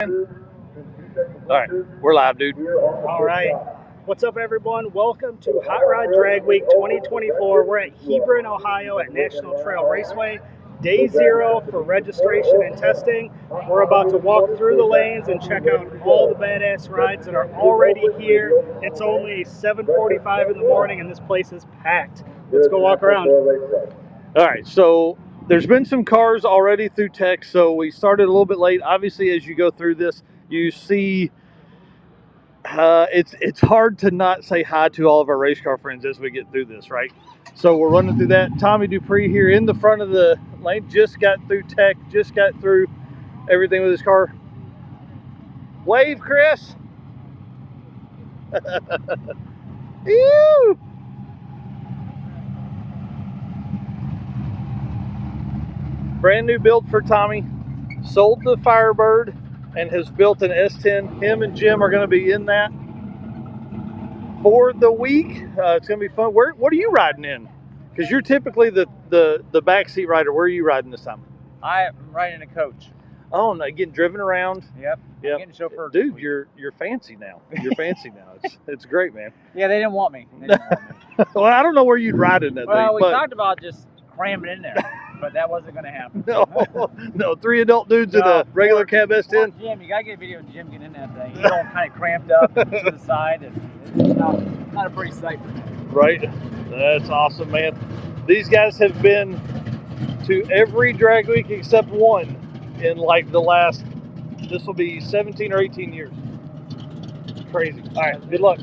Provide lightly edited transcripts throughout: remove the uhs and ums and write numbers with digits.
All right, we're live, dude. All right. What's up, everyone? Welcome to Hot Rod Drag Week 2024. We're at Hebron, Ohio at National Trail Raceway. Day 0 for registration and testing. We're about to walk through the lanes and check out all the badass rides that are already here. It's only 7:45 in the morning and this place is packed. Let's go walk around. All right, so there's been some cars already through tech, so we started a little bit late. Obviously, as you go through this, you see it's hard to not say hi to all of our race car friends as we get through this, right? So we're running through that. Tommy Dupree here in the front of the lane, just got through tech, just got through everything with his car. Wave, Chris. Ew. Brand new build for Tommy. Sold the Firebird and has built an S10. Him and Jim are going to be in that for the week. It's going to be fun. What are you riding in? Because you're typically the backseat rider. Where are you riding this time? I'm riding a coach. Oh, no, getting driven around. Yep. Yep. Getting chauffeured. Dude, you're fancy now. You're fancy now. It's great, man. Yeah, they didn't want me. Well, I don't know where you'd ride in that thing. Well, we talked about just cramming in there, but that wasn't going to happen. No, 3 adult dudes in a regular cab S10. Jim, you got to get a video of Jim getting in that thing. He's all kind of cramped up to the side, and it's not a pretty sight for him. Right. That's awesome, man. These guys have been to every drag week except one in like the last, this will be 17 or 18 years. Crazy. All right, good luck.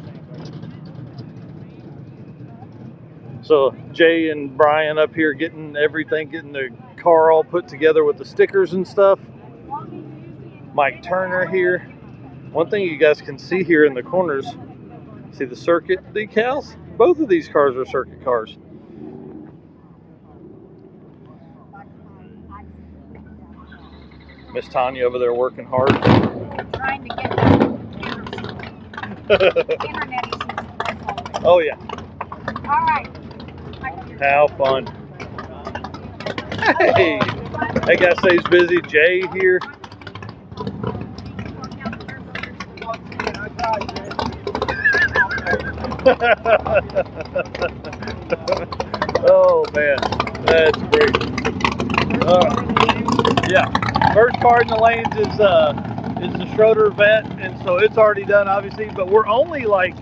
So Jay and Brian up here getting everything, getting the car all put together with the stickers and stuff. Mike Turner here. One thing you guys can see here in the corners, see the circuit decals? Both of these cars are circuit cars. Miss Tanya over there working hard. Trying to get the internet issues. Oh yeah. All right. How fun. Hey, that guy stays busy. Jay here. Oh man, that's great. Yeah, first car in the lanes is the Schroeder Vet, and so it's already done, obviously. But we're only like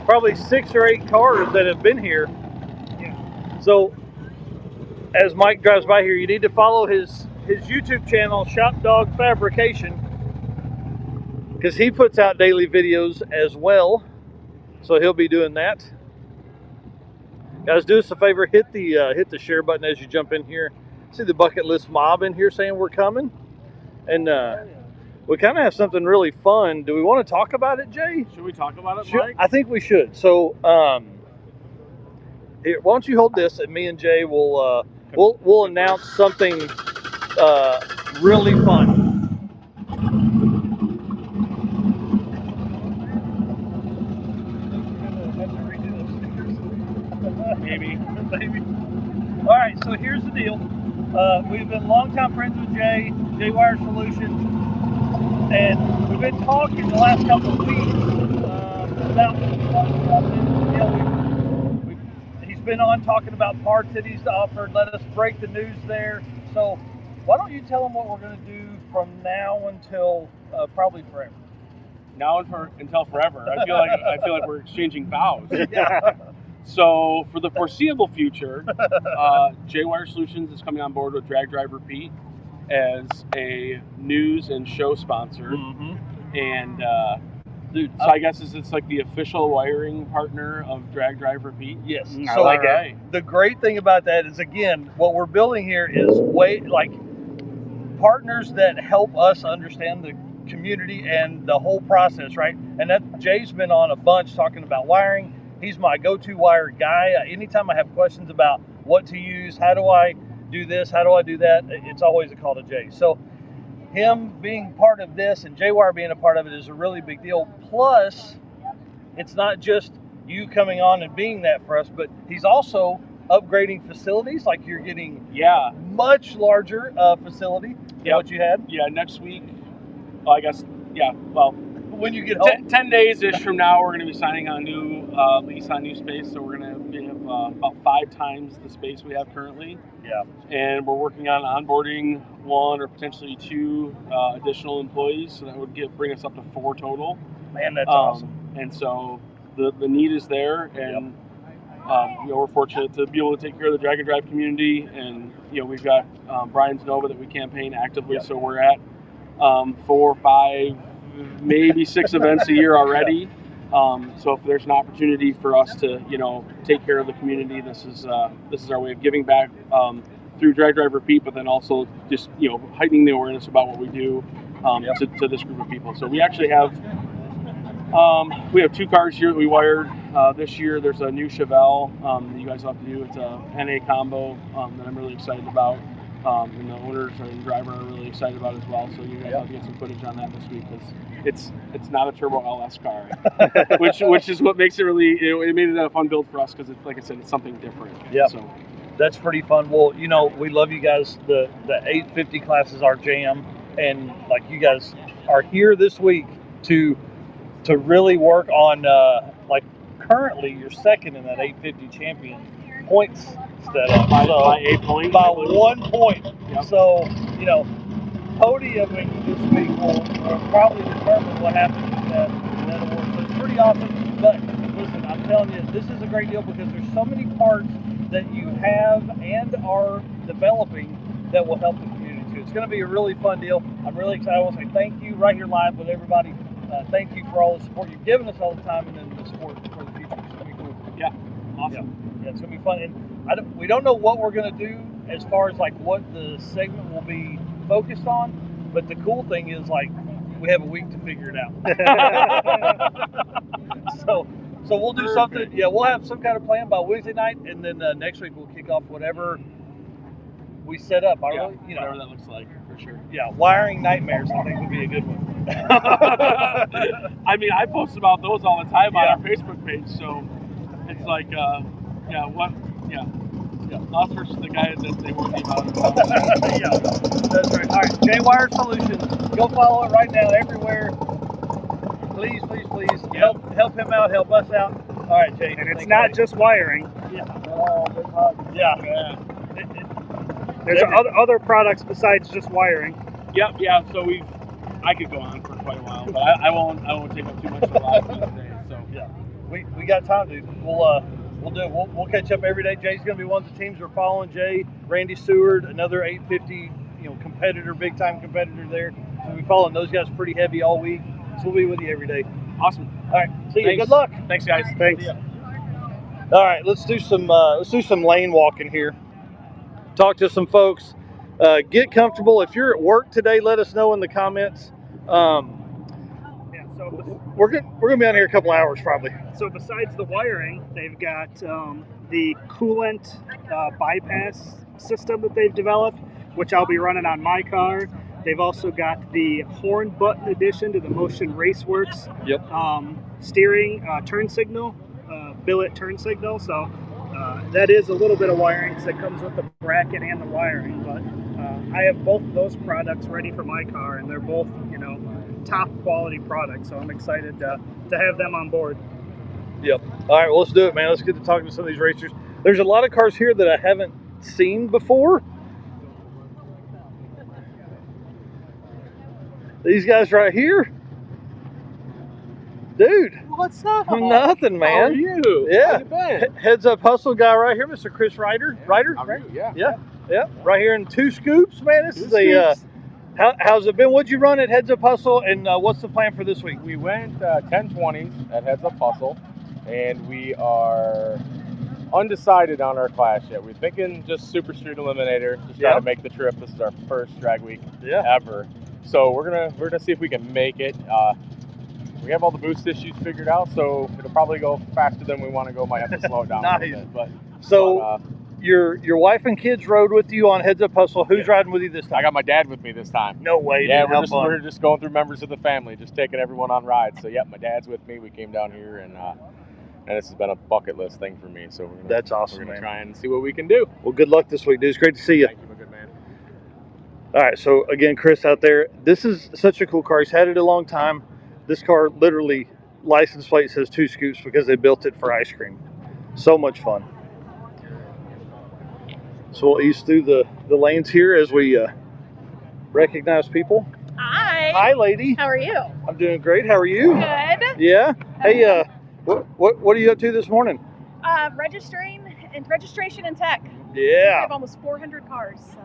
probably 6 or 8 cars that have been here. So as Mike drives by here, you need to follow his YouTube channel, Shop Dog Fabrication, because he puts out daily videos as well. So he'll be doing that. Guys, do us a favor, hit the share button as you jump in here. See the Bucket List Mob in here saying we're coming, and we kind of have something really fun. Do we want to talk about it, Jay? Should we talk about it, Mike? I think we should. So here, why don't you hold this, and me and Jay we'll announce something really fun. Maybe. All right, so here's the deal. We've been longtime friends with Jay Wire Solutions, and we've been talking the last couple of weeks about he's been on talking about parts that he's offered. Let us break the news there. So why don't you tell him what we're going to do from now until probably forever? Now until forever. I feel like we're exchanging vows. Yeah. So for the foreseeable future, J Wire Solutions is coming on board with Drag Driver Pete as a news and show sponsor. Mm-hmm. And dude, so I guess it's like the official wiring partner of Drag Driver Pete. Yes. I So like it. The great thing about that is, again, what we're building here is partners that help us understand the community and the whole process, right? And that Jay's been on a bunch talking about wiring. He's my go-to wire guy. Anytime I have questions about what to use, how do I do this, how do I do that, it's always a call to Jay. So him being part of this and J-Wire being a part of it is a really big deal. Plus, it's not just you coming on and being that for us, but he's also upgrading facilities. Like you're getting Yeah. much larger facility than what you had. Yeah, next week, well, I guess Yeah, well, when you get home? 10 days-ish from now, we're going to be signing on a new lease on new space. So we're going to have about 5 times the space we have currently. Yeah. And we're working on onboarding 1 or potentially 2 additional employees. So that would bring us up to 4 total. Man, that's awesome. And so the need is there. And we're fortunate to be able to take care of the drag and drive community. And, we've got Brian's Nova that we campaign actively. So we're at 4 or 5, maybe 6 events a year already. So if there's an opportunity for us to, take care of the community, this is our way of giving back through Drag Drive Repeat, but then also just heightening the awareness about what we do to this group of people. So we actually have 2 cars here that we wired this year. There's a new Chevelle that you guys will have to do. It's a NA combo that I'm really excited about. And the owners and driver are really excited about as well. So you guys have to get some footage on that this week because it's not a turbo LS car, which is what makes it really it made it a fun build for us because like I said, it's something different. Yeah. So that's pretty fun. Well, we love you guys. The 850 class is our jam, and like you guys are here this week to really work on like currently you're second in that 850 champion points setup. by 8 points. By 1 point. Yep. So, podiuming this week will probably determine what happens with that award. So it's pretty awesome. But listen, I'm telling you, this is a great deal because there's so many parts that you have and are developing that will help the community too. It's going to be a really fun deal. I'm really excited. I want to say thank you right here live with everybody. Thank you for all the support you've given us all the time and then the support for the future. It's going to be cool. Yeah, awesome. Yeah, it's going to be fun. And we don't know what we're going to do as far as like what the segment will be focused on, but the cool thing is like we have a week to figure it out. So we'll do something. Yeah, we'll have some kind of plan by Wednesday night, and then next week we'll kick off whatever we set up. Whatever that looks like, for sure. Yeah, wiring nightmares I think would be a good one. I mean, I post about those all the time on our Facebook page, so it's like, us versus the guy that they warned me about. Yeah, that's right. All right, J-Wire Solutions. Go follow it right now everywhere. Please, please, please. Help him out, help us out. All right, Jay. And it's not just wiring. Yeah. There's other products besides just wiring. Yep, yeah. So I could go on for quite a while, but I won't take up too much of the live today. So yeah, we got time, dude. We'll do it. We'll catch up every day. Jay's going to be one of the teams we're following. Jay, Randy Seward, another 850 competitor, big time competitor there. So we'll be following those guys pretty heavy all week. So we'll be with you every day. Awesome. All right, see you. Thanks. Good luck. Thanks, guys. Thanks. All right, let's do some lane walking here. Talk to some folks. Get comfortable. If you're at work today, let us know in the comments. So we're gonna be on here a couple hours probably. So besides the wiring, they've got the coolant bypass system that they've developed, which I'll be running on my car. They've also got the horn button addition to the Motion Raceworks steering turn signal, billet turn signal. So that is a little bit of wiring because it comes with the bracket and the wiring. But I have both of those products ready for my car, and they're both top quality products. So I'm excited to have them on board. Yep. All right, well, let's do it, man. Let's get to talking to some of these racers. There's a lot of cars here that I haven't seen before. These guys right here. Dude. What's up? Nothing, man. How are you? Yeah. How you been? Heads Up Hustle guy right here, Mr. Chris Ryder. Ryder? Yeah. Yeah. Right here in 2 Scoops, man. This is a how's it been? What'd you run at Heads Up Hustle, and what's the plan for this week? We went 1020s at Heads Up Hustle, and we are undecided on our class yet. We're thinking just Super Street Eliminator, just try to make the trip. This is our first drag week ever, so we're gonna see if we can make it. We have all the boost issues figured out, so it'll probably go faster than we want to go. Might have to slow it down a little bit. But your wife and kids rode with you on Heads Up Hustle. Who's riding with you this time? I got my dad with me this time. No way. Yeah, dude. we're just going through members of the family, just taking everyone on rides. So my dad's with me. We came down here, and this has been a bucket list thing for me. So that's awesome. We're gonna try and see what we can do. Well, good luck this week, dude. It's great to see you. Thank you, my good man. All right, so again, Chris out there, this is such a cool car. He's had it a long time. This car literally, license plate says 2 scoops because they built it for ice cream. So much fun. So we'll ease through the lanes here as we recognize people. Hi. Hi, lady. How are you? I'm doing great. How are you? Good. Yeah. Hey, what are you up to this morning? Registration and tech. I Yeah. have almost 400 cars, so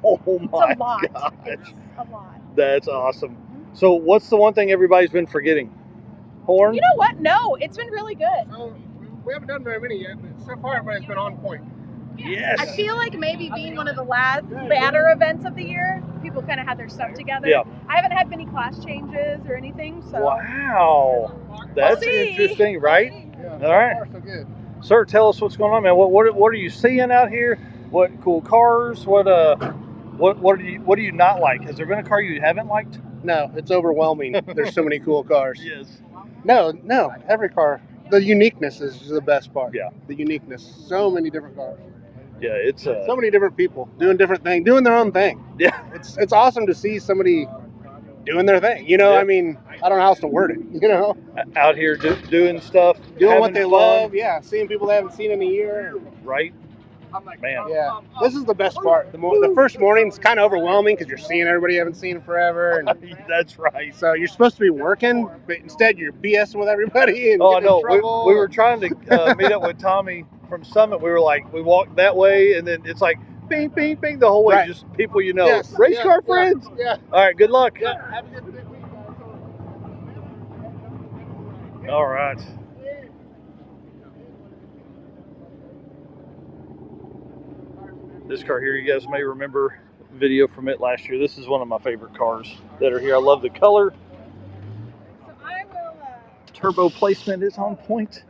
Oh it's my a lot. gosh. It's a lot. That's awesome. So what's the one thing everybody's been forgetting? Horn? You know what? No, it's been really good. We haven't done very many yet, but so far everybody's been on point. Yes. I feel like maybe being one of the latter events of the year, people kind of had their stuff together. Yeah. I haven't had many class changes or anything, so. Wow. That's see. interesting, right? Yeah, All right. so far so good. Sir, tell us what's going on, man. What are you seeing out here? What cool cars? What do you not like? Has there been a car you haven't liked? No, it's overwhelming. There's so many cool cars. Yes. No, every car. The uniqueness is the best part. Yeah. The uniqueness. So many different cars. Yeah, it's So many different people doing different things, doing their own thing. yeah. It's awesome to see somebody doing their thing. You know, Yeah. I mean, I don't know how else to word it. You know, Out here doing stuff, doing what having they fun, love. Yeah, seeing people they haven't seen in a year. right? Man. Yeah, this is the best part. The first morning's kind of overwhelming because you're seeing everybody you haven't seen in forever, and That's right. so you're supposed to be working, but instead you're BSing with everybody and Oh, I getting in know. trouble. We were trying to meet up with Tommy from Summit. We were like, we walked that way, and then it's like, bing, bing, bing, the whole way. Right. Just people you know. Yes, Race yeah, car yeah, friends. Yeah. All right, good luck. Yeah. Have a good week, guys. All right. This car here, you guys may remember a video from it last year. This is one of my favorite cars that are here. I love the color. So I will. Turbo placement is on point.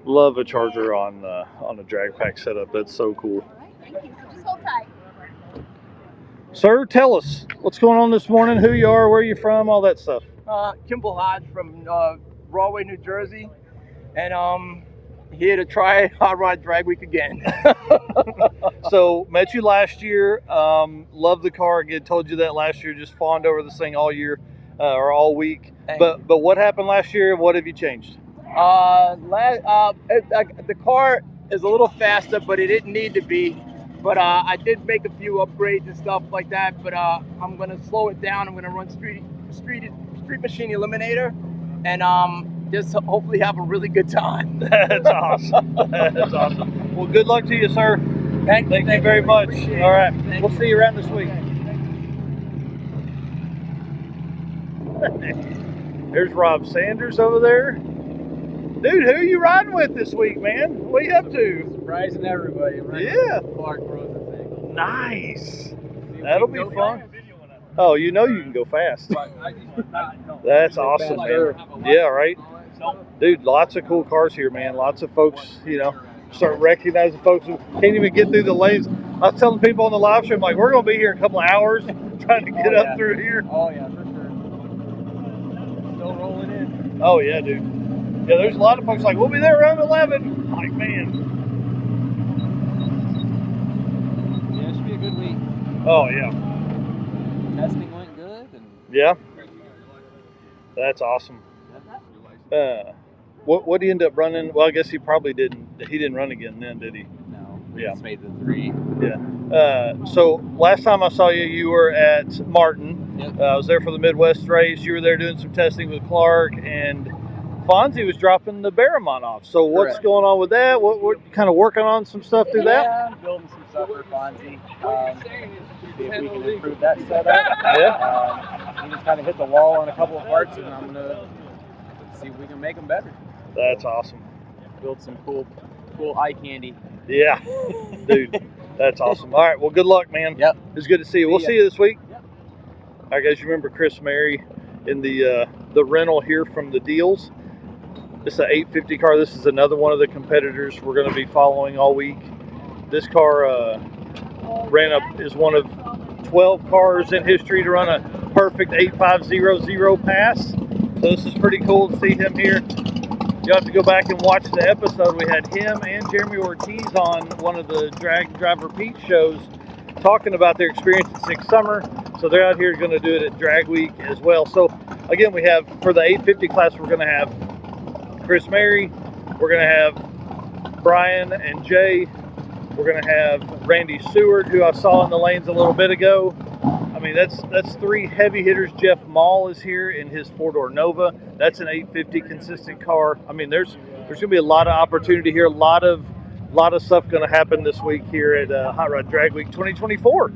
Love a Charger on a drag pack setup. That's so cool. Thank you. So just hold tight. Sir, tell us what's going on this morning, who you are, where you from, all that stuff. Kimball Hodge from Broadway, New Jersey, and here to try Hot Rod Drag Week again. So met you last year. Love the car. Again, told you that last year. Just fawned over this thing all year or all week. But what happened last year? What have you changed? The car is a little faster, but it didn't need to be. But I did make a few upgrades and stuff like that. But I'm gonna slow it down. I'm gonna run street machine eliminator, and just hopefully have a really good time. That's awesome. That's awesome. Well, good luck to you, sir. Thank you very much. All right, we'll see you around this week. There's Rob Sanders over there. Dude, who are you riding with this week, man? What are you up to? Surprising everybody, right? Yeah. Clark Rose, I think. Nice. That'll be fun. Oh, you know you can go fast. That's awesome, man. Yeah, right? Dude, lots of cool cars here, man. Lots of folks, start recognizing folks who can't even get through the lanes. I was telling people on the live stream, like, we're going to be here a couple of hours trying to get up through here. Oh, yeah, for sure. Still rolling in. Oh, yeah, dude. Yeah, there's a lot of folks like, we'll be there around 11. I'm like, man. Yeah, it should be a good week. Oh, yeah. Testing went good. Yeah. That's awesome. What did he end up running? Well, I guess he probably didn't. He didn't run again then, did he? No. Yeah. Just made the 3. Yeah. So last time I saw you, you were at Martin. Yep. I was there for the Midwest race. You were there doing some testing with Clark, and Fonzie was dropping the Barramont off. So what's Correct. going on with that? What kind of working on some stuff through that? Yeah, I'm building some stuff for Fonzie. See if we can improve that setup. Yeah. We just kind of hit the wall on a couple of parts, and I'm gonna see if we can make them better. That's awesome. Build some cool eye candy. Yeah, dude, that's awesome. All right, well, good luck, man. Yep. It's good to see you. We'll ya. see you this week. Yep. All right, guys, you remember Chris Mary in the rental here from the Deals? This is an 850 car. This is another one of the competitors we're going to be following all week. This car is one of 12 cars in history to run a perfect 8500 pass. So this is pretty cool to see him here. You have to go back and watch the episode. We had him and Jeremy Ortiz on one of the Drag Driver Pete shows talking about their experience at Six Summer. So they're out here going to do it at Drag Week as well. So again, we have for the 850 class, we're going to have Chris Mary, we're going to have Brian and Jay, we're going to have Randy Seward, who I saw in the lanes a little bit ago. I mean, that's 3 heavy hitters. Jeff Mall is here in his 4-door Nova. That's an 850 consistent car. I mean, there's going to be a lot of opportunity here. A lot of stuff going to happen this week here at Hot Rod Drag Week 2024.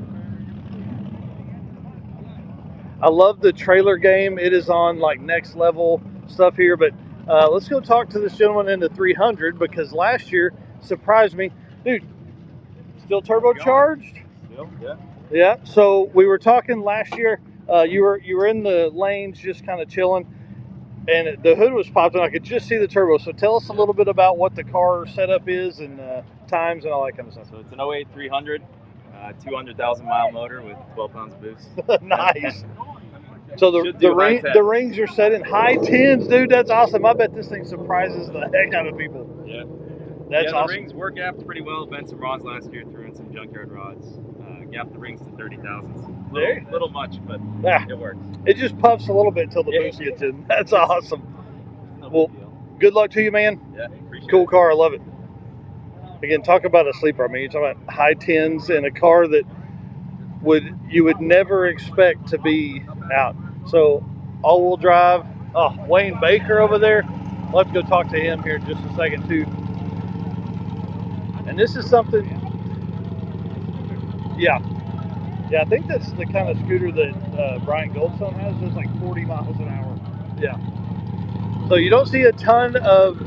I love the trailer game. It is on like next level stuff here. But let's go talk to this gentleman in the 300 because last year surprised me, dude. Still turbocharged? Still, yeah. Yeah, so we were talking last year, you were in the lanes just kind of chilling, and the hood was popped and I could just see the turbo. So tell us a little bit about what the car setup is and times and all that kind of stuff. So it's an 08 300, 200,000 mile motor with 12 pounds of boost. Nice. So the rings are set in high 10s, dude. That's awesome. I bet this thing surprises the heck out of people. Yeah. That's awesome. The rings were gapped pretty well. Bent some rods last year, threw in some junkyard rods. Gapped the rings to 30 thousandths. Little much, but it works. It just puffs a little bit until the boost gets in. That's awesome. Well, good luck to you, man. Yeah, appreciate cool it. car. I love it. Again, talk about a sleeper. I mean, you're talking about high 10s in a car that you would never expect to be out. So all-wheel drive. Oh, Wayne Baker over there. I'll have to go talk to him here in just a second too. And this is something. Yeah, I think that's the kind of scooter that Brian Goldstone has. It's like 40 miles an hour. Yeah. So you don't see a ton of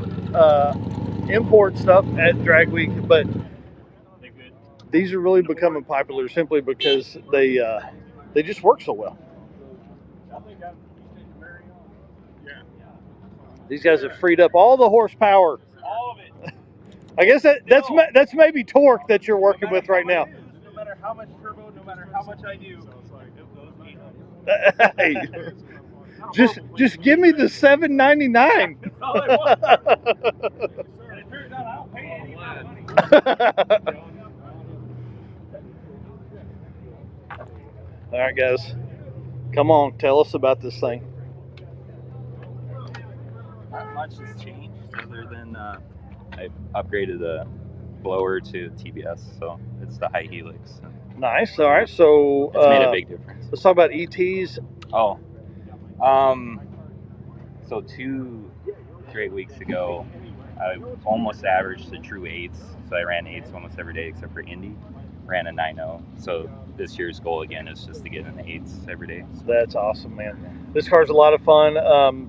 import stuff at Drag Week, but these are really becoming popular simply because they just work so well. These guys have freed up all the horsepower. All of it. I guess that's maybe torque that you're working with right now. No matter how much turbo, no matter how much I do, Hey, just give me the $7.99. That's all I want. And it turns out I don't pay any money. All right, guys, come on, tell us about this thing. Not much has changed other than I upgraded the blower to TBS, so it's the high helix. Nice. All right, so It's made a big difference. Let's talk about ETs. Oh, so 2 Drag Weeks ago, I almost averaged the true 8s, so I ran 8s almost every day except for Indy. Ran a 9.0, so this year's goal again is just to get in the 8s every day. That's awesome, man. This car's a lot of fun.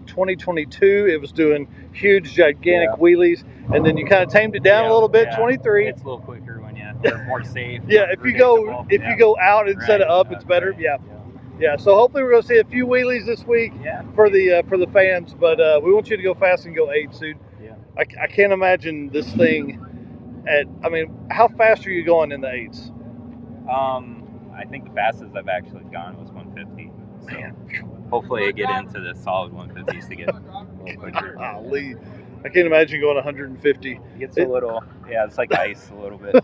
2022, it was doing huge, gigantic wheelies, and then you kind of tamed it down a little bit. 23, it's a little quicker when you're more safe. Yeah, if you go out instead of up, it's better. Yeah. So hopefully we're gonna see a few wheelies this week for the fans, but we want you to go fast and go 8s, dude. Yeah. I can't imagine this thing. I mean, how fast are you going in the 8s? I think the fastest I've actually gone was 150. So hopefully I get into the solid 150s to get a little quicker. Golly. I can't imagine going 150. It gets a little, it's like ice a little bit.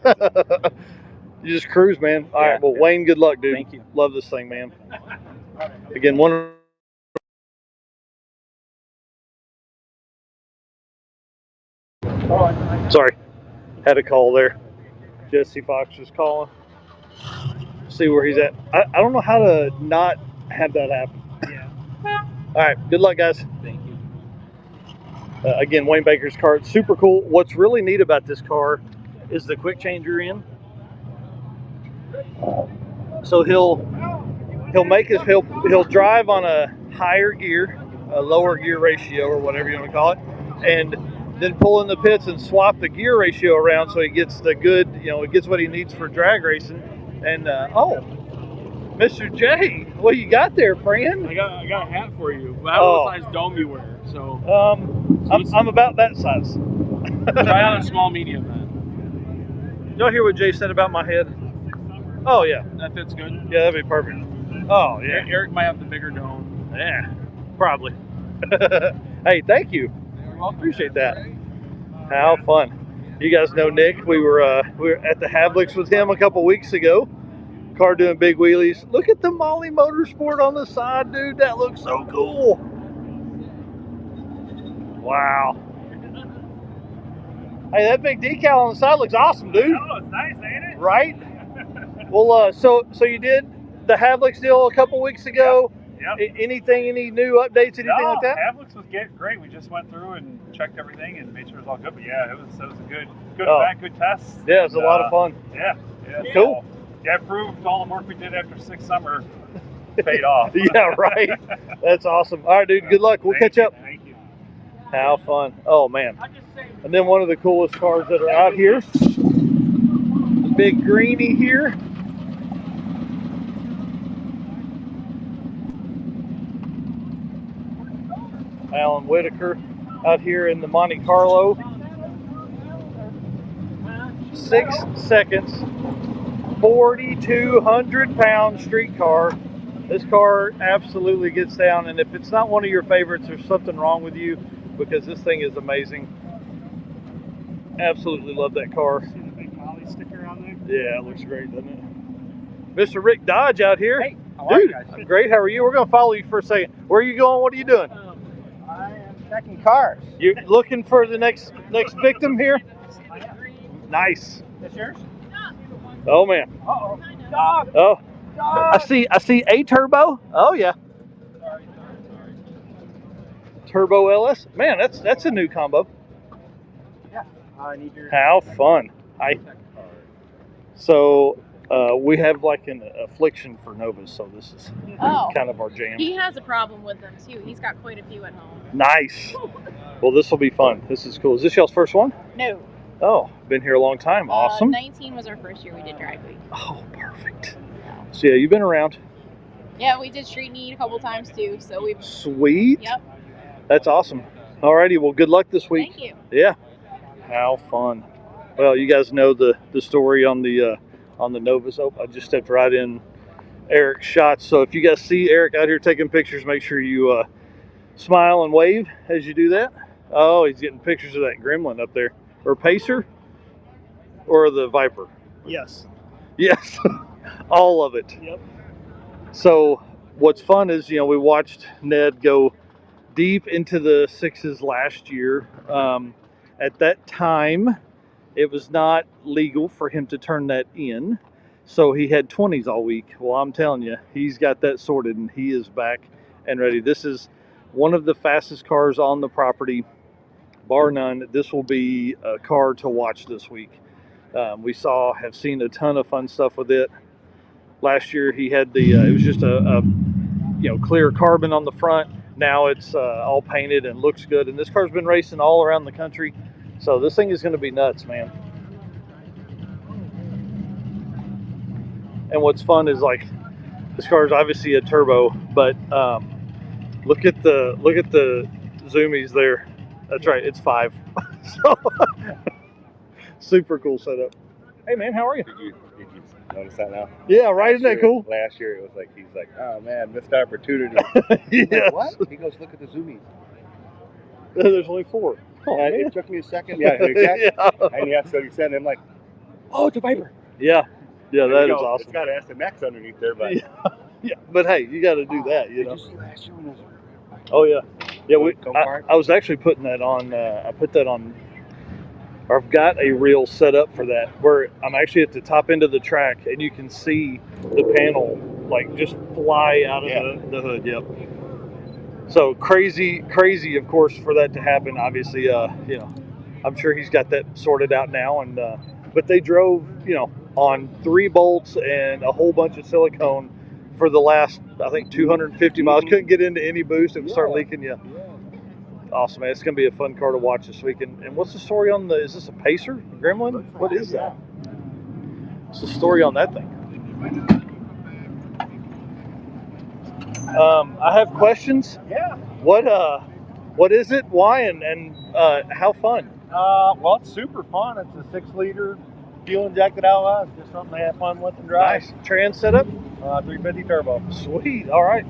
You just cruise, man. All right, well, Wayne, good luck, dude. Thank you. Love this thing, man. Again, one. Sorry, had a call there. Jesse Fox is calling. See where he's at. I don't know how to not have that happen. Yeah. All right, good luck, guys. Thank you. Again, Wayne Baker's car, super cool. What's really neat about this car is the quick change you're in. So he'll drive on a higher gear, a lower gear ratio, or whatever you want to call it, and then pull in the pits and swap the gear ratio around so he gets the good, it gets what he needs for drag racing. And Mr. J, what you got there, friend? I got a hat for you. I don't know what size dome you wear, so. I'm about that size. Try on a small medium then. Y'all hear what Jay said about my head? Oh yeah, That fits good. yeah, that'd be perfect. Oh yeah, Eric might have the bigger dome. yeah, probably. Hey, thank you. Appreciate that. How fun. You guys know Nick. We were at the Havlicks with him a couple weeks ago. Car doing big wheelies. Look at the Molly Motorsport on the side, dude. That looks so cool. Wow. Hey, that big decal on the side looks awesome, dude. Oh, it's nice, ain't it? Right? Well, so you did the Havlicks deal a couple weeks ago. Yep. Any new updates, anything like that? Havlicks was great. We just went through and checked everything and made sure it was all good. But yeah, it was a good event, good test. Yeah, it was a lot of fun. Yeah. Cool. Yeah, it proved all the work we did after 6 summer paid off. Yeah, right. That's awesome. All right, dude. Good luck. We'll catch up. Thank you. How fun. Oh, man. And then one of the coolest cars that are out here, the big greenie here. Alan Whitaker out here in the Monte Carlo. 6 seconds, 4,200-pound street car. This car absolutely gets down, and if it's not one of your favorites, there's something wrong with you, because this thing is amazing. Absolutely love that car. See the big Molly sticker on there? Yeah, it looks great, doesn't it? Mr. Rick Dodge out here. Hey, how are you guys? I'm great. How are you? We're going to follow you for a second. Where are you going? What are you doing? I am checking cars. You looking for the next victim here? Nice. This yours? Oh man. Uh-oh. Dog. Oh. Dog. I see a turbo. Oh yeah. Sorry. Turbo LS. Man, that's a new combo. Yeah. I need your. How fun. So we have like an affliction for Novas, so this is kind of our jam. He has a problem with them too. He's got quite a few at home. Nice. Well, this will be fun. This is cool. Is this y'all's first one? No. Oh, been here a long time. Awesome. 19 was our first year we did drag week. Oh, perfect. So yeah, you've been around. Yeah, we did street need a couple times too. So we've. Sweet. Yep. That's awesome. Alrighty, well, good luck this week. Thank you. Yeah. How fun. Well, you guys know the story on the Novas. Oh, I just stepped right in Eric's shots. So if you guys see Eric out here taking pictures, make sure you smile and wave as you do that. Oh, he's getting pictures of that Gremlin up there. Or Pacer? Or the Viper? Yes. Yes. All of it. Yep. So what's fun is, we watched Ned go deep into the 6s last year. At that time, it was not legal for him to turn that in. So he had 20s all week. Well, I'm telling you, he's got that sorted and he is back and ready. This is one of the fastest cars on the property, bar none. This will be a car to watch this week. We have seen a ton of fun stuff with it. Last year he had it was just a clear carbon on the front. Now it's all painted and looks good. And this car's been racing all around the country. So this thing is going to be nuts, man. And what's fun is, like, this car is obviously a turbo, but look at the zoomies there. That's right, it's 5. So super cool setup. Hey man, how are you? Did you notice that now? Yeah, right. Isn't that cool? Last year it was like, he's like, oh man, missed opportunity. Yeah. Like, what? He goes, look at the zoomies. There's only 4. Oh, it took me a second. Yeah, exactly. Yeah. And yeah, so he said, I'm like, oh, it's a Viper. Yeah. Yeah, that is awesome. It's got SMX underneath there, but yeah. But hey, you got to do that, you know. Did you see last year when it was? Oh yeah, yeah. I was actually putting that on. I put that on. Or I've got a reel set up for that, where I'm actually at the top end of the track, and you can see the panel like just fly out of the hood. Yep. So crazy, of course, for that to happen. Obviously, I'm sure he's got that sorted out now. And but they drove, on 3 bolts and a whole bunch of silicone for the last, I think, 250 miles. Couldn't get into any boost. It would start leaking. Yeah. Awesome, man. It's going to be a fun car to watch this week. And what's the story on is this a Pacer? A Gremlin? What is that? What's the story on that thing? I have questions. Yeah. What is it? Why? And how fun? Well, it's super fun. It's a 6-liter fuel injected LS. Just something to have fun with and drive. Nice. Trans setup? 350 turbo. Sweet. All right.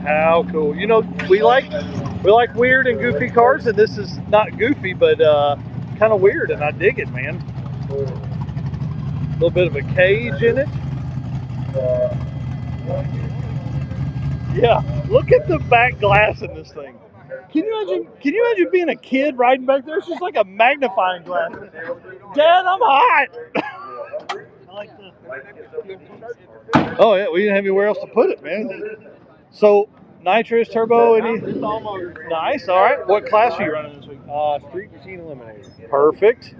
How cool. You know, we like weird and goofy cars, and this is not goofy, but kind of weird, and I dig it, man. A little bit of a cage in it. Yeah, look at the back glass in this thing. Can you imagine being a kid riding back there? It's just like a magnifying glass. Dad, I'm hot. Oh yeah, we didn't have anywhere else to put it, man. So nitrous, turbo, any? Nice. All right. What class are you running this week? Street Machine Eliminator. Perfect.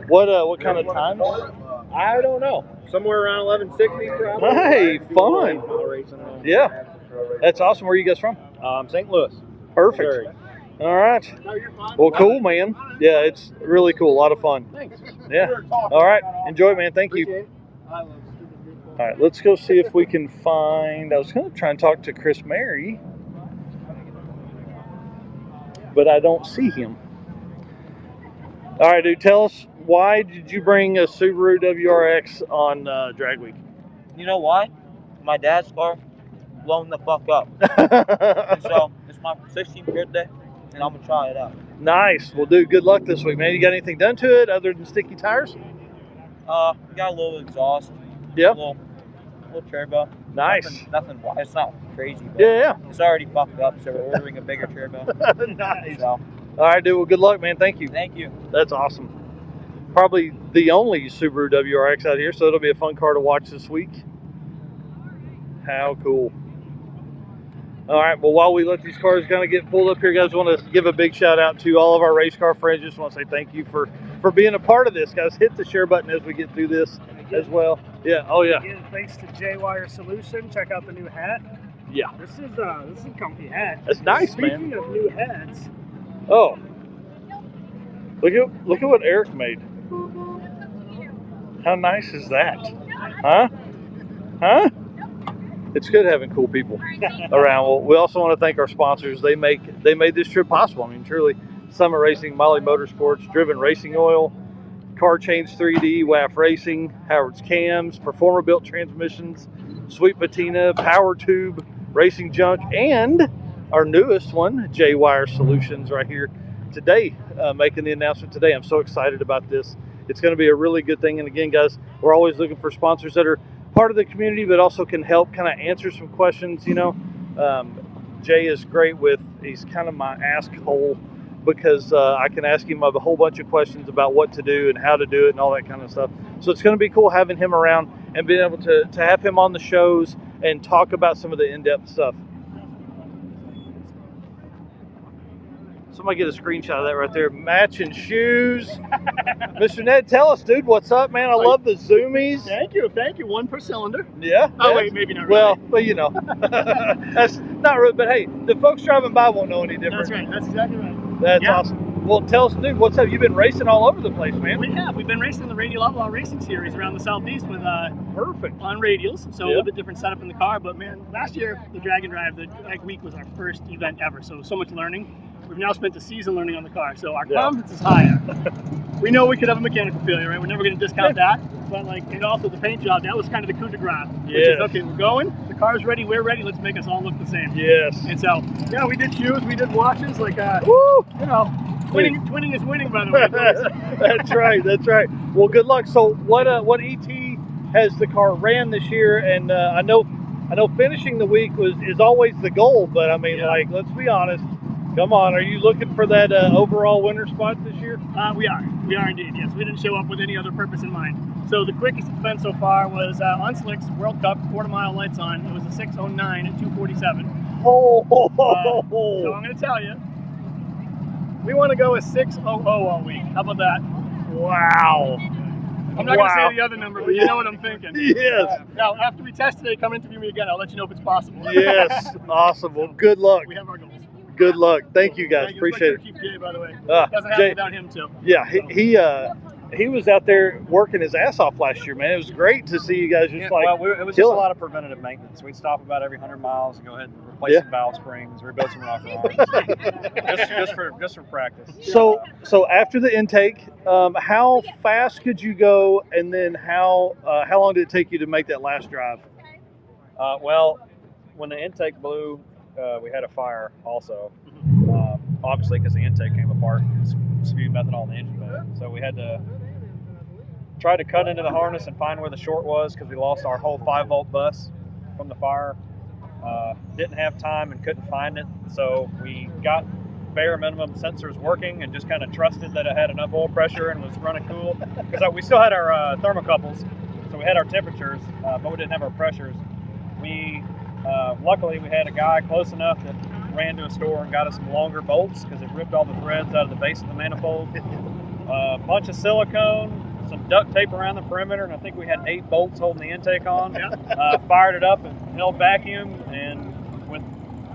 What kind of times? I don't know. Somewhere around 1160 probably. Hey, fun. Yeah. That's awesome. Where are you guys from? St. Louis. Perfect. Missouri. All right. Well, cool, man. Yeah, it's really cool. A lot of fun. Thanks. Yeah. All right. Enjoy, man. Thank you. All right. Let's go see if we can find. I was going to try and talk to Chris Mary, but I don't see him. All right, dude. Tell us, why did you bring a Subaru WRX on Drag Week? You know why? My dad's car blown the fuck up. And so it's my 16th birthday, and I'm gonna try it out. Nice. Well, dude, good luck this week, man. You got anything done to it other than sticky tires? Got a little exhaust. Yep. A little turbo. Nice. Nothing. It's not crazy. But Yeah. It's already fucked up, so we're ordering a bigger turbo. Nice. So, all right, dude. Well, good luck, man. Thank you. thank you. That's awesome. Probably the only Subaru WRX out here, so it'll be a fun car to watch this week. How cool. All right, well, while we let these cars kind of get pulled up here, guys, want to give a big shout out to all of our race car friends. Just want to say thank you for being a part of this, guys. Hit the share button as we get through this as well. Yeah, oh yeah. Again, thanks to J-Wire Solution. Check out the new hat. Yeah. This is a comfy hat. That's nice, Speaking man. of new hats, Oh, look at what Eric made. How nice is that? Huh? It's good having cool people around. Well, we also want to thank our sponsors. They made this trip possible. I mean, truly, Summit Racing, Molly Motorsports, Driven Racing Oil, Car Change 3D, WAF Racing, Howard's Cams, Performer Built Transmissions, Sweet Patina, Power Tube, Racing Junk, and our newest one, J-Wire Solutions, right here today, making the announcement today. I'm so excited about this. It's going to be a really good thing. And again, guys, we're always looking for sponsors that are part of the community, but also can help kind of answer some questions. You know, Jay is great he's kind of my ask hole, because I can ask him a whole bunch of questions about what to do and how to do it and all that kind of stuff. So it's going to be cool having him around and being able to have him on the shows and talk about some of the in-depth stuff. Somebody get a screenshot of that right there. Matching shoes. Mr. Ned, tell us, dude, what's up, man? I love the zoomies. thank you. One per cylinder. Yeah. Oh, wait, maybe not really. Well, but you know. That's not really, but hey, the folks driving by won't know any different. That's right. That's exactly right. That's Yeah. awesome. Well, tell us, dude, what's up? You've been racing all over the place, man. We have. We've been racing in the Radial Outlaw Racing Series around the Southeast with Perfect. on radials, so a Yeah. little bit different setup in the car. But man, last year the Drag and Drive, the Drag Week was our first event ever, so much learning. We've now spent a season learning on the car, so our confidence is higher. We know we could have a mechanical failure, right? We're never going to discount that. But and also the paint job, that was kind of the coup de grace. Which is, okay, we're going, the car's ready, we're ready, let's make us all look the same. Yes. And so, yeah, we did shoes, we did watches, Woo! You know, twinning is winning, by the way. That's right. That's right. Well, good luck. So, what ET has the car ran this year? And I know finishing the week is always the goal, but I mean, let's be honest. Come on, are you looking for that overall winner spot this year? We are indeed, yes. We didn't show up with any other purpose in mind. So the quickest it's been so far was on Slicks World Cup, quarter-mile lights on. It was a 6:09 at 2:47. So I'm going to tell you, we want to go with 6:00 all week. How about that? Wow. I'm not going to say the other number, but you know what I'm thinking. Yes. Now, after we test today, come interview me again. I'll let you know if it's possible. Yes. Awesome. Well, good luck. We have our goals. Good luck. Thank you, guys. Appreciate it. Chief Jay, by the way. Doesn't happen Jay, without him, too. Yeah, he was out there working his ass off last year, man. It was great to see you guys just it was just a lot of preventative maintenance. We'd stop about every 100 miles and go ahead and replace some valve springs, rebuild some rocker arms, just for practice. So after the intake, how fast could you go, and then how long did it take you to make that last drive? Well, when the intake blew, we had a fire also. Obviously, because the intake came apart, spewed methanol in the engine bay. So we had to try to cut into the harness and find where the short was because we lost our whole 5-volt bus from the fire. Didn't have time and couldn't find it, so we got bare minimum sensors working and just kind of trusted that it had enough oil pressure and was running cool. Because we still had our thermocouples, so we had our temperatures, but we didn't have our pressures. Luckily, we had a guy close enough that ran to a store and got us some longer bolts because it ripped all the threads out of the base of the manifold. A bunch of silicone, some duct tape around the perimeter, and I think we had 8 bolts holding the intake on. Fired it up and held vacuum, and with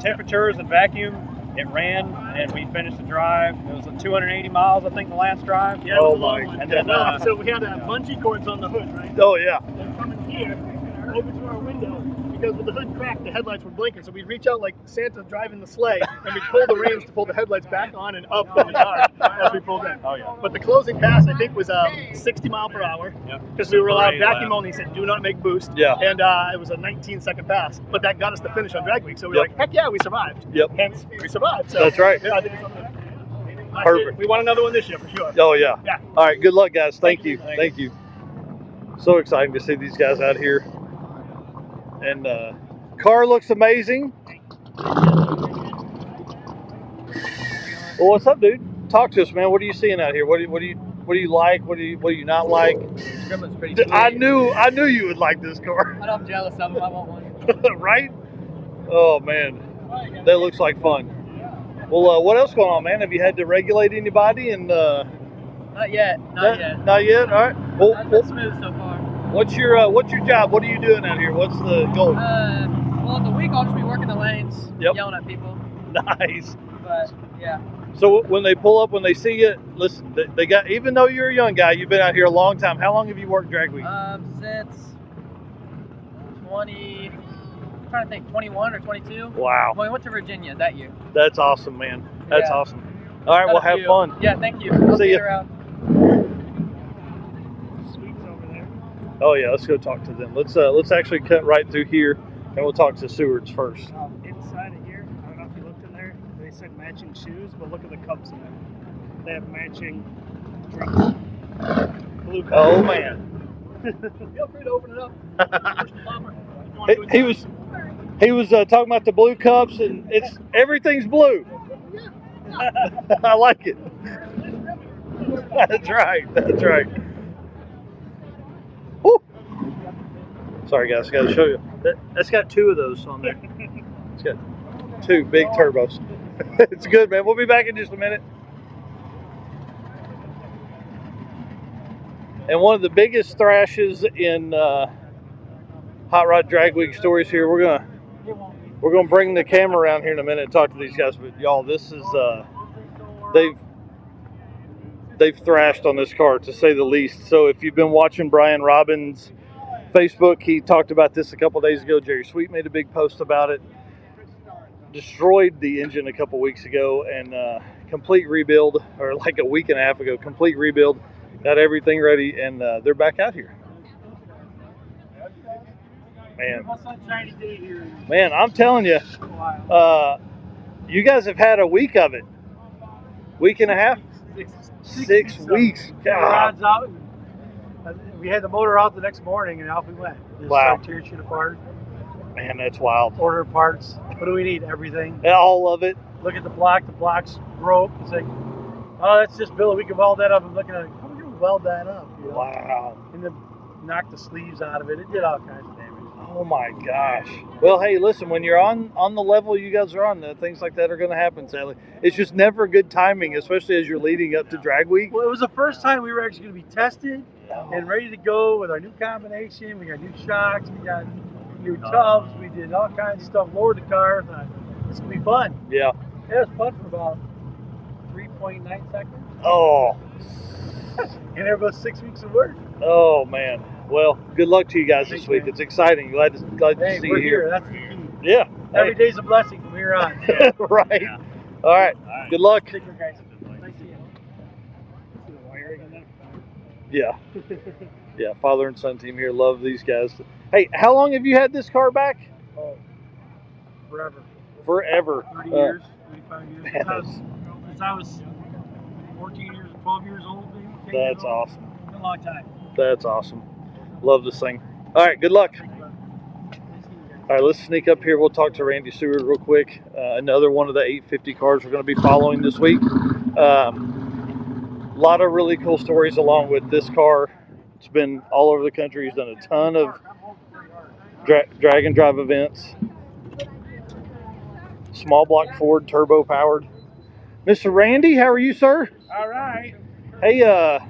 temperatures and vacuum, it ran, and we finished the drive. It was 280 miles, I think, the last drive. Yeah, it was a long one. And then, so we had bungee cords on the hood, right? Oh, yeah. They're coming here, over to our window, because with the hood cracked, the headlights were blinking. So we'd reach out like Santa driving the sleigh, and we'd pull the reins to pull the headlights back on and up from the yard as we pulled in. Oh, yeah. But the closing pass, I think, was 60 mile per hour. Because we were allowed vacuum only. He said, do not make boost. Yeah. And it was a 19-second pass. But that got us the finish on drag week. So we were like, heck yeah, we survived. Hence, we survived. So, That's right. Yeah, I think it's something. Perfect. We want another one this year for sure. Oh, yeah. Yeah. All right, good luck, guys. Thank you. Thank you. So exciting to see these guys out here. And car looks amazing. Well, what's up, dude? Talk to us, man. What are you seeing out here? What do you like? What do you not like? Scrimmage pretty sweet. I knew you would like this car. I know I'm jealous of him. I want one. Right? Oh man, that looks like fun. Well, what else going on, man? Have you had to regulate anybody? And Not yet. Not yet. Not yet. All right. Well, I've been smooth so far. what's your job? What are you doing out here? What's the goal? Well, in the week I'll just be working the lanes, Yep. yelling at people. Nice. But yeah. So when they pull up, when they see you, listen, they got, even though you're a young guy, you've been out here a long time. How long have you worked drag week? Since 20, I'm trying to think, 21 or 22. Wow. Well, we went to Virginia that year. That's awesome, man. That's Yeah. awesome. All right, Got well, a have few. fun. Yeah, thank you. I'll See see ya. you around. Sweet's over there. Oh yeah, let's go talk to them. Let's actually cut right through here, and we'll talk to Seward's first. Inside of here, I don't know if you looked in there, they said matching shoes, but look at the cups in there. They have matching drinks. Blue cups. Oh man. Feel free to open it up. Push the popper. You wanna do it He now? was talking about the blue cups, and everything's blue. I like it. That's right. That's right. Woo. Sorry guys, got to show you. That's got 2 of those on there. It's got 2 big turbos. It's good, man. We'll be back in just a minute. And one of the biggest thrashes in Hot Rod Drag Week stories here. We're gonna bring the camera around here in a minute and talk to these guys. But y'all, this is they've thrashed on this car, to say the least. So if you've been watching Brian Robbins' Facebook, he talked about this a couple days ago. Jerry Sweet made a big post about it. Destroyed the engine a couple weeks ago, and complete rebuild, or like a week and a half ago, complete rebuild. Got everything ready, and they're back out here. Man, I'm telling you, you guys have had a week of it. Week and a half? 6 weeks. God. Out. We had the motor out the next morning, and off we went. Just Wow. start tearing shit apart. Man, that's wild. Order parts. What do we need? Everything. Yeah, all of it. Look at the block. The block's broke. It's like, oh, that's just Billy. We can weld that up. I'm looking at it. How are we going to weld that up? You know? Wow. And then knock the sleeves out of it. It did all kinds of damage. Oh my gosh. Well, hey, listen, when you're on the level you guys are on, things like that are going to happen, sadly. It's just never good timing, especially as you're leading up to drag week. Well, it was the first time we were actually going to be tested and ready to go with our new combination. We got new shocks. We got new tubs. We did all kinds of stuff. Lowered the car. Thought, this will be fun. Yeah. It was fun for about 3.9 seconds. Oh. And there goes 6 weeks of work. Oh, man. Well, good luck to you guys this week. It's exciting. Glad to Hey, see we're you here. That's the key. Yeah. Every day's a blessing from here on. Right. Yeah. All right. Good luck. Take care, guys. Nice to see you. See the wiring in there? Yeah. Yeah. Father and son team here. Love these guys. Hey, how long have you had this car back? Oh, forever. forever. 30 years, 25 years. Since I was 14 years, 12 years old, maybe. 10 years That's old. awesome. It's a long time. That's awesome. Love this thing. All right, good luck. All right, let's sneak up here. We'll talk to Randy Seward real quick. Another one of the 850 cars we're going to be following this week. A lot of really cool stories along with this car. It's been all over the country. He's done a ton of drag and drive events. Small block Ford, turbo powered. Mr. Randy, how are you, sir? All right. Hey, are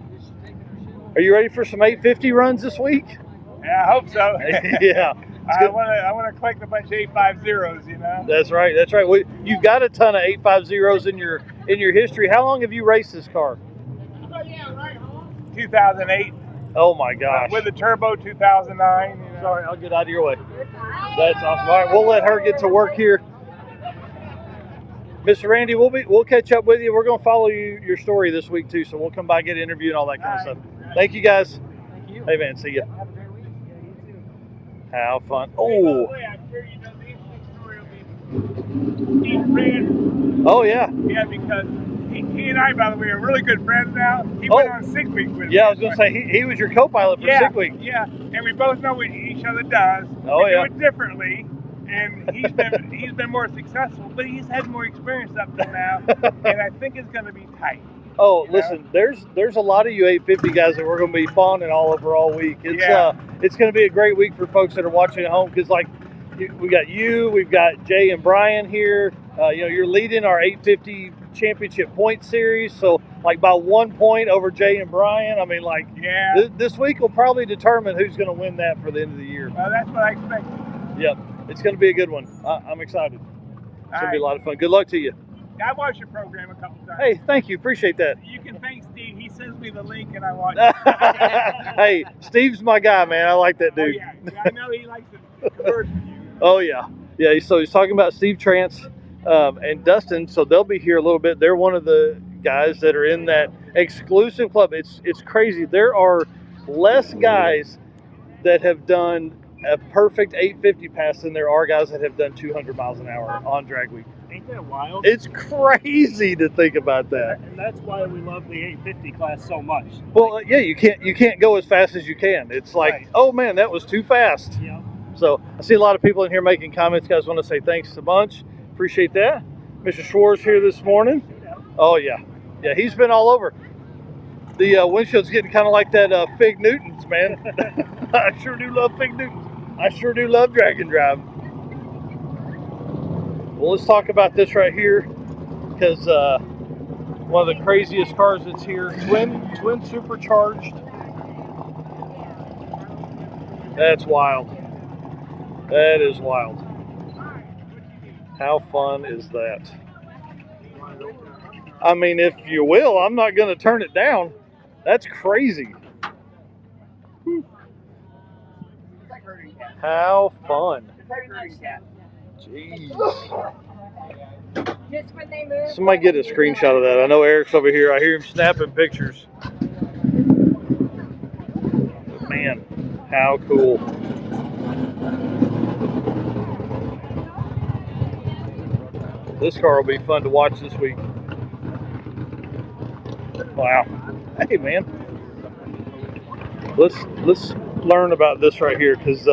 you ready for some 850 runs this week? Yeah, I hope so. Yeah. I want to collect a bunch of 850s, you know. That's right. That's right. Well, you've got a ton of 850s in your history. How long have you raced this car? 2008. Oh my gosh. With the turbo 2009. You know. Sorry, I'll get out of your way. That's awesome. All right, we'll let her get to work here. Mr. Randy, we'll catch up with you. We're going to follow your story this week too, so we'll come by, get an interview and all that kind of stuff. Thank you guys. Thank you. Hey man, see ya. How fun. Oh. Oh yeah. Yeah, because he and I, by the way, are really good friends now. He went on Sick Week with me. Yeah, I was going to say, he was your co-pilot for Sick Week. Yeah, and we both know what each other does. Oh, we yeah. do it differently, and he's been more successful, but he's had more experience up to now, and I think it's going to be tight. Oh, listen, there's a lot of you 850 guys that we're going to be fawning all over all week. It's going to be a great week for folks that are watching at home because, like, we got you, we've got Jay and Brian here. You're leading our 850 championship point series, so like by 1 point over Jay and Brian. I mean, like, this week will probably determine who's going to win that for the end of the year. Well, that's what I expect. Yep, it's going to be a good one. I'm excited. It's going to be a lot of fun. Good luck to you. I watched your program a couple times. Hey, thank you. Appreciate that. You can thank Steve. He sends me the link and I watch it. Hey, Steve's my guy, man. I like that dude. Oh, yeah. I know he likes to converse with you. Oh, yeah. Yeah, so he's talking about Steve Trance and Dustin, so they'll be here a little bit. They're one of the guys that are in that exclusive club. It's crazy. There are less guys that have done a perfect 850 pass than there are guys that have done 200 miles an hour on drag week. Ain't that wild? It's crazy to think about that. And that's why we love the 850 class so much. Well, yeah, you can't go as fast as you can. It's like, oh man, that was too fast. Yeah. So I see a lot of people in here making comments. Guys, want to say thanks a bunch. Appreciate that. Mr. Schwartz here this morning. Oh yeah, yeah, he's been all over. The windshield's getting kind of like that Fig Newtons, man. I sure do love Fig Newtons. I sure do love drag and drive. Well, let's talk about this right here because one of the craziest cars that's here, twin supercharged. That's wild. That is wild. How fun is that? I mean, if you will, I'm not going to turn it down. That's crazy. How fun. Jeez. Somebody get a screenshot of that. I know Eric's over here. I hear him snapping pictures. Man, how cool. This car will be fun to watch this week. Wow. Hey man. Let's learn about this right here because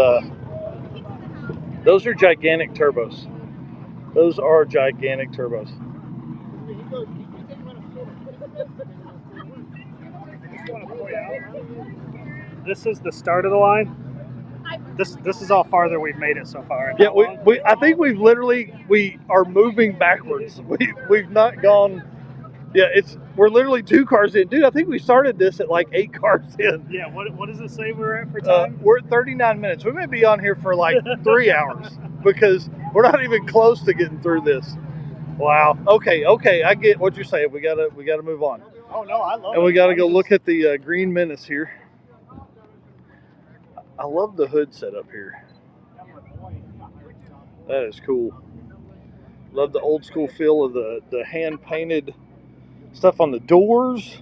those are gigantic turbos. Those are gigantic turbos. This is the start of the line. This is how farther we've made it so far. Yeah, I think we are moving backwards. We've not gone. Yeah, we're literally 2 cars in, dude. I think we started this at like 8 cars in. Yeah, what does it say we're at for time? We're at 39 minutes. We may be on here for like 3 hours because we're not even close to getting through this. Wow. Okay. I get what you're saying. We gotta move on. Oh no, I love it. And we gotta go look at the Green Menace here. I love the hood setup here. That is cool. Love the old school feel of the hand painted stuff on the doors.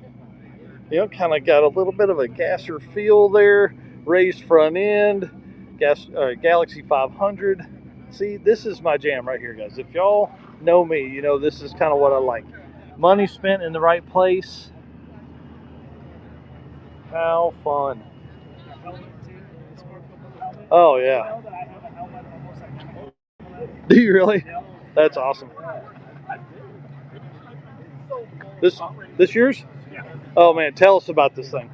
You know, kind of got a little bit of a gasser feel there. Raised front end. Galaxy 500. See, this is my jam right here, guys. If y'all know me, you know this is kind of what I like. Money spent in the right place. How fun. Oh, yeah. Do you really? That's awesome. This yours? Yeah. Oh, man, tell us about this thing.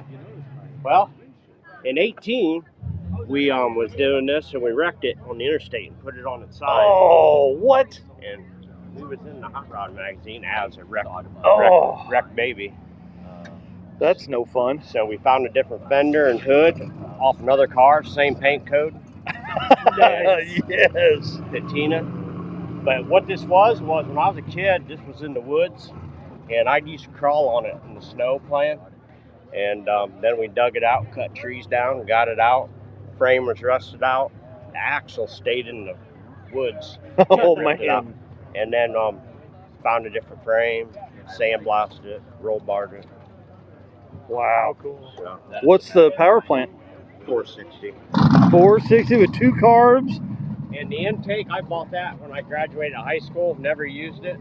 Well, in 18, we was doing this and we wrecked it on the interstate and put it on its side. Oh, what? And we was in the Hot Rod magazine as a wreck baby. That's no fun. So we found a different fender and hood off another car, same paint code. Yes. Patina. But what this was when I was a kid, this was in the woods, and I used to crawl on it in the snow playing. And then we dug it out, cut trees down, got it out. Frame was rusted out. The axle stayed in the woods. Oh, man. And then found a different frame, sandblasted it, roll barred it. Wow. Cool. So, What's the power plant? 460. 460 with 2 carbs. And the intake, I bought that when I graduated high school, never used it.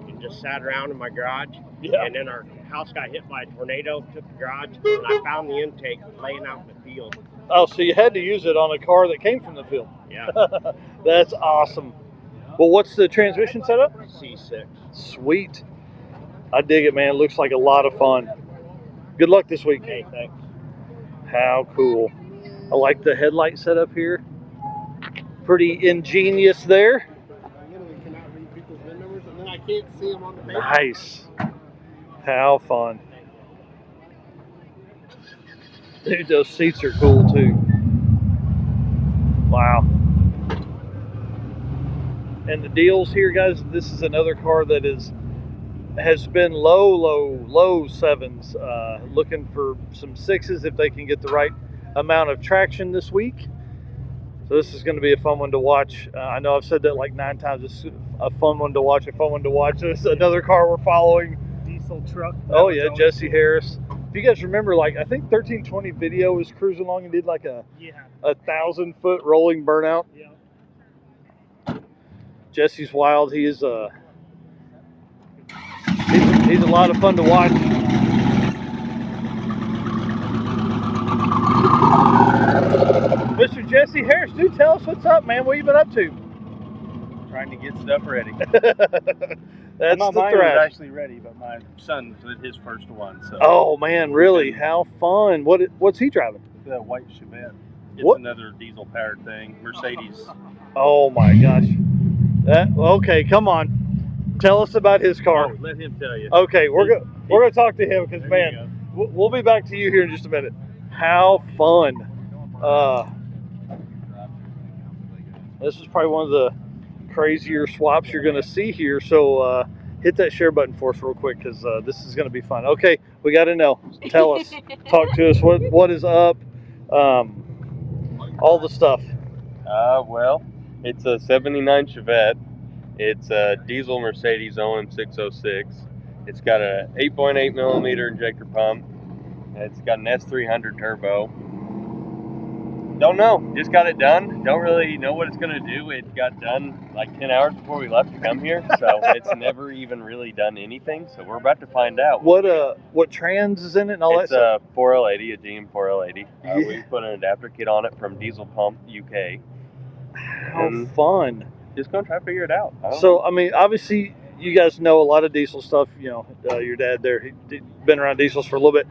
It just sat around in my garage. Yeah. And then our house got hit by a tornado, took the garage, and I found the intake laying out in the field. Oh, so you had to use it on a car that came from the field. Yeah. That's awesome. Well, what's the transmission setup? C6. Sweet. I dig it, man. Looks like a lot of fun. Good luck this week. Hey, thanks. How cool. I like the headlight setup here. Pretty ingenious there. I can't see them on the paper. Nice. How fun. Dude, those seats are cool too. Wow. And the deals here, guys, this is another car that has been low sevens. Looking for some sixes if they can get the right amount of traction this week. So this is going to be a fun one to watch. I know I've said that like 9 times. It's a fun one to watch, This is another car we're following. Diesel truck. Oh yeah, Jesse Harris. If you guys remember, like I think 1320 Video was cruising along and did like a 1,000-foot rolling burnout. Yeah. Jesse's wild. He is he's a lot of fun to watch. Mr. Jesse Harris, do tell us what's up, man. What you been up to? Trying to get stuff ready. That's my the mine was thrash. actually ready, but my son did his first one. So. Oh man, really? How fun! What's he driving? The white Chevette. It's What? another diesel powered thing. Mercedes. Oh my gosh. Okay, come on. Tell us about his car. Oh, let him tell you. Okay, we're gonna talk to him because man, we'll be back to you here in just a minute. How fun! This is probably one of the crazier swaps you're gonna see here. So hit that share button for us real quick because this is gonna be fun. Okay, we got to know. Tell us. Talk to us. What is up? All the stuff. Well, it's a 79 Chevette. It's a diesel Mercedes OM606. It's got a 8.8 millimeter injector pump. It's got an S300 turbo. Don't know. Just got it done. Don't really know what it's going to do. It got done like 10 hours before we left to come here. So it's never even really done anything. So we're about to find out. What trans is in it and all It's that stuff? a 4L80, a GM 4L80. We put an adapter kit on it from Diesel Pump UK. How fun. Just going to try to figure it out. So, I mean, obviously, you guys know a lot of diesel stuff. You know, your dad there, he's been around diesels for a little bit.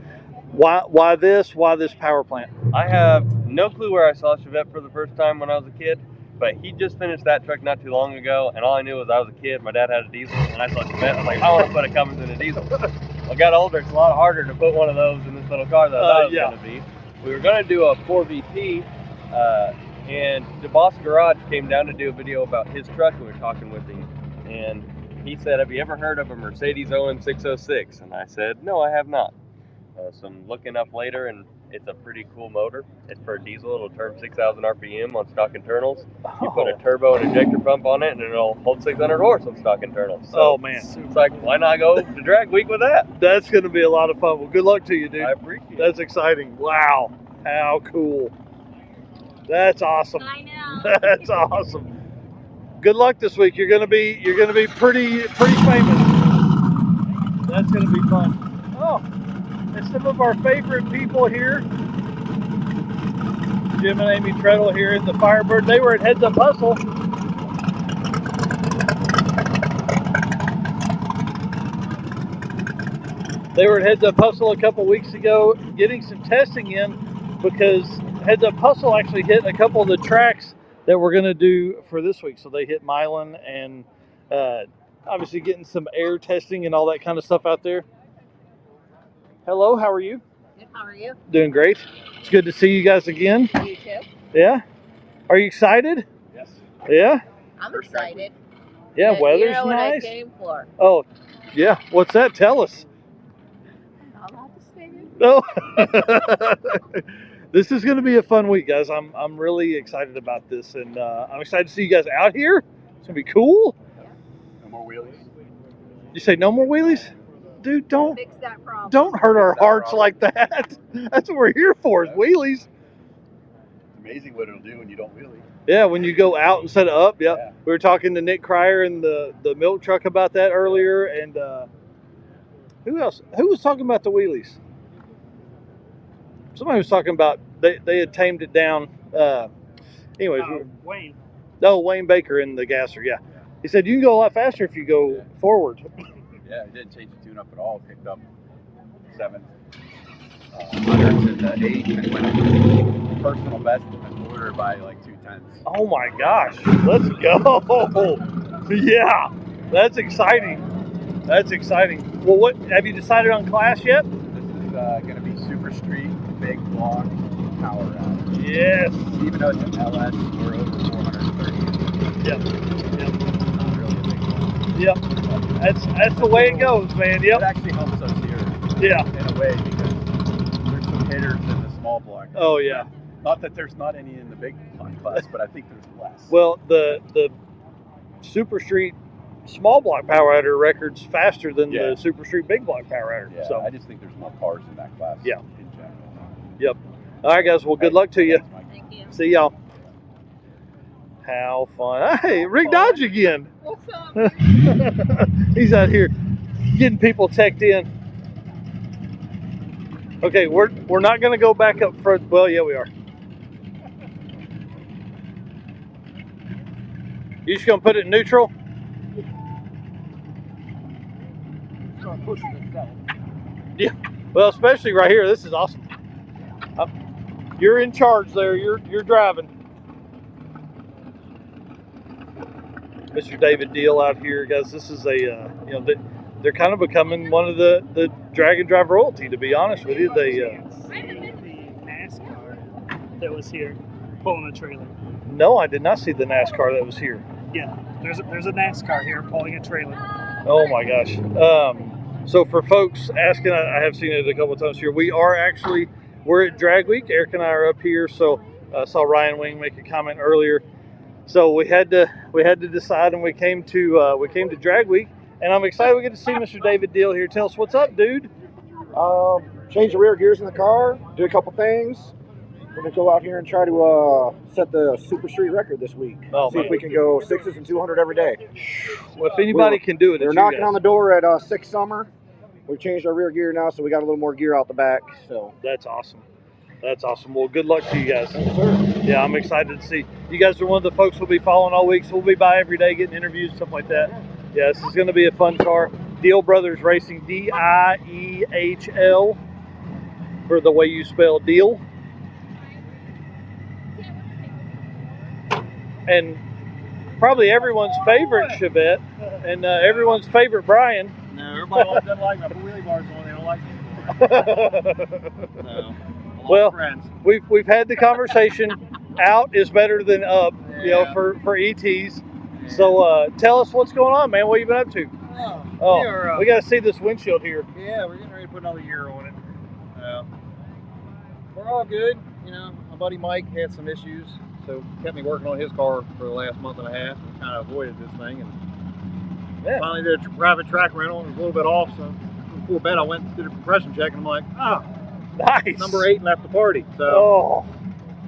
Why this? Why this power plant? I have no clue where I saw Chevette for the first time when I was a kid, but he just finished that truck not too long ago, and all I knew was I was a kid, my dad had a diesel, and I saw Chevette, I was like, I want to put a Cummins in a diesel. I got older, it's a lot harder to put one of those in this little car than I thought it was going to be. We were going to do a 4VP, and the boss garage came down to do a video about his truck, and we were talking with him, and he said, have you ever heard of a Mercedes OM606? And I said, no, I have not. So I'm looking up later, and it's a pretty cool motor. It's for a diesel. It'll turn 6,000 RPM on stock internals. You put a turbo and injector pump on it, and it'll hold 600 horse on stock internals. So Oh man, it's like, why not go to drag week with that? That's going to be a lot of fun. Well, good luck to you, dude. I appreciate it. That's exciting. Wow, how cool. That's awesome. I know. That's awesome. good luck this week. You're gonna be pretty famous. That's gonna be fun. Oh, and some of our favorite people here, Jim and Amy Treadle here in the Firebird. They were at Heads Up Hustle. They were at Heads Up Hustle a couple weeks ago getting some testing in because Heads Up Hustle actually hit a couple of the tracks that we're going to do for this week. So they hit Milan and obviously getting some air testing and all that kind of stuff out there. Hello, how are you? Good, how are you? Doing great. It's good to see you guys again. You too. Yeah? Are you excited? Yes. Yeah? I'm excited. Yeah, weather's you know what nice. I came for. Oh, yeah. What's that? Tell us. I'm not allowed to say it. No. This is going to be a fun week, guys. I'm really excited about this, and I'm excited to see you guys out here. It's going to be cool. No more wheelies. You say no more wheelies? Dude, don't Fix that problem. don't hurt our hearts like that. That's what we're here for, is wheelies. It's amazing what it'll do when you don't wheelie. Yeah, when you go out instead of up. Yep. Yeah. We were talking to Nick Cryer in the milk truck about that earlier, and who else? Who was talking about the wheelies? Somebody was talking about they had tamed it down. Anyways, Wayne. No, Wayne Baker in the gasser. Yeah, he said you can go a lot faster if you go forward. Yeah, it didn't change the tune up at all. Picked up 7 hundredths in the 8 and went up to personal best in the quarter by like 2/10. Oh my gosh, let's go! Yeah, that's exciting. That's exciting. Well, what have you decided on class yet? This is going to be super street, big block, power out. Yes. Even though it's an LS, we're over 430. Yep. Yep. Not really a big block. Yep. That's the way it goes, man. Yep. It actually helps us here. Yeah. In a way, because there's some hitters in the small block. Oh yeah. Not that there's not any in the big block class, but I think there's less. Well, the Super Street small block power outer record's faster than the Super Street big block power outer. Yeah, So I just think there's more cars in that class. Yeah. In general. Yep. All right, guys. Well, good luck to you. Thank you. See y'all. How fun! Hey, Rick Dodge again. What's up? He's out here getting people teched in. Okay, we're not going to go back up front. Well, yeah, we are. You just going to put it in neutral? Yeah. Well, especially right here. This is awesome. You're in charge there. You're driving. Mr. David Deal out here, guys. This is a they're kind of becoming one of the drag and drive royalty. To be honest with you, they The NASCAR that was here pulling a trailer. No, I did not see the NASCAR that was here. Yeah, there's a NASCAR here pulling a trailer. Oh my gosh. So for folks asking, I have seen it a couple of times here. We're at Drag Week. Eric and I are up here. So I saw Ryan Wing make a comment earlier. So we had to decide, and we came to Drag Week, and I'm excited we get to see Mr. David Deal here. Tell us what's up, dude. Change the rear gears in the car, do a couple things. We're gonna go out here and try to set the Super Street record this week. See if we can go 6s and 200 every day. Well, if anybody can do it, they're knocking on the door at 6 Summer. We've changed our rear gear now, so we got a little more gear out the back. So that's awesome. That's awesome. Well, good luck to you guys. Yes, sir. Yeah, I'm excited to see. You guys are one of the folks we'll be following all week, so we'll be by every day getting interviews, stuff like that. Yeah, this is going to be a fun car. Deal Brothers Racing, D-I-E-H-L, for the way you spell deal. And probably everyone's favorite Chevette, and everyone's favorite Brian. No, everybody doesn't like my wheelie bars on. They don't like me. No. Well, we've had the conversation. Out is better than up, for ETs. So tell us what's going on, man. What have you been up to? We got to see this windshield here. Yeah, we're getting ready to put another year on it. We're all good. My buddy Mike had some issues, so kept me working on his car for the last month and a half, and kind of avoided this thing. And finally did a private track rental, and it was a little bit off. So before bed, I went and did a compression check, and I'm like, nice. Number 8 left the party. So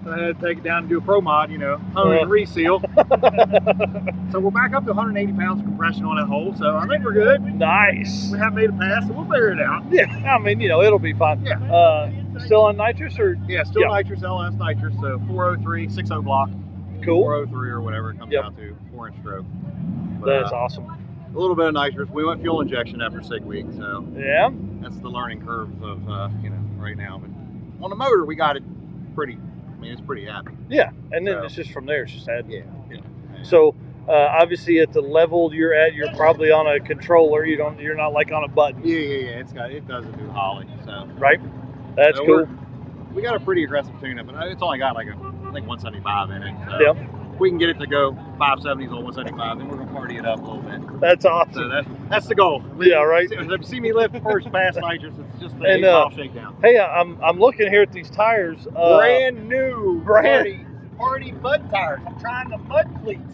So I had to take it down and do a pro mod, you know, hone and reseal. So we're back up to 180 pounds of compression on that hole, so I think we're good. Nice. We haven't made a pass, so we'll figure it out. Yeah, I mean, you know, it'll be fine. Yeah. Still on nitrous or? Yeah, still nitrous, LS nitrous, so 403, 60 block. Cool. 403 or whatever it comes down to, 4-inch stroke. But, that's awesome. A little bit of nitrous. We went fuel injection after 6 weeks, so yeah, that's the learning curve of you know, right now. But on the motor, we got it pretty. I mean, it's pretty happy. Yeah, and then it's just from there. It's just add. Yeah. So obviously, at the level you're at, you're probably on a controller. You're not like on a button. Yeah. It doesn't do Holly. So right. That's so cool. We got a pretty aggressive tune-up, but it's only got like I think 175 in it. So yeah. If we can get it to go 570s on 175, then we're gonna party it up a little bit. That's awesome. So that's the goal. Yeah, right. See me lift first pass nitrous. It's just the 8-mile shakedown. Hey, I'm looking here at these tires. Brand new party mud tires. I'm trying the mud cleats.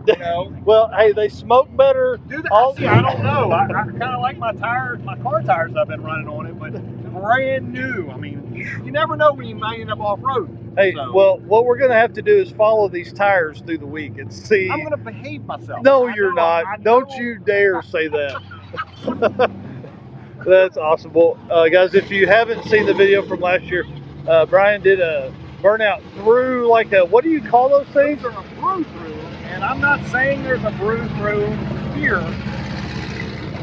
You know. Well, hey, they smoke better. Do they? I don't know. I kind of like my car tires I've been running on it, but brand new. I mean, you never know when you might end up off road. Hey, well, what we're gonna have to do is follow these tires through the week and see. I'm gonna behave myself. No, you're not. Don't you dare say that. That's awesome. Well, guys, if you haven't seen the video from last year, Brian did a burnout through like a, what do you call those things? There's a brew through, and I'm not saying there's a brew through here,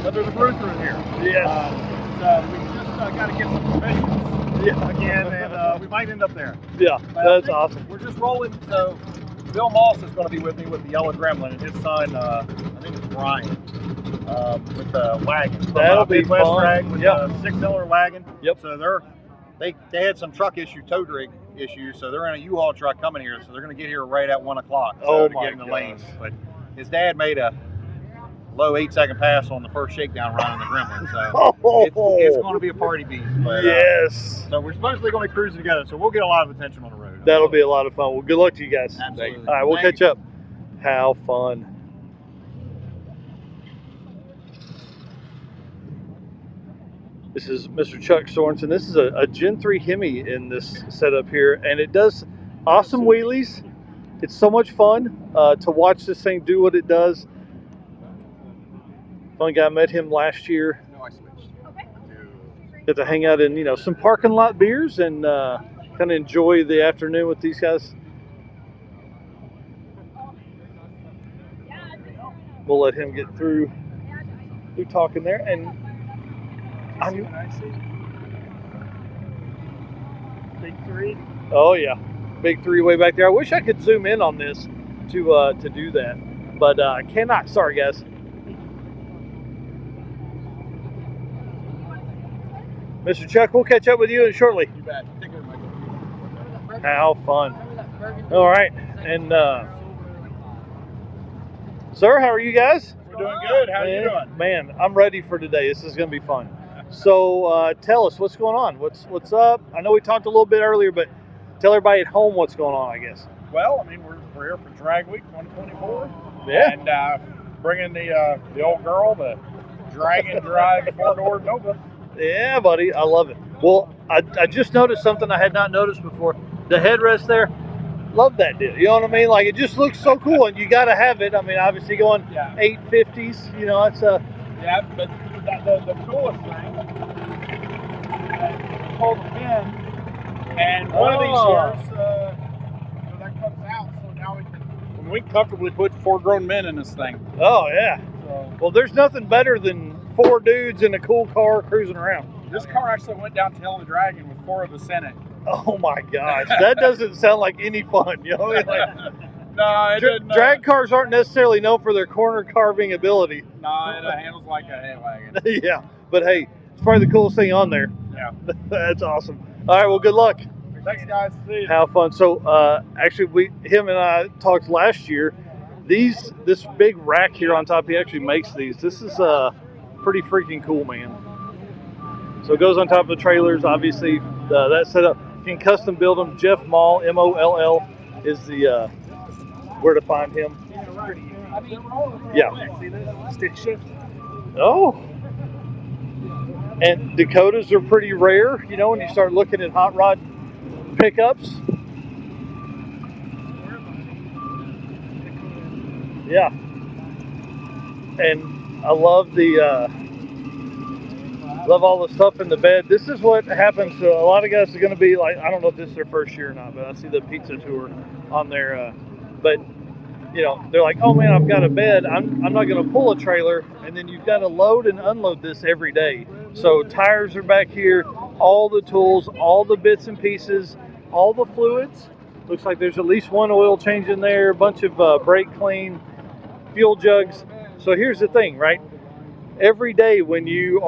but there's a brew through here. Yes. We just got to get some suspicions. Yeah, again, and we might end up there. Yeah, that's awesome. We're just rolling. So Bill Moss is going to be with me with the yellow gremlin, and his son, I think it's Brian, with the wagon. That'll be Midwest fun. Drag with a 6-cylinder wagon. Yep. So they had some truck tow rig issues, so they're in a U-Haul truck coming here, so they're going to get here right at 1 o'clock. Oh to my get in the gosh. lanes. But his dad made a low 8-second pass on the first shakedown run on the gremlin, so it's going to be a party beast. But, yes. So we're supposedly going to be cruising together, so we'll get a lot of attention on the road. That'll be a lot of fun. Well, good luck to you guys. Absolutely. All right, we'll catch up. How fun. This is Mr. Chuck Sorensen. This is a Gen 3 Hemi in this setup here, and it does awesome wheelies. It's so much fun to watch this thing do what it does. Fun guy, met him last year. No, I switched. Got to hang out in, you know, some parking lot beers and kind of enjoy the afternoon with these guys. We'll let him get through talking there, and Big 3. Oh yeah, big 3 way back there. I wish I could zoom in on this to do that, but I cannot. Sorry, guys. Mr. Chuck, we'll catch up with you shortly. You bet. Take care, Michael. How fun. All right. And, sir, how are you guys? We're doing good. How are you doing? Man, I'm ready for today. This is going to be fun. So tell us, what's going on? What's up? I know we talked a little bit earlier, but tell everybody at home what's going on, I guess. Well, I mean, we're here for Drag Week 2024. Yeah. And bringing the old girl, the Drag and Drive 4-door Nova. Yeah, buddy. I love it. Well, I just noticed something I had not noticed before. The headrest there, love that deal. You know what I mean? Like, it just looks so cool, and you got to have it. I mean, obviously going 850s, you know, it's a... Yeah, but the coolest thing, pull the pin, and one of these years, that comes out, so now we can comfortably put 4 grown men in this thing. Oh, yeah. So, well, there's nothing better than 4 dudes in a cool car cruising around. This car actually went down Tail of the Dragon with 4 of us in it. Oh my gosh, that doesn't sound like any fun, you know? Like, no, it didn't. Drag cars aren't necessarily known for their corner carving ability. No, it handles like a hay wagon. Yeah, but hey, it's probably the coolest thing on there. Yeah. That's awesome. All right, well, good luck. Thanks, guys. See you. Have fun. So, actually, him and I talked last year. This big rack here on top, he actually makes these. This is pretty freaking cool, man. So it goes on top of the trailers, obviously. That setup, you can custom build them. Jeff Moll, M-O-L-L, is the where to find him. Yeah. Stick shift. Oh. And Dakotas are pretty rare, you know, when you start looking at hot rod pickups. Yeah. And I love love all the stuff in the bed. This is what happens to a lot of guys are going to be like, I don't know if this is their first year or not, but I see the pizza tour on there. But, you know, they're like, oh man, I've got a bed. I'm not going to pull a trailer. And then you've got to load and unload this every day. So tires are back here, all the tools, all the bits and pieces, all the fluids. Looks like there's at least one oil change in there, a bunch of brake clean, fuel jugs. So here's the thing, right? Every day when you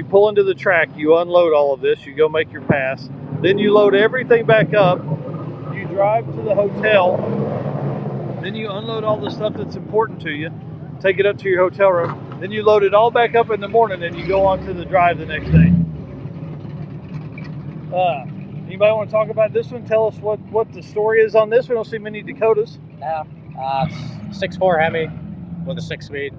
pull into the track, you unload all of this, you go make your pass, then you load everything back up, you drive to the hotel, then you unload all the stuff that's important to you, take it up to your hotel room, then you load it all back up in the morning and you go on to the drive the next day. Anybody want to talk about this one? Tell us what the story is on this. We don't see many Dakotas. Yeah, 6.4 Hemi with a 6-speed,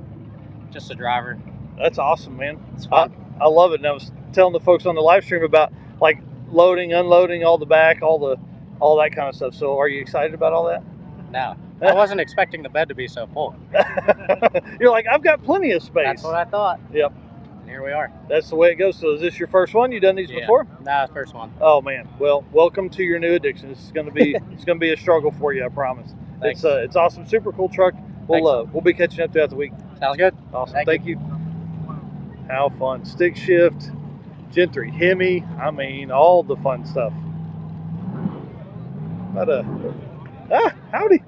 just a driver. That's awesome, man. It's fun. I love it. And I was telling the folks on the live stream about like loading, unloading, all the back, all that kind of stuff. So are you excited about all that? No, I wasn't expecting the bed to be so full. You're like, I've got plenty of space. That's what I thought. Yep. And here we are. That's the way it goes. So is this your first one? You done these before? No, it's first one. Oh man. Well, welcome to your new addiction. This is going to be it's going to be a struggle for you, I promise. Thanks. It's awesome, super cool truck. We'll be catching up throughout the week. Sounds good. Awesome. Thank you. How fun. Stick shift, Gen 3 Hemi. I mean, all the fun stuff. Howdy.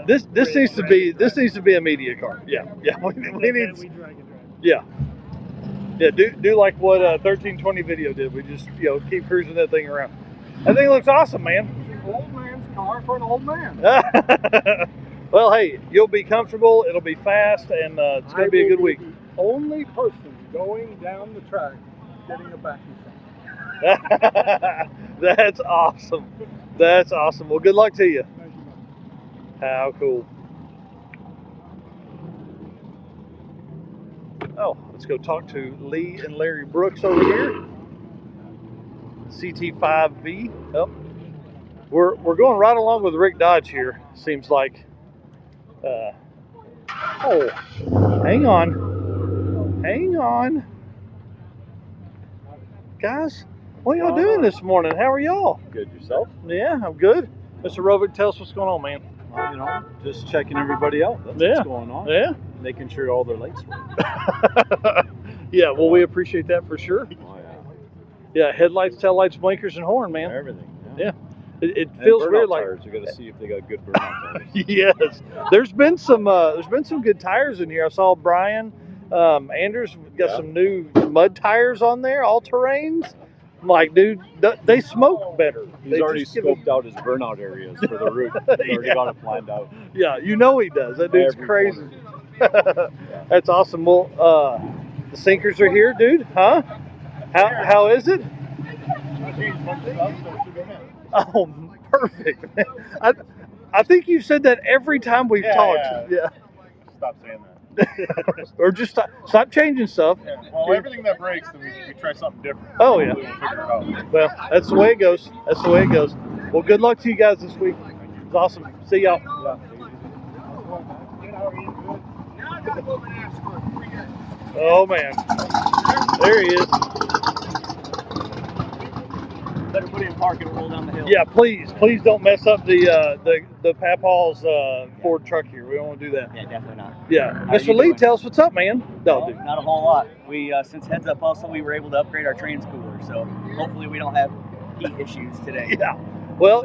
This needs to be a media car. Yeah. We need. Yeah. Do like what 1320 Video did. We just keep cruising that thing around. That thing looks awesome, man. Old man's car for an old man. Well, hey, you'll be comfortable. It'll be fast, and it's going to be a good week. The only person going down the track getting a vacuum. That's awesome. That's awesome. Well, good luck to you. How cool. Oh, let's go talk to Lee and Larry Brooks over here. CT5V. Oh, we're going right along with Rick Dodge here. Seems like. Oh, hang on, guys. What y'all doing this morning? How are y'all? Good. Yourself? Yeah, I'm good. Mr. Rovick, tell us what's going on, man. Well, just checking everybody out. That's what's going on. Yeah. Making sure all their lights work. Yeah, well, we appreciate that for sure. Oh, yeah, headlights, taillights, blinkers, and horn, man. Everything. Yeah. It feels weird. Like tires. You got to see if they got good burnout tires. Yes, there's been some good tires in here. I saw Brian Anders got some new mud tires on there, all terrains. I'm like, dude, they smoke better. He's already scoped out his burnout areas for the route. He's already got it planned out. Yeah, he does. That dude's crazy. That's awesome. Well, the sinkers are here, dude. Huh? How is it? Oh, perfect. I think you've said that every time we've talked. Yeah. Stop saying that. Or just stop changing stuff. Yeah. Well, everything that breaks, then we try something different. Oh, yeah. We'll figure it out. Well, that's the way it goes. Well, good luck to you guys this week. It's awesome. See y'all. Oh, man. There he is. Better put it in park and roll down the hill. Yeah, please don't mess up the Papaw's Ford truck here. We don't want to do that. Yeah, definitely not. Yeah, Mr. Lee, tell us what's up, man. No, dude. Not a whole lot. We since Heads Up Hustle, we were able to upgrade our trans cooler, so hopefully we don't have heat issues today. Yeah. Well,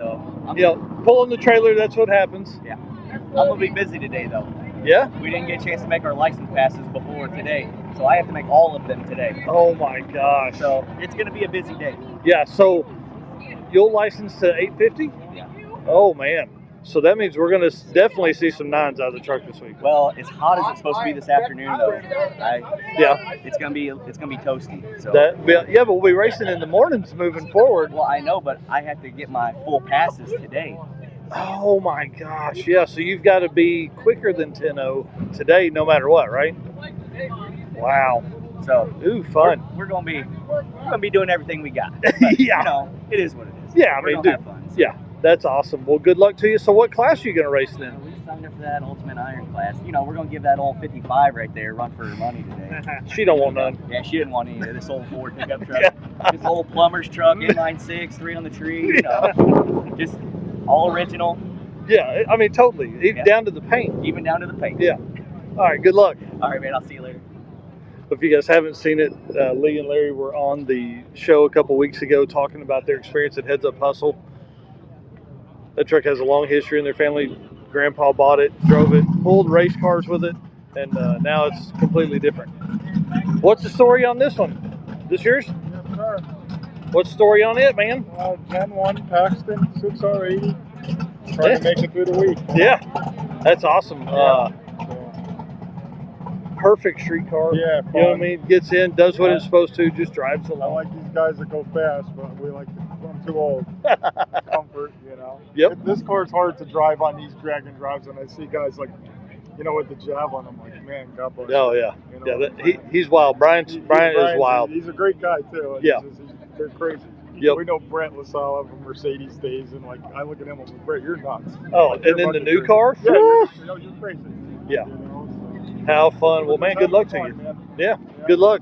pulling the trailer, that's what happens. Yeah. I'm gonna be busy today though. Yeah. We didn't get a chance to make our license passes before today, so I have to make all of them today. Oh my gosh. So it's gonna be a busy day. Yeah. So you'll license to 850? Yeah. Oh man. So that means we're going to definitely see some 9s out of the truck this week. Well, as hot as it's supposed to be this afternoon, though, it's gonna be toasty. So but we'll be racing in the mornings moving forward. Well, I know, but I have to get my full passes today. Oh my gosh, yeah. So you've got to be quicker than 10:0 today, no matter what, right? Wow. So fun. We're gonna be doing everything we got. But, it is what it is. Yeah, I we're mean, gonna have fun. Yeah, that's awesome. Well, good luck to you. So what class are you going to race then? We signed up for that Ultimate Iron class. You know, we're going to give that old 55 right there a run for her money today. She don't want none. Yeah, she didn't want any of this old Ford pickup truck. This old plumber's truck, inline 6, 3 on the tree, you know. Just all original. Yeah, I mean, totally. Down to the paint. Even down to the paint. Yeah. All right, good luck. All right, man, I'll see you later. If you guys haven't seen it, Lee and Larry were on the show a couple weeks ago talking about their experience at Heads Up Hustle. That truck has a long history in their family. Grandpa bought it, drove it, pulled race cars with it, and now it's completely different. What's the story on this one? This yours? Yes, sir. What's the story on it, man? Gen 1 Paxton 6R80. Trying to make it through the week. Yeah, that's awesome. Perfect street car. Yeah, you know what I mean? Gets in, does what it's supposed to, just drives along. I like these guys that go fast, but we like to, I'm too old. Comfort, you know. Yep. This car's hard to drive on these drag and drives, and I see guys like, you know, with the Javelin, I'm like, man, God bless. Oh yeah, you know, he's wild. Brian is wild. He's a great guy too. Yeah. They're crazy. Yep. We know Brent LaSalle from Mercedes days, and like I look at him, I'm like, Brent, you're nuts. Oh, like, and then the new car? Yeah, you're crazy. Yeah. You know, so. How fun. Well, man, good luck to you. Yeah, good luck.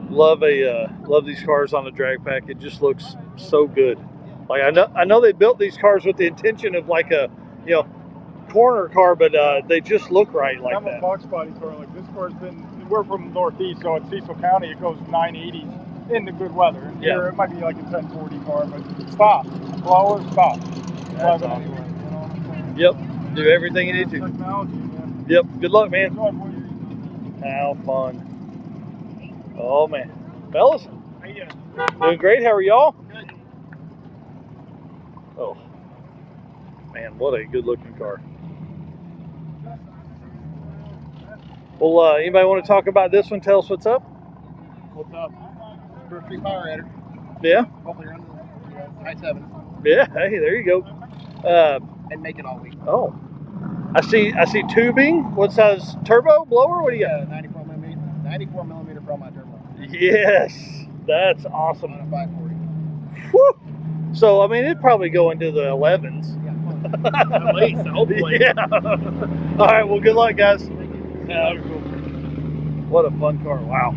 Love these cars on the drag pack. It just looks so good. Like I know they built these cars with the intention of like a, you know, corner car, but they just look right like I'm that. a box body car. Like this car's been. We're from Northeast, so in Cecil County, it goes 980s in the good weather. Yeah. Here, it might be like a 1040 car, but stop, blower, stop. That's awesome. Anyway, you know what I'm saying? Yep. Do everything you need to. Technology, man. Yep. Good luck, man. How fun. Oh man, fellas. How you doing? Doing great. How are y'all? Good. Oh man, what a good-looking car. Well, anybody want to talk about this one? Tell us what's up. What's up? First street power header. Yeah. Hopefully run high sevens. Yeah. Hey, there you go. And make it all week. Oh, I see tubing. What size turbo blower? What do you got? 94 millimeter from my turbo. Yes, that's awesome. On a 540. Whew. So I mean, it'd probably go into the 11s. At least, hopefully. Yeah. All right. Well, good luck, guys. What a fun car! Wow.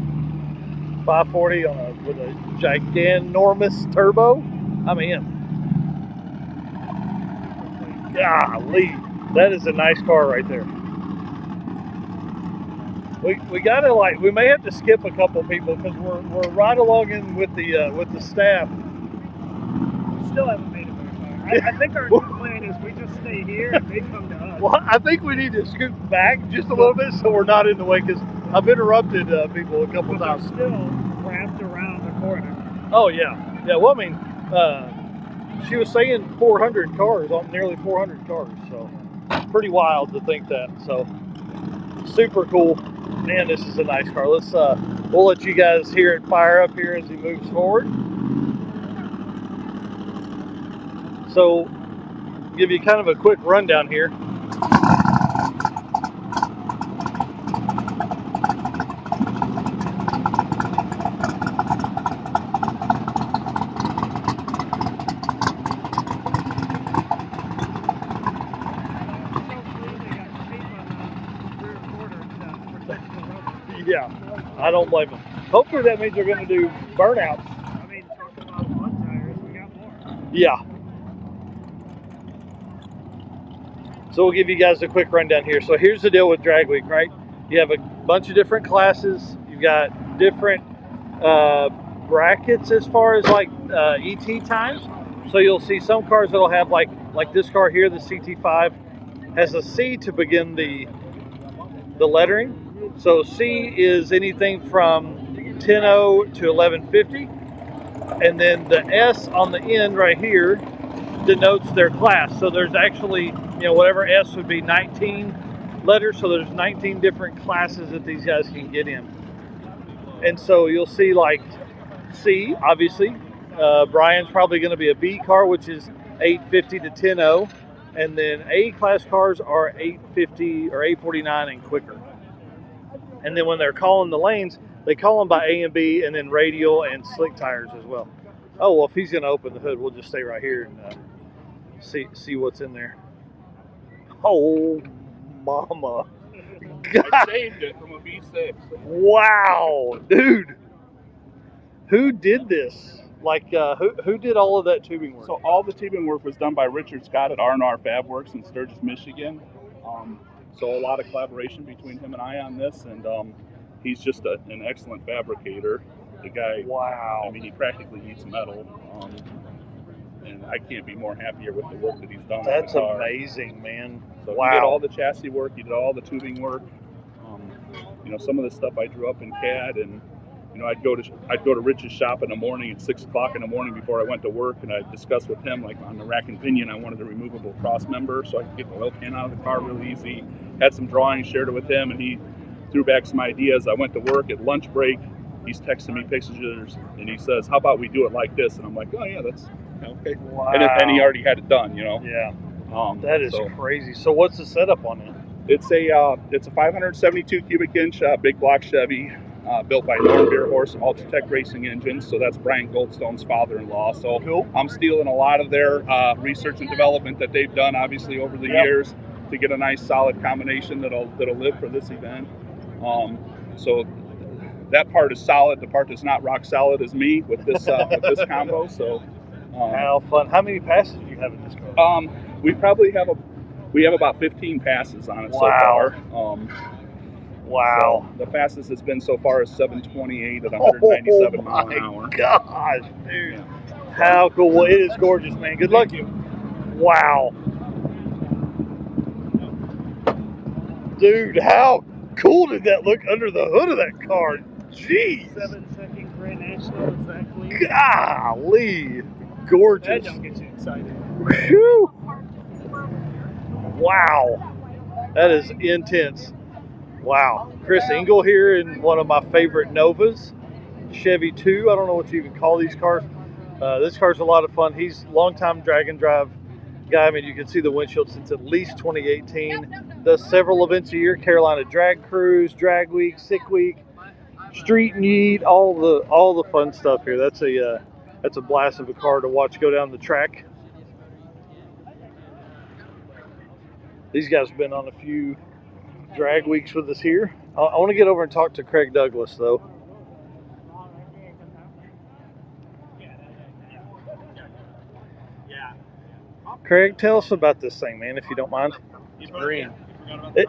540 with a giganormous turbo. I'm in. Golly, that is a nice car right there. We gotta we may have to skip a couple people because we're right along in with the staff. We still haven't made it very far. I think our plan is we just stay here and they come to us. Well, I think we need to scoot back just a little bit so we're not in the way because I've interrupted people a couple times. We're still wrapped around the corner. Oh yeah, yeah. Well, I mean, she was saying 400 cars, nearly 400 cars. So pretty wild to think that. So super cool. Man, this is a nice car. Let's we'll let you guys hear it fire up here as he moves forward. So give you kind of a quick rundown here. Yeah, I don't blame them. Hopefully that means they're going to do burnouts. I mean, talking about one tires, we got more. Yeah. So we'll give you guys a quick rundown here. So here's the deal with Drag Week, right? You have a bunch of different classes. You've got different brackets as far as like ET times. So you'll see some cars that'll have like this car here, the CT5, has a C to begin the lettering. So C is anything from 10.0 to 1150, and then the S on the end right here denotes their class. So there's actually, whatever S would be 19 letters. So there's 19 different classes that these guys can get in. And so you'll see like C, obviously. Brian's probably going to be a B car, which is 850 to 10.0. And then A class cars are 850 or 849 and quicker. And then when they're calling the lanes, they call them by A and B and then radial and slick tires as well. Oh, well, if he's going to open the hood, we'll just stay right here and see what's in there. Oh, mama. I saved it from a V6. Wow, dude. Who did this? Like, who did all of that tubing work? So all the tubing work was done by Richard Scott at R&R Fab Works in Sturgis, Michigan. So a lot of collaboration between him and I on this, and he's just an excellent fabricator. The guy, wow. I mean, he practically eats metal, and I can't be more happier with the work that he's done. That's on the car. amazing, man. So wow. He did all the chassis work, he did all the tubing work. You know, some of the stuff I drew up in CAD, and you know, I'd go to Rich's shop in the morning at 6 o'clock in the morning before I went to work, and I'd discuss with him, like on the rack and pinion, I wanted a removable cross member so I could get the oil pan out of the car really easy. Had some drawings, shared it with him, and he threw back some ideas. I went to work at lunch break. He's texting me pictures, and he says, "How about we do it like this?" And I'm like, "Oh yeah, that's okay." Wow. And he already had it done, you know. Yeah. That is crazy. So what's the setup on it? It's a 572 cubic inch big block Chevy, built by Norm Beerhorse Ultratech Racing Engines. So that's Brian Goldstone's father-in-law. So cool. I'm stealing a lot of their research and development that they've done, obviously, over the years to get a nice solid combination that'll live for this event. So that part is solid. The part that's not rock solid is me with this combo. So how fun! How many passes do you have in this car? We have about 15 passes on it so far. Wow. So the fastest it's been so far is 728 at 197 miles an hour. Gosh, dude. Yeah. How cool. Well, it is gorgeous, man. Good luck. Wow. Dude, how cool did that look under the hood of that car? Jeez. 7-second Grand National, exactly. Golly. Gorgeous. That don't get you excited. Whew. Wow. That is intense. Wow. Chris Engel here in one of my favorite Novas, Chevy 2. I don't know what you even call these cars. This car's a lot of fun. He's a longtime drag and drive guy. I mean, you can see the windshield since at least 2018. Does several events a year: Carolina Drag Cruise, Drag Week, Sick Week, Street and Yeet, all the fun stuff here. That's a blast of a car to watch go down the track. These guys have been on a few drag weeks with us here. I want to get over and talk to Craig Douglas, though. Craig, tell us about this thing, man, if you don't mind. It's green.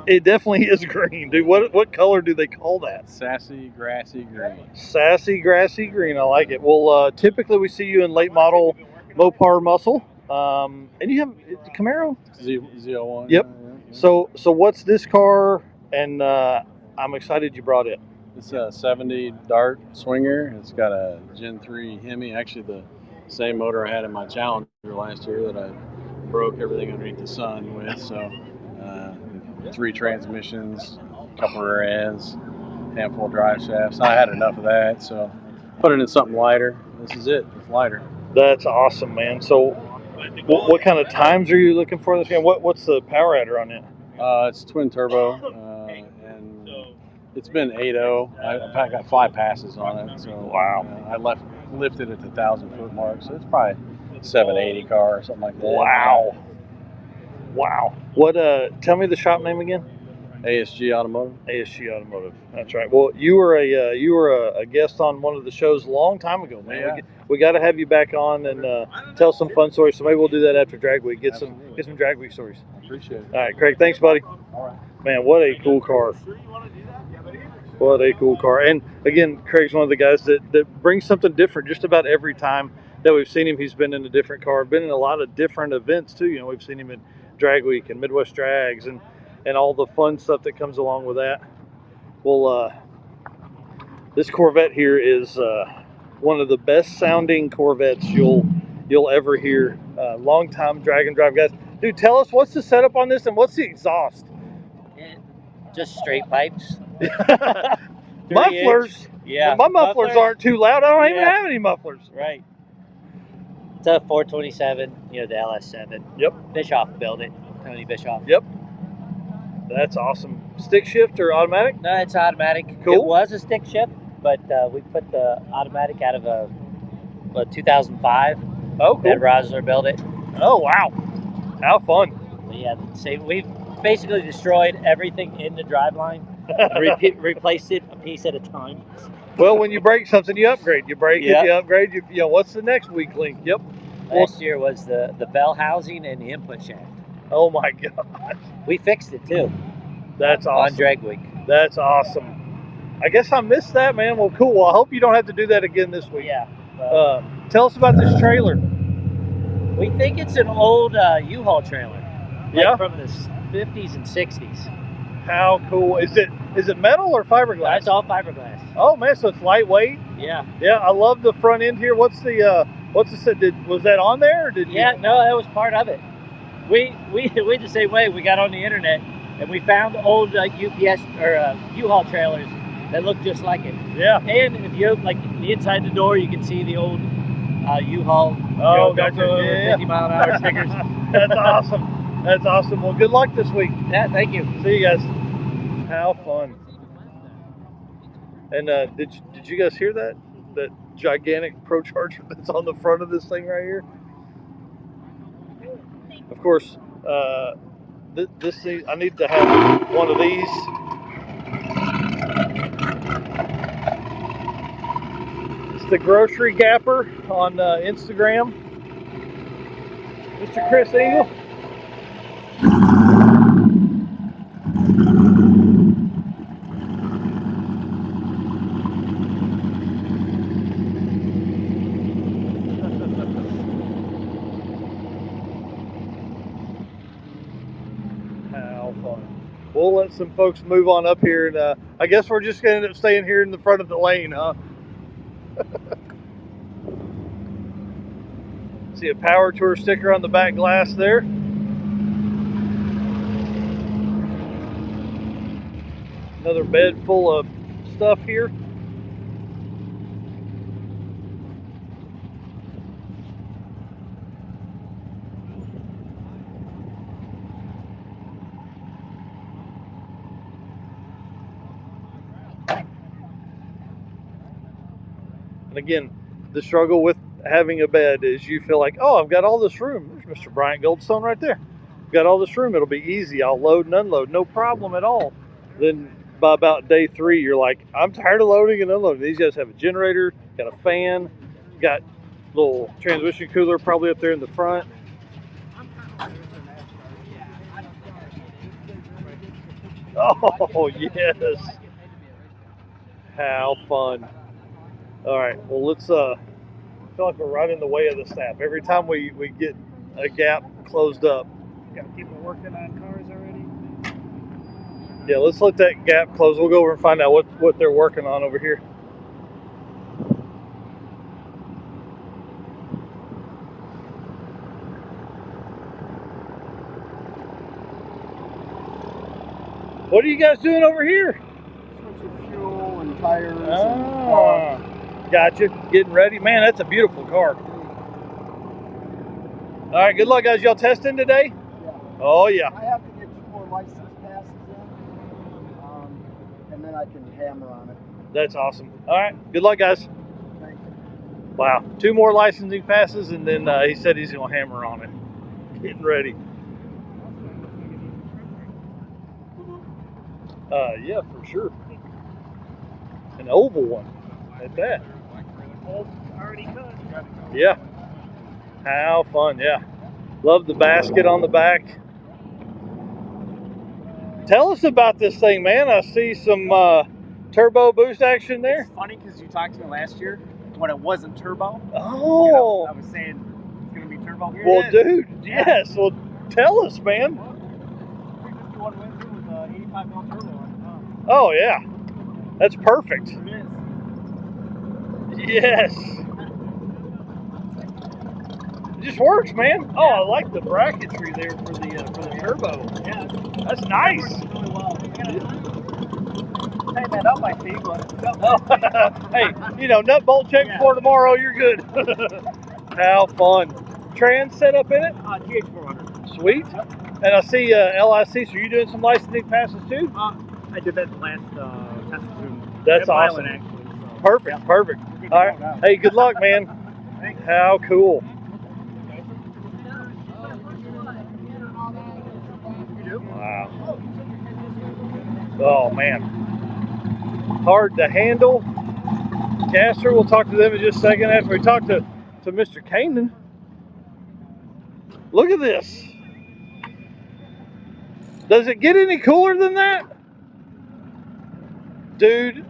It definitely is green, dude. What color do they call that? Sassy, grassy green. Sassy, grassy green. I like it. Well, typically we see you in late model Mopar muscle. And you have Camaro? Z01. Yep. So what's this car? And I'm excited you brought it. It's a 70 Dart Swinger. It's got a Gen 3 Hemi. Actually, the same motor I had in my Challenger last year that I broke everything underneath the sun with. So 3 transmissions, a couple rear ends, handful of drive shafts. I had enough of that, so put it in something lighter. This is it. It's lighter. That's awesome, man. So what kind of times are you looking for in this game? What's the power adder on it? It's twin turbo, and it's been 8.0. I got 5 passes on it. So wow. I lifted at the 1,000-foot mark, so it's probably 780 car or something like that. Wow. Wow. What? Tell me the shop name again. ASG Automotive. ASG Automotive. That's right. Well, you were a guest on one of the shows a long time ago, man. Yeah. We got to have you back on and tell some fun stories. So maybe we'll do that after Drag Week. Get some Drag Week stories. Appreciate it. All right, Craig. Thanks, buddy. All right. Man, what a cool car. What a cool car. And again, Craig's one of the guys that brings something different just about every time that we've seen him. He's been in a different car, been in a lot of different events too. You know, we've seen him in Drag Week and Midwest Drags and all the fun stuff that comes along with that. Well, this Corvette here is one of the best sounding Corvettes you'll ever hear. Long time drag and drive guys. Dude, tell us what's the setup on this and what's the exhaust? Just straight pipes. Mufflers? Yeah. My mufflers aren't too loud. I don't even have any mufflers. Right. It's a 427, the LS7. Yep. Bischoff built it. Tony Bischoff. Yep. That's awesome. Stick shift or automatic? No, it's automatic. Cool. It was a stick shift, but we put the automatic out of a 2005. Oh, cool. Ed Rosler built it. Oh, wow. How fun. But yeah, we've basically destroyed everything in the driveline and replaced it a piece at a time. Well, when you break something, you upgrade. You break Yep. it, you upgrade. You know, what's the next weak link? Yep. Last year was the bell housing and the input shaft. Oh, my God. We fixed it, too. That's awesome. On drag week. That's awesome. I guess I missed that, man. Well, cool. Well, I hope you don't have to do that again this week. Yeah. Tell us about this trailer. We think it's an old U-Haul trailer. Yeah? From the 50s and 60s. How cool. Is it metal or fiberglass? It's all fiberglass. Oh, man, so it's lightweight? Yeah. Yeah, I love the front end here. Was that on there? Or Yeah, no, that was part of it. We the same way. We got on the internet and we found old UPS or U-Haul trailers that look just like it. Yeah. And if you like the inside the door, you can see the old U-Haul. Oh, gotcha. 50-mile-an-hour stickers. That's awesome. That's awesome. Well, good luck this week. Yeah, thank you. See you guys. How fun. And did you guys hear that? That gigantic Pro Charger that's on the front of this thing right here? Of course, this thing, I need to have one of these. It's the Grocery Gapper on Instagram. Mr. Chris Engel. How fun. We'll let some folks move on up here, and I guess we're just going to end up staying here in the front of the lane, huh? See a Power Tour sticker on the back glass there. Another bed full of stuff here. And again, the struggle with having a bed is you feel like, oh, I've got all this room. There's Mr. Bryant Goldstone right there. I've got all this room. It'll be easy. I'll load and unload. No problem at all. Then by about day 3, you're like, I'm tired of loading and unloading. These guys have a generator, got a fan, got a little transmission cooler probably up there in the front. Oh, yes. How fun. All right, well, let's, I feel like we're right in the way of the snap. Every time we get a gap closed up. Got people working on cars already. Yeah, let's let that gap close. We'll go over and find out what they're working on over here. What are you guys doing over here? Switching fuel and tires. Ah, gotcha. Getting ready. Man, that's a beautiful car. All right, good luck, guys. Y'all testing today? Yeah. Oh, yeah. I have to get 2 more license passes in, and then I can hammer on it. That's awesome. All right, good luck, guys. Thank you. Wow, 2 more licensing passes, and then he said he's going to hammer on it. Getting ready. Yeah, for sure. An oval one at that. Already cut. Yeah. How fun, yeah. Love the basket on the back. Tell us about this thing, man. I see some turbo boost action there. It's funny because you talked to me last year when it wasn't turbo. Oh. I was saying it's going to be turbo. Here Well, it is. dude, yes. Well, tell us, man. 351 Windsor with 85 mil turbo on it. Oh, yeah. That's perfect. It is. Yes. It just works, man. Oh, I like the bracketry there for the turbo. Yeah. That's nice. It works really well. Tighten that up, I think. But Hey, nut bolt check before tomorrow, you're good. How fun. Trans set up in it? GH400. Sweet. Yep. And I see LIC, so you're doing some licensing passes too? I did that the last test soon. That's awesome. Actually, so. Perfect, perfect. All right. Hey, good luck, man. How cool. Wow. Oh, man. Hard to handle. Gasser, we'll talk to them in just a second after we talk to Mr. Kanan. Look at this. Does it get any cooler than that? Dude,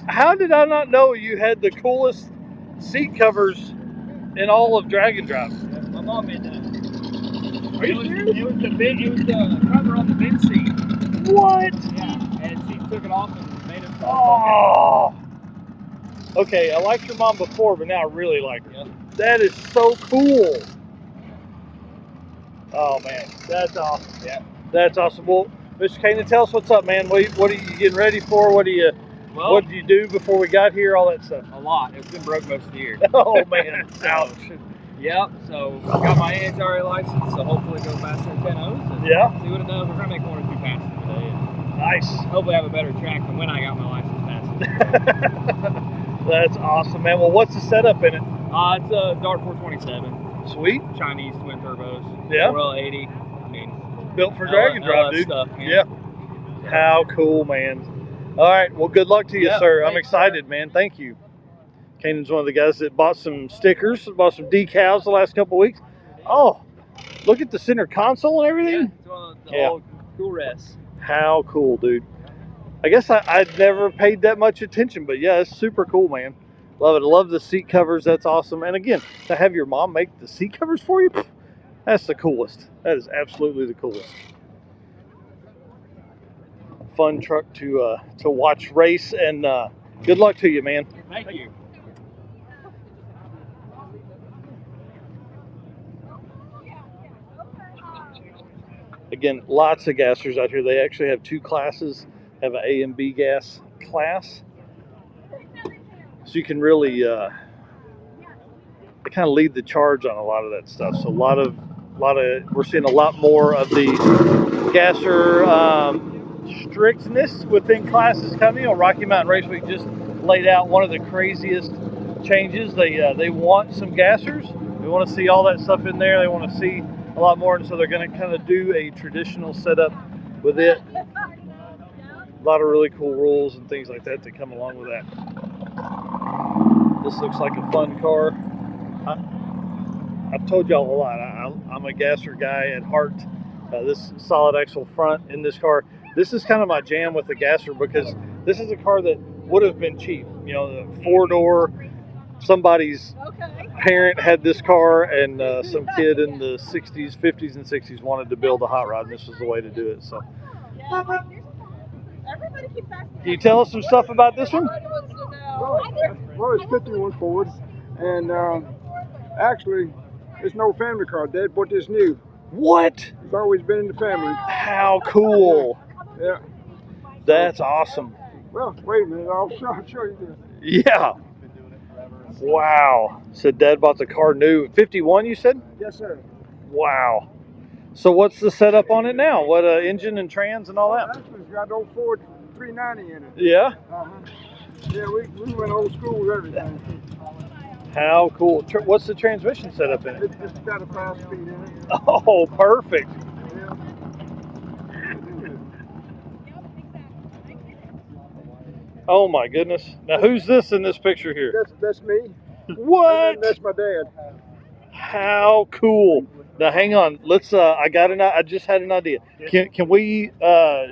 how did I not know you had the coolest seat covers in all of Drag and Drive? My mom made that. Are you serious? It was the cover on the bin seat. What? Yeah, and she took it off and made it. Oh. Okay, I liked your mom before, but now I really like her. Yeah. That is so cool. Oh man, that's awesome. Yeah. That's awesome. Well, Mr. Kanan, tell us what's up, man. What are you getting ready for? What did you do before we got here? All that stuff. A lot. It's been broke most of the year. Oh man, ouch. Yep. So got my AHRA license, so hopefully go faster than 10-0s and see what it does. We're gonna make 1 or 2 passes today. And nice. Hopefully have a better track than when I got my license passes. That's awesome, man. Well, what's the setup in it? It's a Dart 427. Sweet. Chinese twin turbos. Yeah. 4L80. I mean, built for Drag and Drive, dude. Stuff, yeah. How cool, man. All right. Well, good luck to you, sir. I'm excited, man. Thank you. Kanan's one of the guys that bought some stickers, bought some decals the last couple of weeks. Oh, look at the center console and everything. Yeah, it's one of the old cool rests. How cool, dude. I guess I'd never paid that much attention, but yeah, it's super cool, man. Love it. I love the seat covers. That's awesome. And again, to have your mom make the seat covers for you, that's the coolest. That is absolutely the coolest. Fun truck to watch race, and good luck to you, man. Thank you. Again, lots of gassers out here. They actually have 2 classes. Have an A and B gas class. So you can really they kind of lead the charge on a lot of that stuff. So a lot of we're seeing a lot more of the gasser strictness within classes coming. Rocky Mountain Race Week just laid out one of the craziest changes. They want some gassers. They want to see all that stuff in there. They want to see a lot more, and so they're going to kind of do a traditional setup with it. A lot of really cool rules and things like that come along with that. This looks like a fun car. I've told y'all a lot. I'm a gasser guy at heart. This solid axle front in this car. This is kind of my jam with the gasser because this is a car that would have been cheap. You know, the 4-door. Somebody's parent had this car, and some kid in the 60s, 50s, and 60s wanted to build a hot rod, and this was the way to do it. So, can you tell us some stuff about this one? Well, it's 51 Ford, and actually, it's no family car. Dad bought this new. What? It's always been in the family. How cool! Yeah. That's awesome. Well, wait a minute. I'll show you this. Yeah. Wow. So Dad bought the car new. 51, you said? Yes, sir. Wow. So what's the setup on it now? What engine and trans and all that? Actually, it's got old Ford 390 in it. Yeah? Yeah, we went old school with everything. How cool. What's the transmission setup in it? It's got a 5-speed in it. Oh, perfect. Oh my goodness. Now who's this in this picture here? That's me. What? That's my dad. How cool. Now hang on. Let's I just had an idea. Can we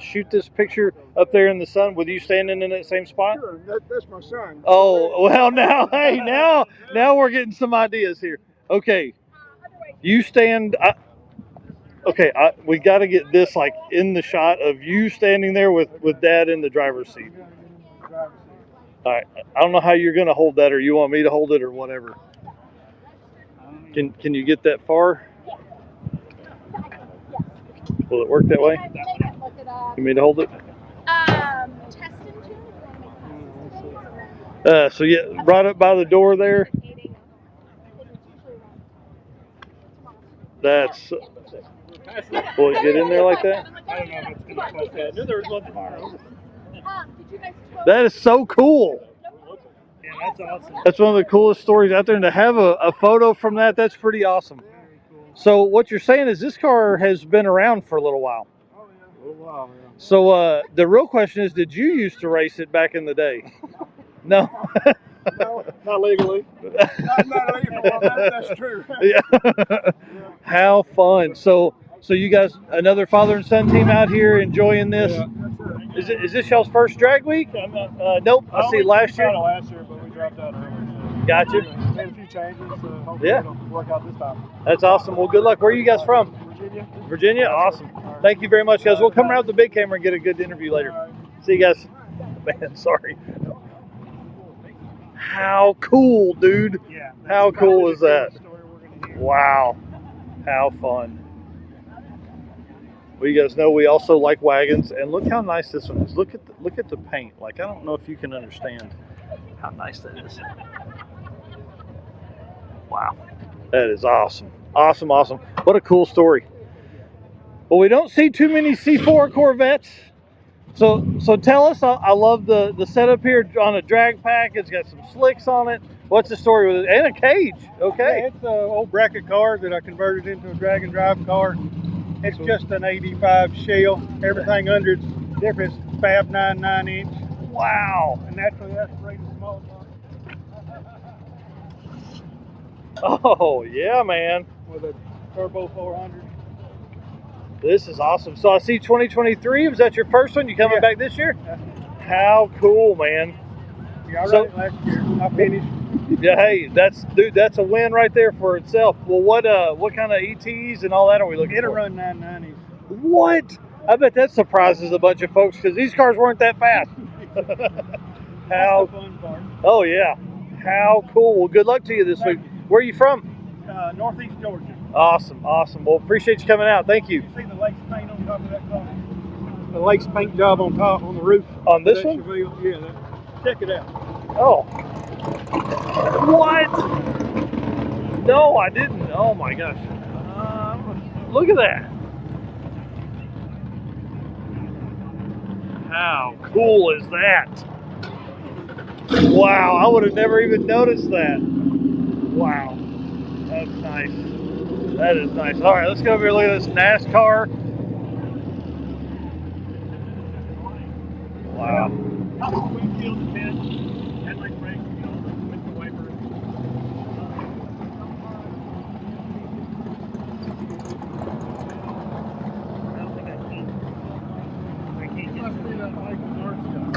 shoot this picture up there in the sun with you standing in that same spot? Sure, that's my son. Oh, well now hey, now we're getting some ideas here. Okay. You stand we got to get this like in the shot of you standing there with Dad in the driver's seat. All right. I don't know how you're going to hold that, or you want me to hold it, or whatever. Can you get that far? Will it work that way? You mean to hold it? So yeah, right up by the door there. That's. Will it get in there like that? I don't know if it's going to close that. I knew there was one tomorrow. That is so cool. And That's awesome. That's one of the coolest stories out there, and to have a photo from that's pretty awesome. So what you're saying is this car has been around for a little while. Oh, yeah. A little while, yeah. So the real question is, did you used to race it back in the day? No. No, not legally. Not legal. Well, that's true. Yeah. How fun. So you guys, another father and son team out here enjoying this? Yeah. Is this y'all's first drag week? Nope. I see last year. Last year, but we dropped out early. Gotcha. Made a few changes, so hopefully it'll work out this time. That's awesome. Well, good luck. Where are you guys from? Virginia. Virginia? Awesome. Thank you very much, guys. We'll come around with the big camera and get a good interview later. See you guys. Man, sorry. How cool, dude. Yeah. How cool is that? Wow. How fun. Well, you guys know we also like wagons, and look how nice this one is. Look at the paint. Like, I don't know if you can understand how nice that is. Wow. That is awesome. Awesome, awesome. What a cool story. Well, we don't see too many C4 Corvettes. So tell us, I love the setup here on a drag pack. It's got some slicks on it. What's the story with it? And a cage. Okay. Yeah, it's an old bracket car that I converted into a drag and drive car. It's just an 85 shell. Everything under it's different. It's Fab 9 9-inch. Wow. And naturally aspirated small car. Oh, yeah, man. With a turbo 400. This is awesome. So I see 2023. Was that your first one? You coming back this year? How cool, man. Yeah, I ran it last year. I finished. Yeah, hey, that's a win right there for itself. Well, what kind of ETs and all that are we looking It'll for? run 990s. What? I bet that surprises a bunch of folks because these cars weren't that fast. How? That's the fun part. Oh yeah. How cool. Well, good luck to you this week. Where are you from? Northeast Georgia. Awesome, awesome. Well, appreciate you coming out. Thank you. You see the lace paint on top of that car? The lace paint job on top, on the roof. On this one? Yeah, check it out. Oh. What? No, I didn't. Oh my gosh. Look at that. How cool is that? Wow, I would have never even noticed that. Wow. That's nice. That is nice. All right, let's go over here and look at this NASCAR. Wow.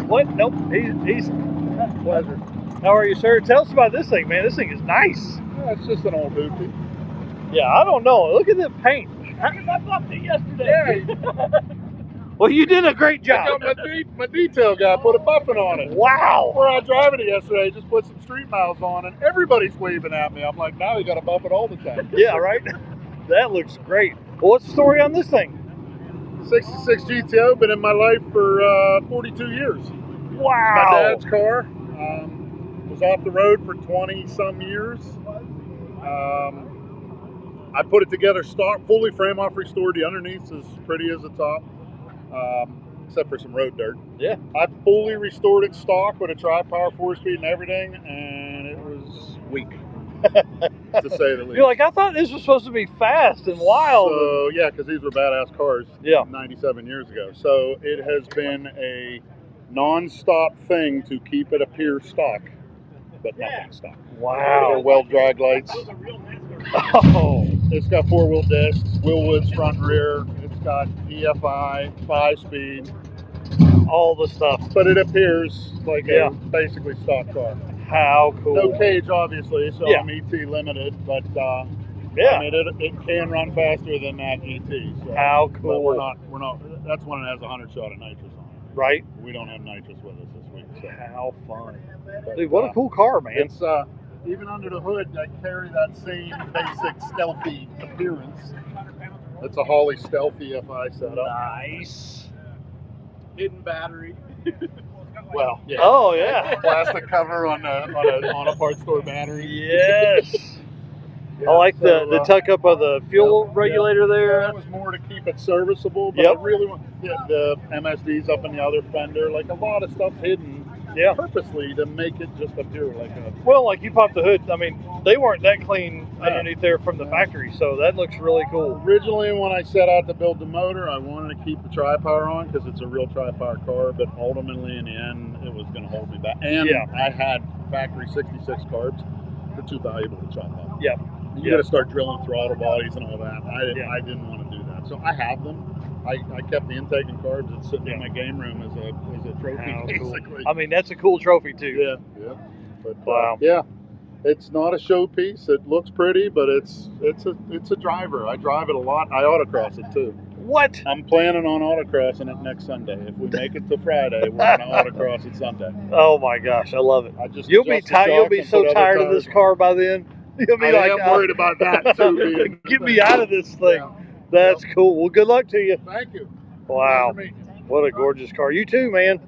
What? Nope. He's pleasure. How are you, sir? Tell us about this thing, man. This thing is nice. Yeah, it's just an old dookie. Yeah, I don't know. Look at the paint. I buffed it yesterday. Well, you did a great job. My detail guy put a buffing on it. Wow. Where I driving it yesterday, just put some street miles on, and everybody's waving at me. I'm like, now you got to buff it all the time. Yeah, right? That looks great. Well, what's the story on this thing? 66 GTO, been in my life for 42 years. Wow. My dad's car. Was off the road for 20 some years. I put it together stock, fully frame off restored. The underneath's as pretty as the top, except for some road dirt. Yeah. I fully restored it stock with a tri-power 4-speed and everything, and it was weak, to say the least. You're like, I thought this was supposed to be fast and wild. So, yeah, because these were badass cars 97 years ago. So it has been a non-stop thing to keep it appear stock, but nothing stock. Wow. Well drag lights. Oh. It's got 4-wheel discs, Willwoods front and rear. It's got EFI, 5-speed. All the stuff. But it appears like a basically stock car. How cool. No cage, obviously, so I'm ET limited, but I mean, it can run faster than that ET. So, how cool. But we're not, that's when it has 100 shot of nitrous on it. Right. We don't have nitrous with us this week. So. How fun. But, dude, what a cool car, man. It's, even under the hood, I carry that same basic stealthy appearance. It's a Holley Stealthy EFI setup. Nice. Hidden battery. Well, yeah. Oh, yeah. Plastic cover on a parts store battery. Yes. I like the tuck up of the fuel regulator there. Yeah, that was more to keep it serviceable, but I really want the MSD's up in the other fender. Like a lot of stuff's hidden purposely to make it just appear like a. Well, like you popped the hood. I mean, they weren't that clean underneath there from the factory, so that looks really cool. Originally, when I set out to build the motor, I wanted to keep the tri-power on because it's a real tri-power car, but ultimately, in the end, it was going to hold me back. And I had factory 66 carbs. They're too valuable to chop off. Yeah. You got to start drilling throttle bodies and all that. I didn't want to do that, so I have them. I kept the intake and carbs. It's sitting in my game room as a trophy, basically. Cool. I mean, that's a cool trophy too. Yeah. But wow. It's not a showpiece. It looks pretty, but it's a driver. I drive it a lot. I autocross it too. What? I'm planning on autocrossing it next Sunday. If we make it to Friday, we're gonna autocross it Sunday. Oh my gosh, I love it. You'll be so tired of this car by then. You'll be I am worried about that too. Get me out of this thing. Yeah. That's cool. Well, good luck to you. Thank you. Wow. What a gorgeous car. You too, man.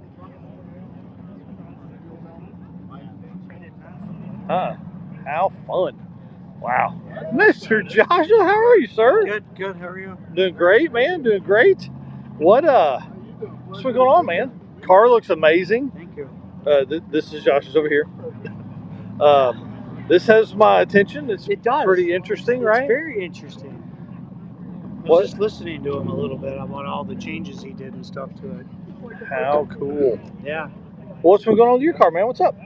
How fun. Wow. Mr. Joshua, how are you, sir? Good. How are you? Doing great, man. Doing great. What's going on, man? Car looks amazing. Thank you. This is Josh's over here. This has my attention. It does. Pretty interesting, right? It's very interesting. I was just listening to him a little bit about all the changes he did and stuff to it. How cool. Yeah. What's been going on with your car, man? What's up?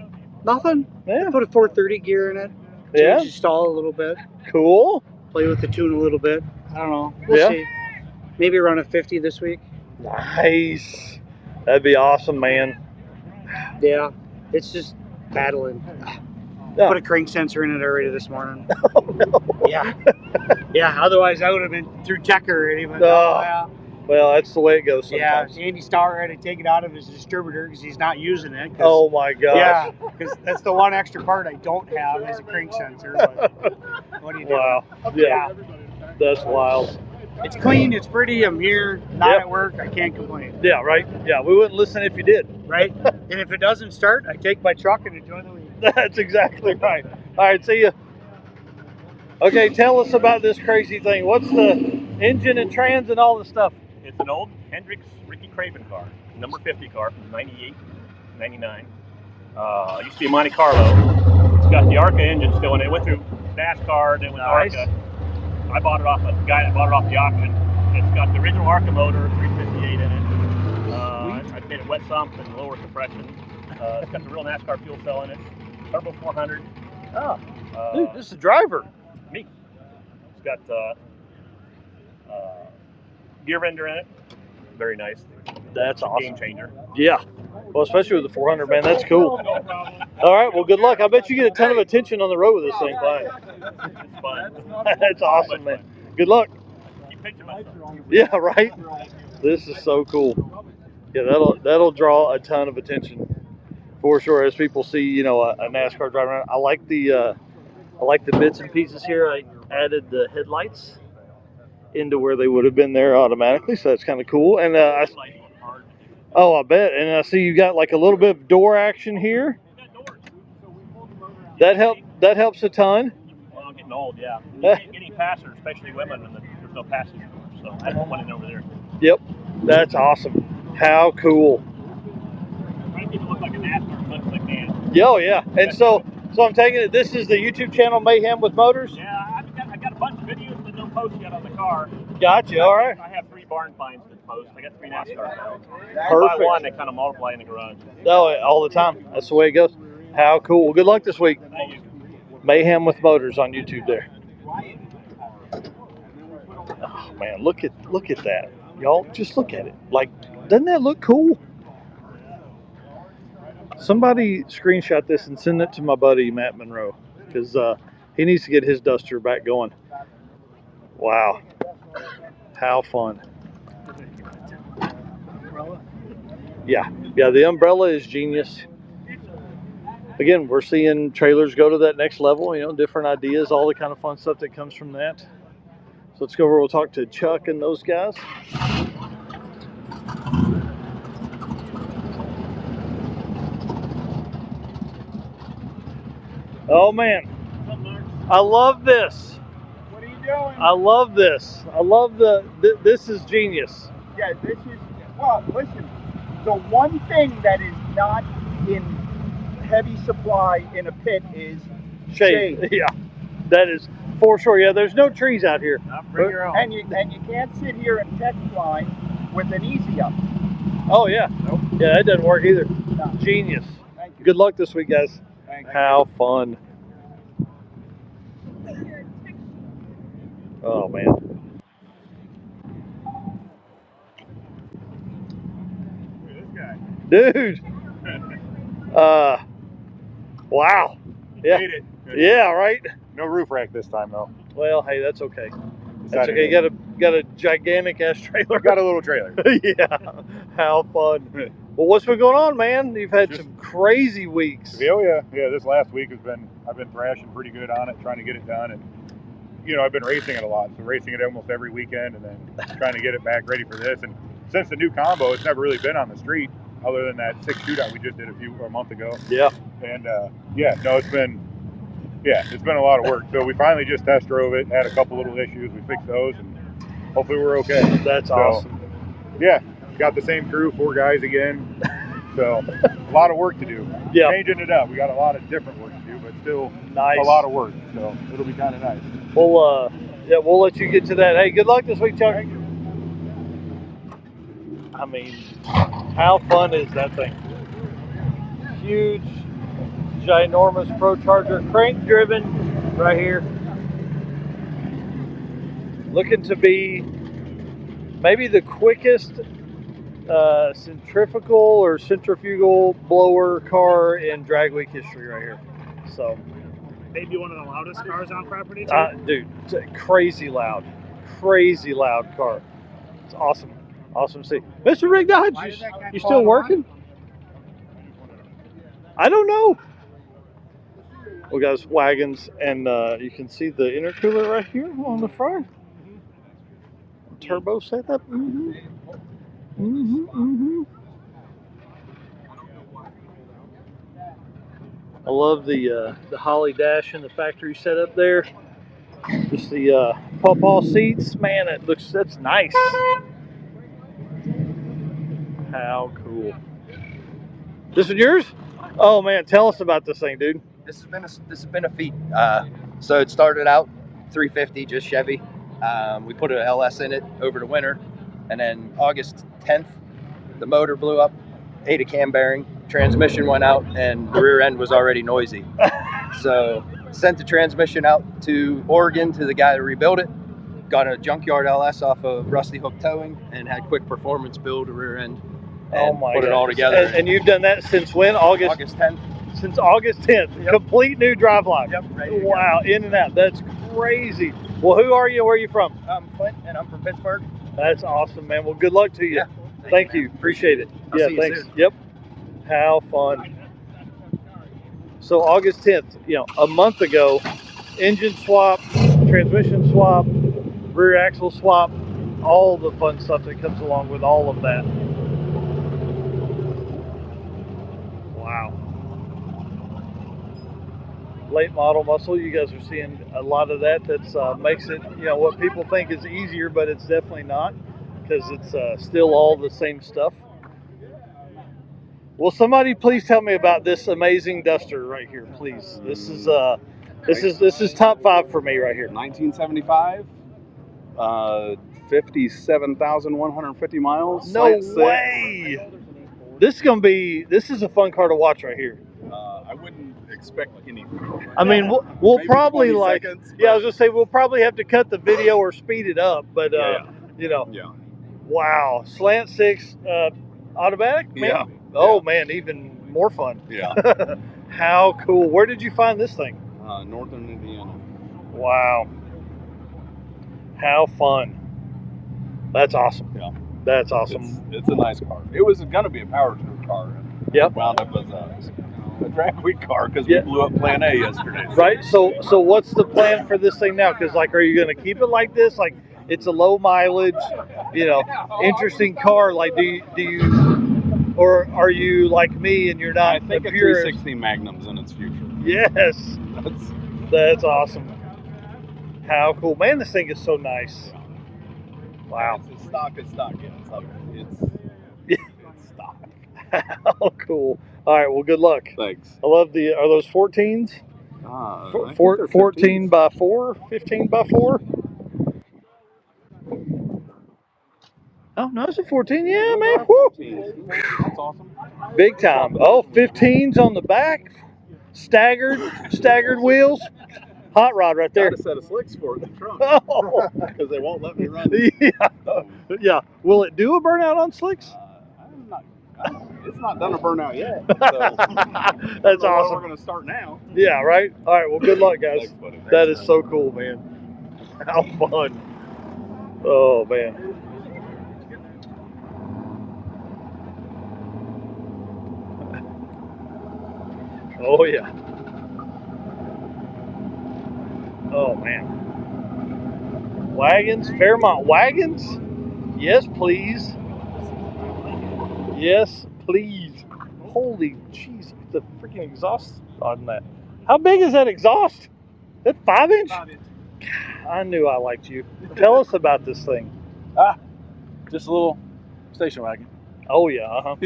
Nothing. Yeah. Put a 430 gear in it. Change the stall a little bit. Cool. Play with the tune a little bit. I don't know. We'll see. Maybe run a 50 this week. Nice. That'd be awesome, man. Yeah. It's just battling. Put a crank sensor in it already this morning. Oh, no. Yeah. Yeah, otherwise I would have been through checker already. But well, that's the way it goes sometimes. Yeah, Andy Starr had to take it out of his distributor because he's not using it. Oh my gosh. Yeah, because that's the one extra part I don't have is a crank sensor. But what do you do? Wow. Yeah. That's wild. It's clean, it's pretty, I'm here, not at work, I can't complain. Yeah, right? Yeah, we wouldn't listen if you did. Right? And if it doesn't start, I take my truck and enjoy the week. That's exactly right. All right, see you. Okay, tell us about this crazy thing. What's the engine and trans and all the stuff? It's an old Hendrix Ricky Craven car, number 50 car from 98, 99. It used to be a Monte Carlo. It's got the ARCA engine still in it. It went through NASCAR, then went ARCA. I bought it off a guy that bought it off the auction. It's got the original ARCA motor, 358 in it. I made it wet sump and lower compression. It's got the real NASCAR fuel cell in it. Turbo 400. Dude, this is a driver. Me. It's got gear render in it. Very nice. That's awesome. Game changer. Yeah. Well, especially with the 400, man. That's cool. All right. Well, good luck. I bet you get a ton of attention on the road with this thing. It's fun. That's awesome, man. Good luck. Yeah, right? This is so cool. Yeah, that'll draw a ton of attention for sure as people see, you know, a NASCAR driver around. I like the bits and pieces here. I added the headlights into where they would have been there automatically, so that's kind of cool. And I bet. And I see you got like a little bit of door action here. That helps a ton. Well, I'm getting old, yeah. Getting passengers, especially women, and there's no passenger door, so I have one in over there. Yep, that's awesome. How cool. Trying to make it look like a NASCAR as much as I can. Oh yeah, and so I'm taking it. This is the YouTube channel Mayhem with Motors. Yeah, I got a bunch of videos that don't post yet on the car. Gotcha. All right. I have 3 barn finds to post. I got 3 NASCAR cars. Perfect. By one, they kind of multiply in the garage. Oh, all the time. That's the way it goes. How cool. Well, good luck this week. Thank you. Mayhem with Motors on YouTube there. Oh man, look at that. Y'all just look at it. Like, doesn't that look cool? Somebody screenshot this and send it to my buddy Matt Monroe, because he needs to get his duster back going. Wow. How fun. Yeah, the umbrella is genius. Again, we're seeing trailers go to that next level, you know, different ideas, all the kind of fun stuff that comes from that. So let's go over, we'll talk to Chuck and those guys. Oh man, I love this. What are you doing? I love this. I love this is genius. Yeah, this is, well, listen, the one thing that is not in heavy supply in a pit is Shade. Yeah, that is for sure. Yeah, there's no trees out here. Bring your own. And you can't sit here and text line with an easy up. Oh yeah. Nope. Yeah, that doesn't work either. No. Genius. Thank you. Good luck this week, guys. Thank you. How fun. Oh man. Dude. Wow. Yeah. Made it. Yeah, right? No roof rack this time though. Well, hey, that's okay. That's Saturday. okay. You got a gigantic ass trailer. Got a little trailer. Yeah. How fun. Well, what's been going on, man? You've had some crazy weeks. Oh yeah. This last week I've been thrashing pretty good on it, trying to get it done, and I've been racing it a lot. So racing it almost every weekend, and then trying to get it back ready for this. And since the new combo, it's never really been on the street, other than that 6 shootout we just did a month ago. Yeah. And it's been a lot of work. So we finally just test drove it, had a couple little issues, we fixed those, and hopefully we're okay. That's awesome. Yeah, got the same crew, 4 guys again. So a lot of work to do. Yeah. Changing it up. We got a lot of different work to do, but still nice. A lot of work. So it'll be kind of nice. We'll let you get to that. Hey, good luck this week, Chuck. Thank you. I mean, how fun is that thing? Huge, ginormous Pro Charger, crank driven right here. Looking to be maybe the quickest centrifugal blower car in drag week history right here. So Maybe one of the loudest cars on property too. Dude, it's a crazy loud car. It's awesome to see. Mr. Rig Dodge, you still working? I don't know. We got wagons, and you can see the intercooler right here on the front. Turbo setup. I love the Holly dash in the factory setup there. Just the pawpaw seats, man. That's nice. How cool! This is yours? Oh man, tell us about this thing, dude. This has been a feat. So it started out 350, just Chevy. We put an LS in it over the winter, and then August 10th, the motor blew up, ate a cam bearing, transmission went out, and the rear end was already noisy. So sent the transmission out to Oregon to the guy to rebuild it. Got a junkyard LS off of Rusty Hook Towing, and had Quick Performance build a rear end. And put it all together. And you've done that since when? August 10th. Since August 10th. Yep. Complete new drive line. Yep. Wow, in and out. That's crazy. Well, who are you? Where are you from? I'm Clint, and I'm from Pittsburgh. That's awesome, man. Well, good luck to you. Yeah. Thank you. Appreciate it. I'll see you thanks. soon. Yep. How fun. So August 10th, a month ago, engine swap, transmission swap, rear axle swap, all the fun stuff that comes along with all of that. Wow. Late model muscle, you guys are seeing a lot of that. That's makes it, what people think is easier, but it's definitely not, because it's still all the same stuff. Will somebody please tell me about this amazing Duster right here, please? This is top 5 for me right here. 1975, 57,150 miles. No way! This is a fun car to watch right here. I wouldn't expect anything. I mean, we'll probably 20 seconds, I was gonna say we'll probably have to cut the video or speed it up, but wow, slant 6 automatic, man. Yeah. Oh man, even more fun. Yeah. How cool! Where did you find this thing? Northern Indiana. Wow. How fun! That's awesome. Yeah. That's awesome. It's a nice car. It was going to be a power tour car. Yep. Wound up as a drag week car because we blew up Plan A yesterday. Right. So what's the plan for this thing now? Because are you going to keep it like this? Like it's a low mileage, interesting car. Like do you, or are you like me and you're not? I think a 360 Magnum's in its future. Yes. That's awesome. How cool, man! This thing is so nice. Wow. It's stock. Yeah, it's stock. How cool. All right, well, good luck. Thanks. I love the, are those 14s? I think 14 by 4, 15 by 4? Oh, no, it's a 14. Yeah, man. Woo. That's awesome. Big time. Oh, 15s on the back. Staggered wheels. Hot rod right there. Got a set of slicks for it in the trunk. Oh. Because they won't let me run. Yeah. Will it do a burnout on slicks? It's not done a burnout yet. So That's awesome. We're going to start now. Yeah, right? All right, well, good luck, guys. Thanks, buddy. That is so cool, man. How fun. Oh, man. Oh, yeah. Oh, man. Wagons, Fairmont wagons? Yes, please. Yes, please. Holy jeez, the freaking exhaust on that. How big is that exhaust? That 5-inch? 5-inch. I knew I liked you. Tell us about this thing. Just a little station wagon. Oh yeah,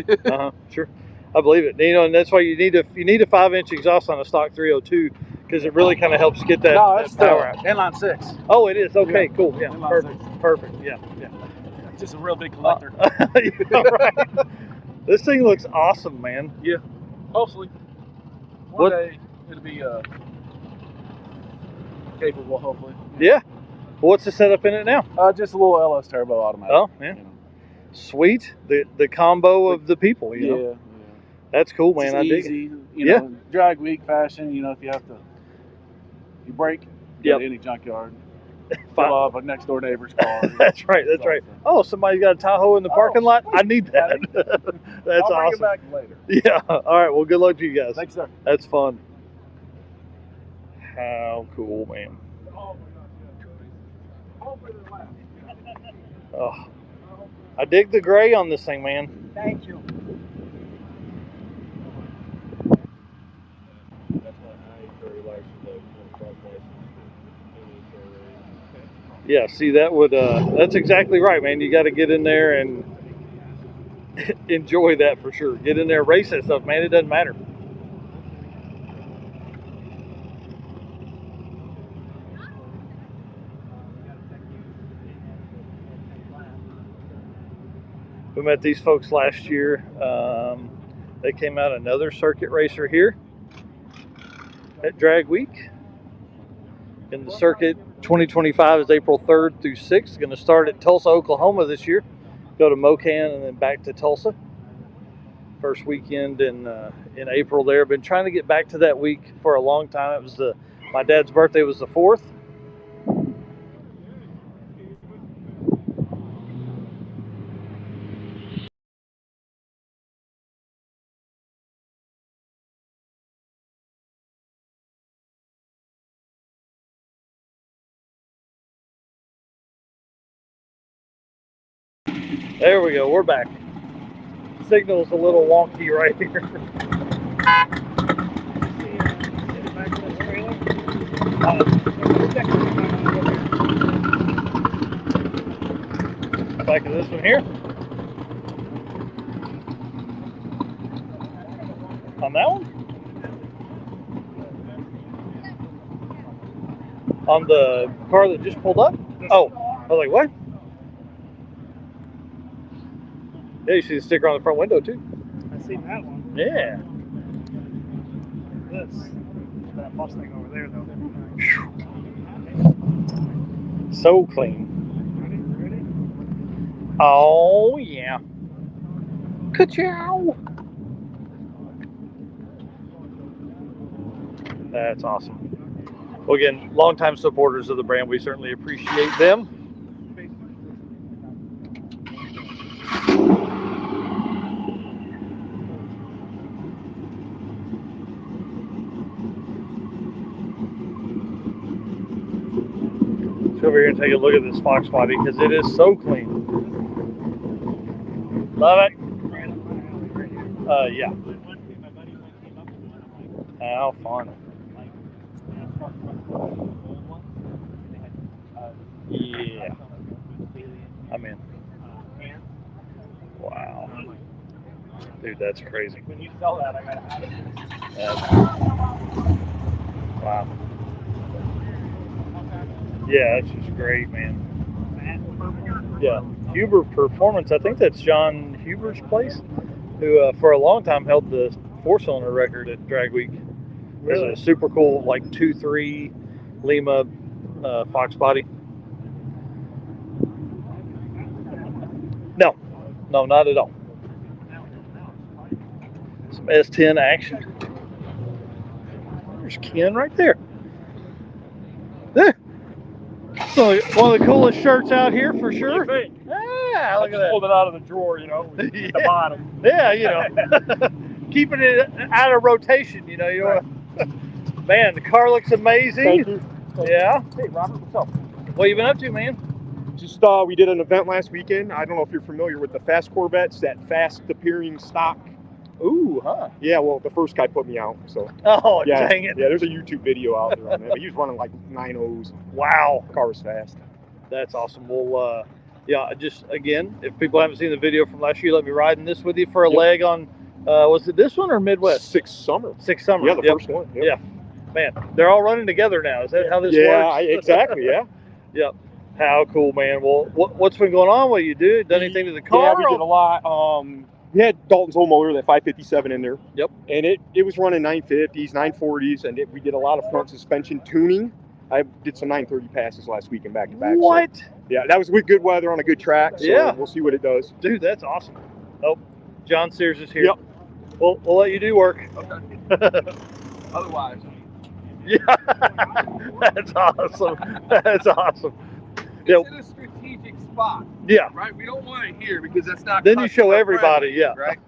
sure. I believe it. You know, and that's why you need a 5-inch exhaust on a stock 302 because it really kind of helps get that, that power out. Inline 6. Oh, it is. Okay, Yeah. cool. Yeah, Inline perfect. Yeah. Just a real big collector. Yeah, right. This thing looks awesome, man. Yeah. Hopefully. One day it'll be capable, hopefully. Yeah. What's the setup in it now? Just a little LS turbo automatic. Oh, yeah. Sweet. The combo of the people, you know. Yeah. That's cool, man. Just I dig easy, it. you know, drag week fashion, you know, if you have to, you break, go to any junkyard, fill up a next door neighbor's car. That's right. Oh, somebody's got a Tahoe in the parking lot? I need that. That's I'll bring awesome. it back later. Yeah. All right. Well, good luck to you guys. Thanks, sir. That's fun. How cool, man. Oh, I dig the gray on this thing, man. Thank you. Yeah, see, that would, that's exactly right, man. You got to get in there and enjoy that for sure. Get in there, race that stuff, man. It doesn't matter. We met these folks last year. They came out another circuit racer here at Drag Week. And the circuit 2025 is April 3rd through 6th. Going to start at Tulsa, Oklahoma this year. Go to Mocan and then back to Tulsa. First weekend in April there. Been trying to get back to that week for a long time. It was my dad's birthday was the 4th. There we go, we're back. Signal's a little wonky right here. Back to this one here. On that one? On the car that just pulled up? Oh, I was like, what? Yeah, you see the sticker on the front window too. I seen that one. Yeah. That Mustang over there though. So clean. Oh yeah. Ka-chow. That's awesome. Well, again, longtime supporters of the brand. We certainly appreciate them. Over here and take a look at this Fox body because it is so clean. Love it. Yeah. How fun. Yeah. I'm in. Wow. Dude, that's crazy. When you sell that, I gotta have it. Wow. Yeah, that's just great, man. Yeah, Huber Performance. I think that's John Huber's place, who for a long time held the 4-cylinder record at Drag Week. Really? It's a super cool, like 2.3 Lima Fox body. No, not at all. Some S10 action. There's Ken right there. So one of the coolest shirts out here for sure. Yeah, look at that. Pulled it out of the drawer, you know, at the bottom. Yeah, you know, keeping it out of rotation. You know, man, the car looks amazing. Thank you. Yeah. Hey, Robert, what's up? What you been up to, man? Just we did an event last weekend. I don't know if you're familiar with the Fast Corvettes, that fast appearing stock. Ooh, huh? Yeah, well, the first guy put me out, so. Oh, yeah, dang it. Yeah, there's a YouTube video out there on that. But he was running like 9.0s. Wow. The car was fast. That's awesome. Well, yeah, just again, if people haven't seen the video from last year, let me ride in this with you for a leg on, was it this one or Midwest? Six Summer. Yeah, the first one. Yep. Yeah. Man, they're all running together now. Is that how this works? Yeah, exactly, yeah. Yep. How cool, man. Well, what's been going on with you, dude? Done anything to the car? Yeah, we did a lot. We had Dalton's old motor, that 557 in there. Yep. And it was running 950s, 940s, and we did a lot of front suspension tuning. I did some 930 passes last week and back to back. What? So, yeah, that was with good weather on a good track. So yeah. We'll see what it does. Dude, that's awesome. Oh, John Sears is here. Yep. We'll let you do work. Okay. Otherwise. Yeah. That's awesome. That's awesome. It's in a strategic spot. Yeah. Right? We don't want it here because that's not. Then you show everybody. Yeah. Right?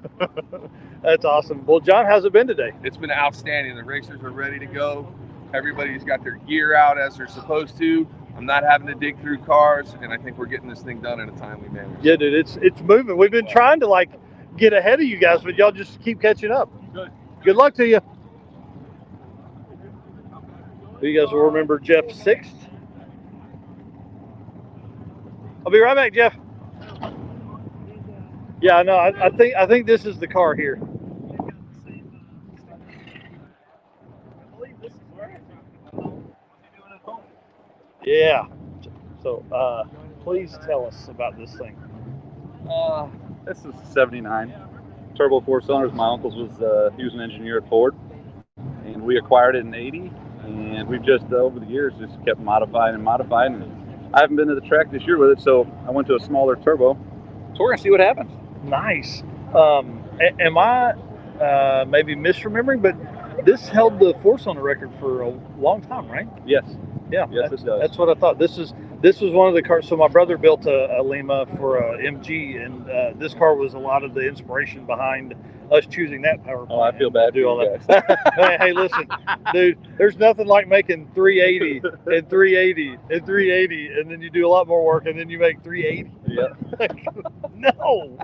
That's awesome. Well, John, how's it been today? It's been outstanding. The racers are ready to go. Everybody's got their gear out as they're supposed to. I'm not having to dig through cars, and I think we're getting this thing done in a timely manner. Yeah, dude, it's moving. We've been trying to like get ahead of you guys, but y'all just keep catching up. Good. Good luck to you. You guys will remember Jeff 6th. I'll be right back, Jeff. Yeah, no, I think this is the car here. Yeah. So, please tell us about this thing. This is 79 turbo 4 cylinders. My uncle's he was an engineer at Ford, and we acquired it in '80. And we've just over the years just kept modifying and modifying. And I haven't been to the track this year with it, so I went to a smaller turbo. So we're gonna see what happens. Nice. Am I maybe misremembering, but this held the 4-cylinder record for a long time, right? Yes. Yeah. Yes, it does. That's what I thought. This was one of the cars. So my brother built a Lima for a MG, and this car was a lot of the inspiration behind us choosing that power plant. Oh, I feel bad. Do all that. Hey, listen, dude. There's nothing like making 380 and 380 and 380, and then you do a lot more work, and then you make 380. Yeah. No.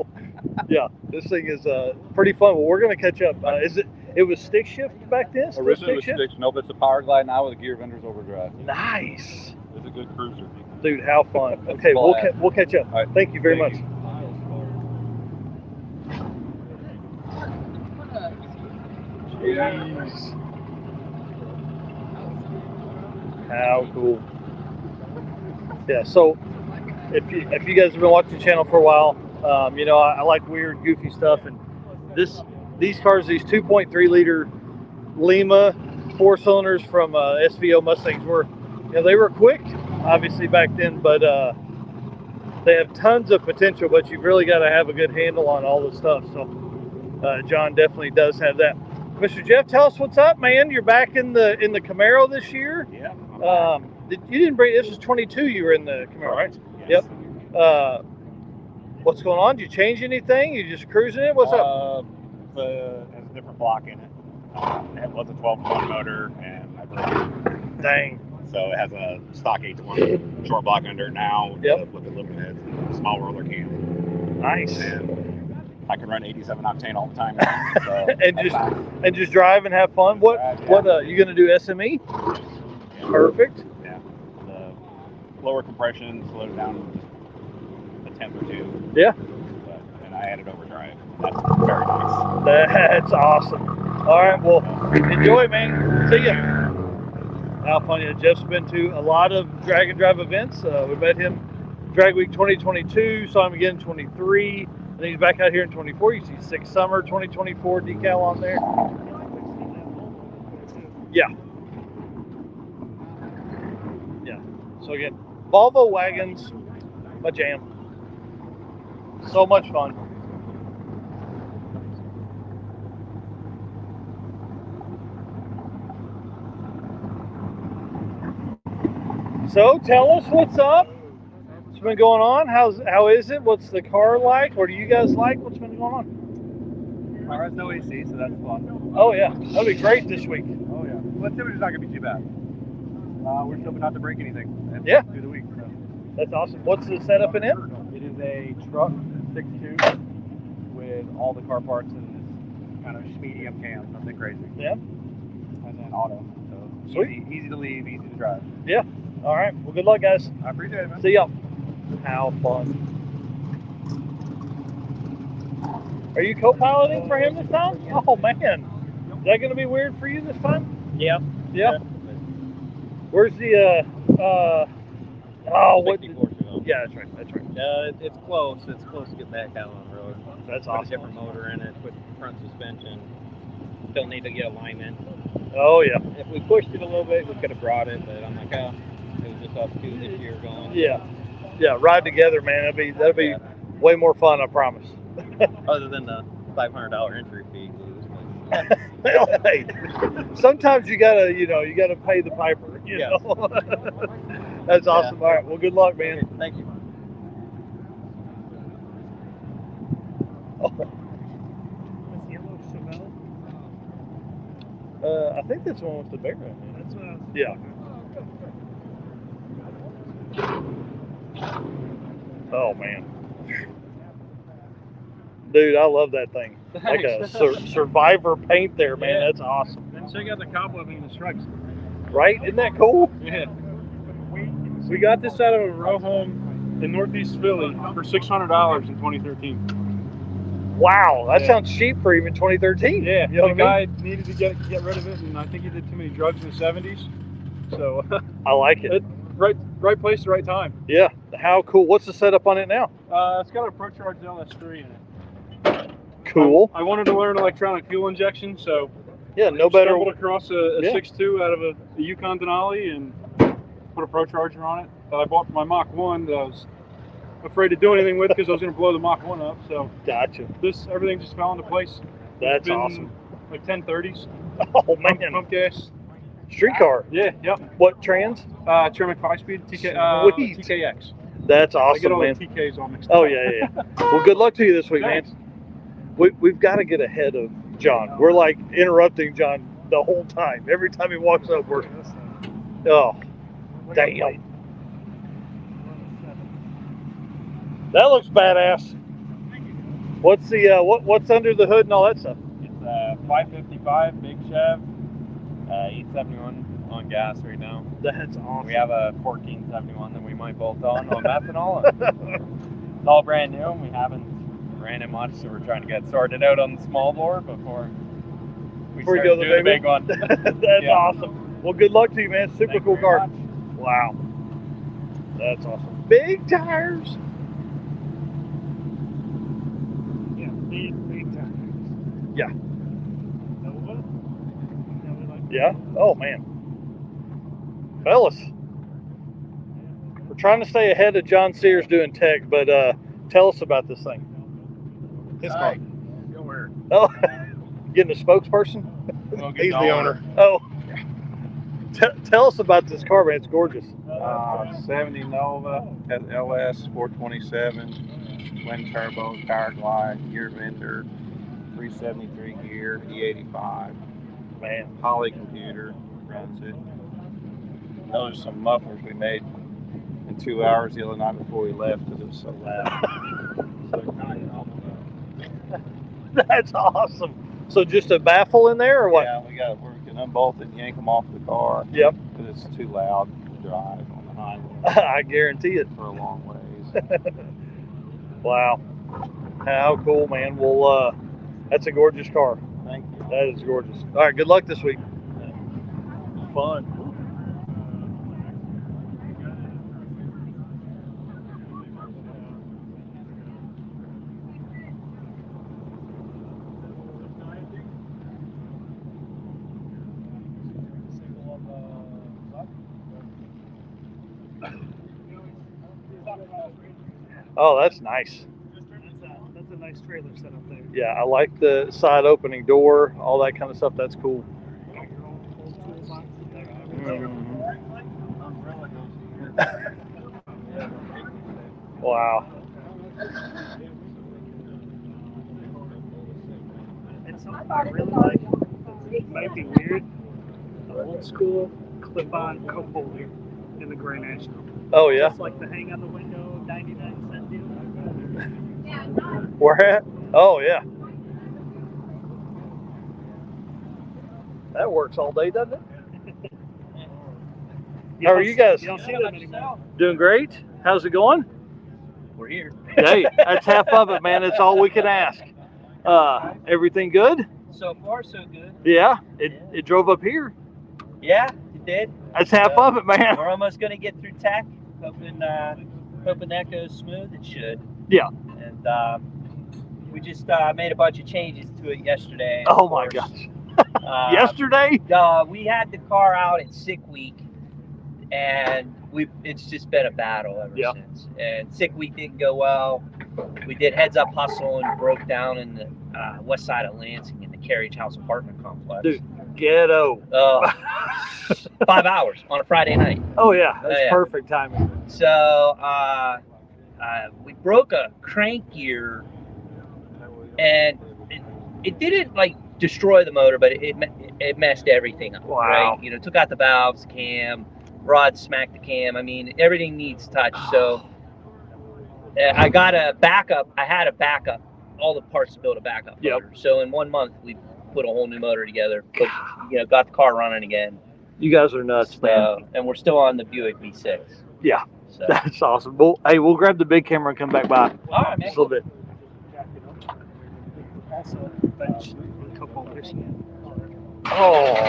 Yeah, this thing is pretty fun. Well, we're gonna catch up. It was stick shift back then? Still Originally stick it was stick. Nope, it's a power glide now with a gear vendor's overdrive. Nice. It's a good cruiser. Dude, how fun. Okay, we'll catch up. All right. Thank you very much. Jeez. How cool. Yeah, so if you guys have been watching the channel for a while, you know, I like weird, goofy stuff, and these cars, these 2.3 liter Lima 4-cylinders from SVO Mustangs were, you know, they were quick, obviously back then, but they have tons of potential, but you've really got to have a good handle on all the stuff. So John definitely does have that. Mr. Jeff, tell us what's up, man. You're back in the Camaro this year. Yeah. You didn't bring, this was 22 you were in the Camaro, right? Yes. Yep. What's going on? Did you change anything? You just cruising it? What's up? It has a different block in it. It was a 12-1 motor, and I broke it. Dang. So it has a stock 8-1 short block under it now with the aluminum heads and small roller can. Nice. And I can run 87 octane all the time. So and just drive and have fun. What you gonna do? SME? Yeah. Perfect. Yeah. The lower compression, slow it down a tenth or two. Yeah. And I added overdrive. That's very nice. That's awesome. All right, well, enjoy, man. See ya. How funny. Jeff's been to a lot of drag and drive events. We met him Drag Week 2022, saw him again in 23. I think he's back out here in 24. You see 6 Summer 2024 decal on there. Yeah. Yeah. So again, Volvo wagons, my jam. So much fun. So tell us what's up. What's been going on? How is it? What's the car like? What do you guys like? What's been going on? Car has no AC, so that's fun. Oh yeah, that'll be great this week. Oh yeah. Well, temperature's not gonna be too bad. We're still not to break anything. Yeah. Through the week. So. That's awesome. What's the setup in it? It is a truck 6.2 with all the car parts in this kind of medium cam, nothing crazy. Yeah. And then auto. So Sweet. Easy to leave, easy to drive. Yeah. All right. Well, good luck, guys. I appreciate it, man. See y'all. How fun. Are you co-piloting for him this time? Oh man. Is that going to be weird for you this time? Yeah. Yeah. Where's the what? Yeah, that's right. That's right. It's close. It's close to get back out on the road. That's Put awesome. a different motor in it. Put front suspension. Still need to get alignment. Oh yeah. If we pushed it a little bit, we could have brought it, but I'm like, oh, it was just us two this year going. Yeah. Yeah. Ride together, man. That'll be way more fun. I promise. Other than the $500 entry fee. Well, hey, sometimes you gotta pay the piper. You know. That's awesome. Yeah. All right. Well, good luck, man. Thank you. I think that's the one with the bear in it. That's what I was Yeah. Oh man, dude, I love that thing. Like a survivor paint there, man. Yeah. That's awesome. And check out the cobwebbing in the stripes. Right? Isn't that cool? Yeah. We got this out of a row home in Northeast Philly for $600 in 2013. Wow, that Yeah. sounds cheap for even 2013. Yeah, You know the what I guy needed to get rid of it, and I think he did too many drugs in the 70s. So I like it. Right place, right time. Yeah. How cool. What's the setup on it now? It's got a ProCharge LS3 in it. Cool. I wanted to learn electronic fuel injection, so yeah, no better. Stumbled across a Yeah. 6.2 out of a Yukon Denali and put a ProCharger on it that I bought for my Mach 1 that I was afraid to do anything with because I was going to blow the Mach 1 up. So Gotcha. Everything just fell into place. That's It's been awesome. Like 1030s. Oh man. Pump gas. Street car. Yeah. Yep. What trans? Tremec 5-speed Sweet. TKX. That's I get awesome, all man. the TKs all mixed Oh up. yeah. Well, good luck to you this week, Thanks. man. We've got to get ahead of John. We're like interrupting John the whole time. Every time he walks up, we're damn. That looks badass. What's the what's under the hood and all that stuff? It's a 555 big Chev, 871 on gas right now. That's awesome. We have a 1471 that we might bolt on methanol. It's all brand new, and we haven't ran it much, so we're trying to get sorted out on the small bore before we Before you start go to doing the the big one. That's Yeah. awesome. Well, good luck to you, man. Super cool car. Wow. That's awesome. Big tires. Yeah, big time. Yeah. Yeah. Oh man. Fellas, we're trying to stay ahead of John Sears doing tech, but tell us about this thing. His car. Oh, getting a spokesperson? He's the owner. Oh. Tell us about this car, man. It's gorgeous. 70 Nova, LS 427, twin turbo, power glide, gear vendor, 373 gear, E85. Man. Holly computer runs it. Those are some mufflers we made in 2 hours the other night before we left because it was so loud. That's awesome. So just a baffle in there or what? Yeah, we can unbolt it and yank them off the car. Yep. Because it's too loud to drive on the highway. I guarantee it. For a long ways. Wow. How cool, man. Well, that's a gorgeous car. Thank you. That is gorgeous. All right, good luck this week. Fun. Oh, that's nice. That's a nice trailer setup there. Yeah, I like the side opening door, all that kind of stuff. That's cool. Wow. And something I really like, it might be weird, the old school clip-on cup holder in the Gray National. Oh, yeah? Just like the hang on the window 99-cent deal. Where at? Oh, yeah. That works all day, doesn't it? How are you guys? You don't see them anymore. Doing great. How's it going? We're here. Hey, that's half of it, man. That's all we can ask. Everything good? So far, so good. Yeah. It drove up here. Yeah, it did. That's half of it, man. We're almost going to get through tech. Hoping that goes smooth. It should. Yeah. And we just made a bunch of changes to it yesterday. Oh my gosh. Yesterday? We had the car out at sick week, and it's just been a battle ever since. And sick week didn't go well. We did heads up hustle and broke down in the west side of Lansing in the Carriage House apartment complex. Dude, ghetto. 5 hours on a Friday night. Oh yeah, that's perfect timing. So we broke a crank gear, and it didn't like destroy the motor, but it messed everything up. Wow. Right? You know, took out the valves, cam, rod smacked the cam. I mean, everything needs touch. So I got a backup. I had a backup. All the parts to build a backup motor. So in 1 month, we put a whole new motor together. Put, got the car running again. You guys are nuts, man. And we're still on the Buick V6. Yeah. So. That's awesome. Well, hey, we'll grab the big camera and come back by. All right, man. Just a little bit. Also, bench cup holders. Oh.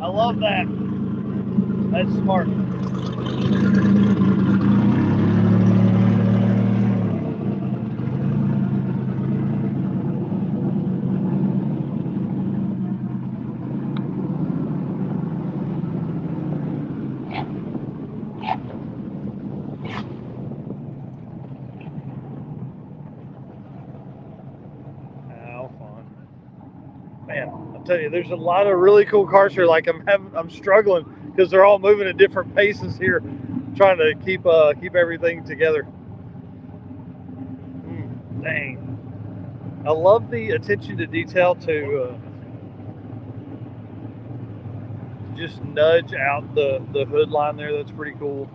I love that. That's smart. I tell you, there's a lot of really cool cars here. Like I'm struggling because they're all moving at different paces here, trying to keep everything together. Dang, I love the attention to detail to just nudge out the hood line there. That's pretty cool.